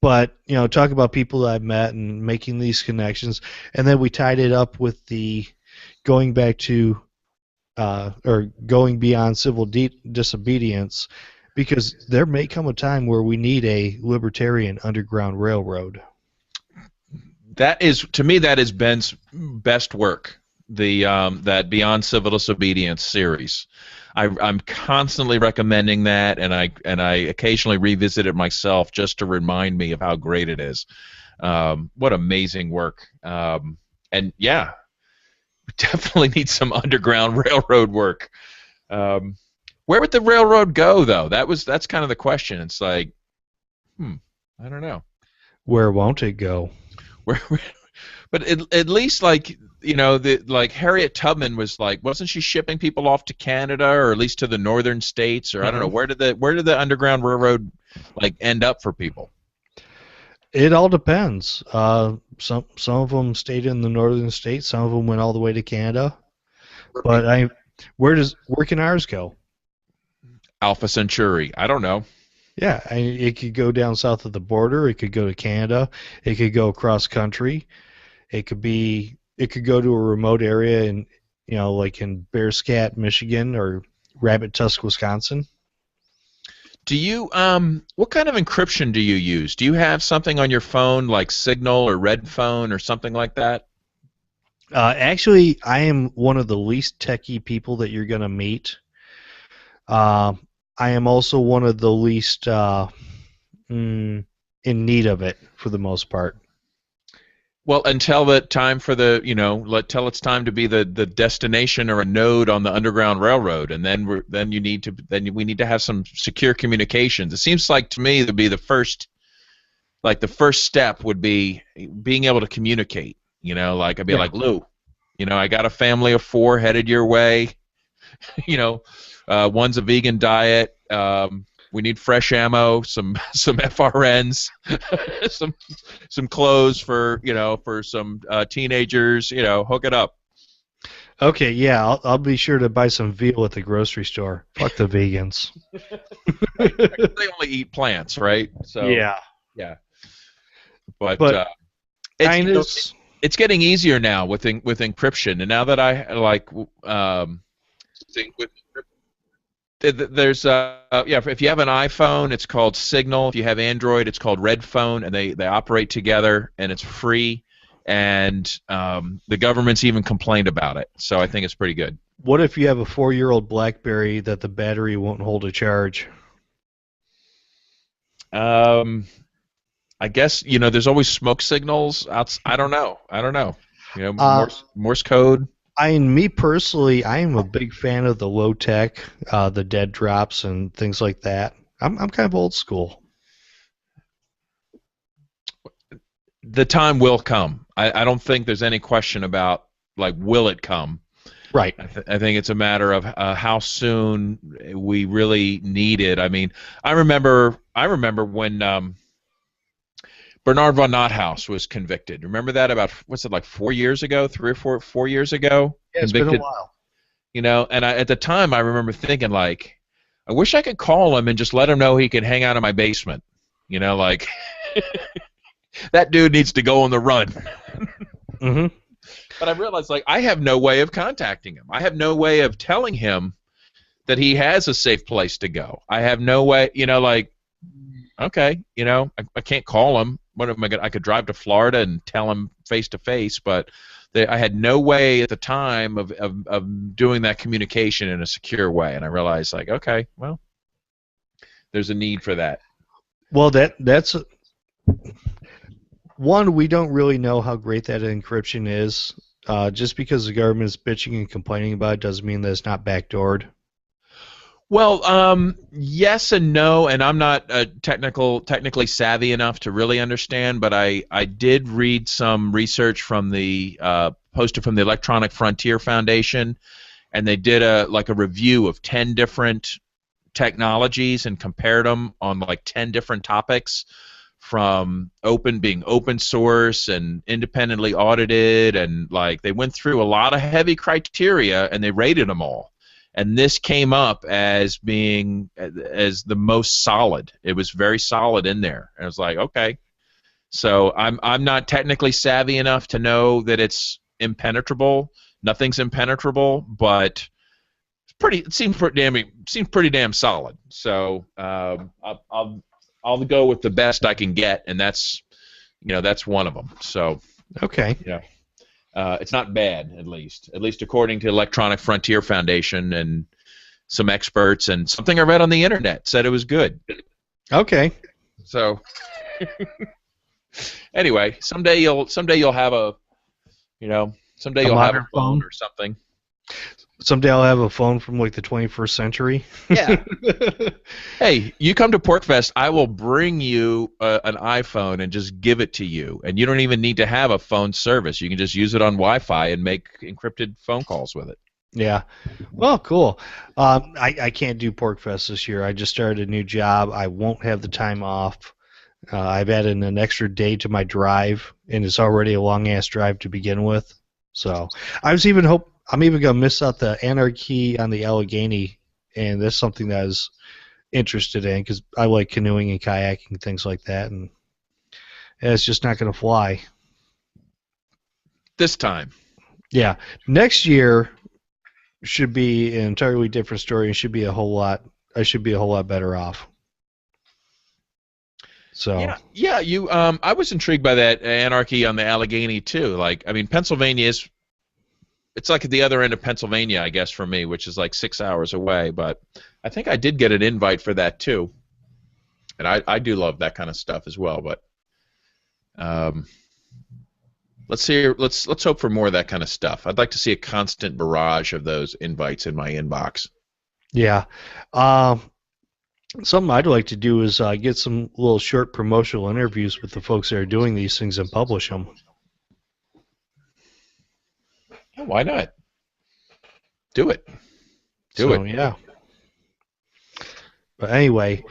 but talk about people that I've met and making these connections, and then we tied it up with the going back to, or going beyond civil disobedience. Because there may come a time where we need a libertarian underground railroad. That is, to me, that is Ben's best work. That Beyond Civil Disobedience series. I'm constantly recommending that, and I occasionally revisit it myself just to remind me of how great it is. What amazing work. And yeah, we definitely need some underground railroad work. Where would the railroad go, though? That's kind of the question. It's like, I don't know. Where won't it go? But at least, like, Harriet Tubman was like, wasn't she shipping people off to Canada, or at least to the northern states, or I don't know, where did the Underground Railroad end up for people? It all depends. Some of them stayed in the northern states. Some of them went all the way to Canada. But where can ours go? Alpha Centauri. I don't know. Yeah, it could go down south of the border. It could go to Canada. It could go across country. It could go to a remote area in, like in Bearscat, Michigan, or Rabbit Tusk, Wisconsin. Do you what kind of encryption do you use? Do you have something on your phone like Signal or Red Phone or something like that? Actually, I am one of the least techie people that you're going to meet. I am also one of the least in need of it for the most part. Well, until the time for till it's time to be the destination or a node on the Underground Railroad, and then we need to have some secure communications. It seems like to me to be the first step would be being able to communicate. Like I'd be like, Lou, I got a family of 4 headed your way. One's a vegan diet. We need fresh ammo, some FRNs, some clothes for some teenagers. Hook it up. Okay, yeah, I'll be sure to buy some veal at the grocery store. Fuck the vegans. They only eat plants, right? So yeah. But it's getting easier now with encryption, and now that I think with there's if you have an iPhone, it's called Signal. If you have Android, it's called Red Phone, and they operate together, and it's free, and the government's even complained about it, so I think it's pretty good. What if you have a 4-year-old BlackBerry that the battery won't hold a charge? I guess there's always smoke signals. I don't know. Morse code. Me personally, I am a big fan of the low tech, the dead drops and things like that. I'm kind of old school. The time will come. I don't think there's any question about will it come. Right. I think it's a matter of how soon we really need it. I mean, I remember when Bernard von Nothaus was convicted. Remember that about 4 years ago, 4 years ago? Yeah, it's convicted, been a while. And at the time I remember thinking I wish I could call him and just let him know he could hang out in my basement. That dude needs to go on the run. Mm-hmm. But I realized I have no way of contacting him. I have no way of telling him that he has a safe place to go. I have no way, okay, I can't call him. What am I gonna? I could drive to Florida and tell him face to face, but I had no way at the time of doing that communication in a secure way. And I realized okay, well, there's a need for that. Well, that's one, we don't really know how great that encryption is. Just because the government is bitching and complaining about it doesn't mean that it's not backdoored. Well, yes and no, and I'm not technically savvy enough to really understand, but I did read some research from the posted from the Electronic Frontier Foundation, and they did a review of 10 different technologies and compared them on 10 different topics, from being open source and independently audited, and they went through a lot of heavy criteria and they rated them all. And this came up as being as the most solid. It was very solid in there. And I was okay. So I'm not technically savvy enough to know that it's impenetrable. Nothing's impenetrable, but it seems pretty damn solid. So I'll go with the best I can get, and that's one of them. So okay. Yeah. It's not bad, at least according to Electronic Frontier Foundation and some experts, and something I read on the internet said it was good. Okay. So anyway, someday you'll have a phone or something. Someday I'll have a phone from the 21st century. Yeah. Hey, you come to PorcFest, I will bring you an iPhone and just give it to you. And you don't even need to have a phone service. You can just use it on Wi-Fi and make encrypted phone calls with it. Yeah. Well, cool. I can't do PorcFest this year. I just started a new job. I won't have the time off. I've added an extra day to my drive, and it's already a long-ass drive to begin with. So I'm even going to miss out the Anarchy on the Allegheny, and that's something that I was interested in because I like canoeing and kayaking, things like that, and it's just not going to fly. This time. Yeah. Next year should be an entirely different story and should be a whole lot better off. So yeah, you I was intrigued by that Anarchy on the Allegheny too. Pennsylvania is, it's at the other end of Pennsylvania, I guess, for me, which is 6 hours away. But I think I did get an invite for that too, and I do love that kind of stuff as well. But let's hope for more of that kind of stuff. I'd like to see a constant barrage of those invites in my inbox. Yeah. Something I'd like to do is get some little short promotional interviews with the folks that are doing these things and publish them. Why not? Do it. Do it. Yeah. But anyway,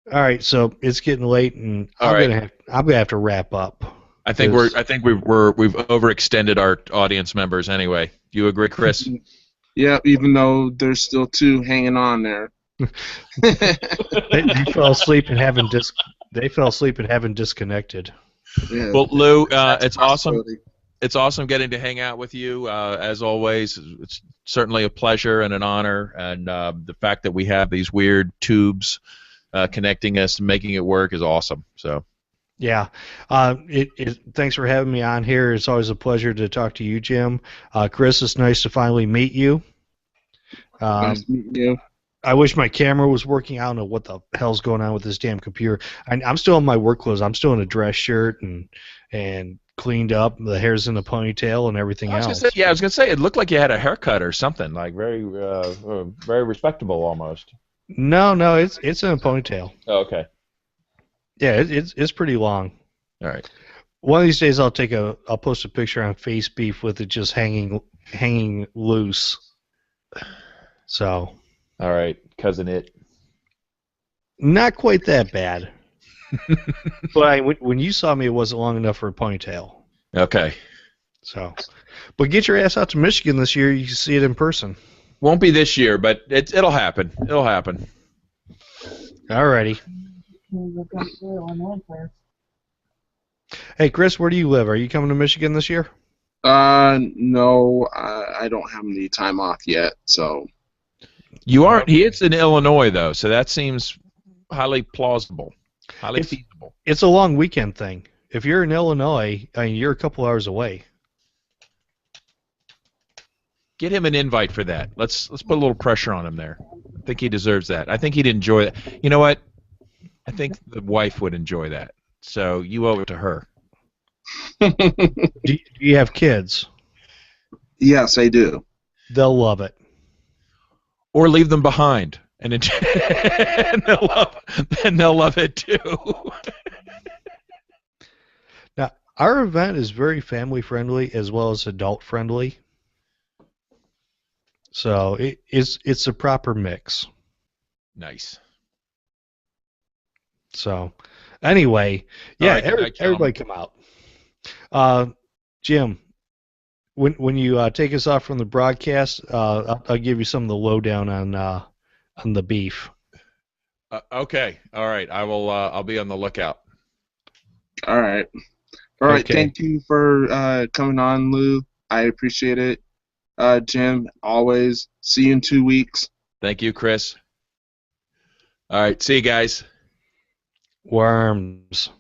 all right. So it's getting late, and I'm gonna have to wrap up. I think we've overextended our audience members anyway. Do you agree, Chris? Yeah. Even though there's still 2 hanging on there. they fell asleep and haven't disconnected. Yeah. Well, Lou, it's awesome. It's awesome getting to hang out with you, as always. It's certainly a pleasure and an honor, and the fact that we have these weird tubes connecting us and making it work is awesome. So, yeah. Thanks for having me on here. It's always a pleasure to talk to you, Jim. Chris, it's nice to finally meet you. Nice to meet you. I wish my camera was working. I don't know what the hell's going on with this damn computer. I'm still in my work clothes. I'm still in a dress shirt and cleaned up. The hair's in a ponytail and everything I was else. gonna say, yeah, I was gonna say it looked like you had a haircut or something, like very respectable almost. No, it's in a ponytail. Oh, okay. Yeah, it's pretty long. All right. One of these days I'll post a picture on Face Beef with it just hanging loose. So. All right, cousin it. Not quite that bad. But when you saw me, it wasn't long enough for a ponytail. Okay. So, but get your ass out to Michigan this year. You can see it in person. Won't be this year, but it'll happen. It'll happen. Alrighty. Hey, Chris, where do you live? Are you coming to Michigan this year? No, I don't have any time off yet, so. You aren't. He is in Illinois though, so that seems highly plausible, highly feasible. It's a long weekend thing. If you're in Illinois, I mean, you're a couple hours away. Get him an invite for that. Let's put a little pressure on him there. I think he deserves that. I think he'd enjoy that. You know what? I think the wife would enjoy that. So you owe it to her. Do you have kids? Yes, I do. They'll love it. Or leave them behind, and they'll love it too. Now, our event is very family friendly as well as adult friendly. So it's a proper mix. Nice. So anyway, yeah, right, everybody come out. Jim, when you take us off from the broadcast, I'll give you some of the lowdown on the beef. Okay. All right. I will. I'll be on the lookout. All right. All right. Okay. Thank you for coming on, Lou. I appreciate it. Jim, always. See you in 2 weeks. Thank you, Chris. All right. See you guys. Worms.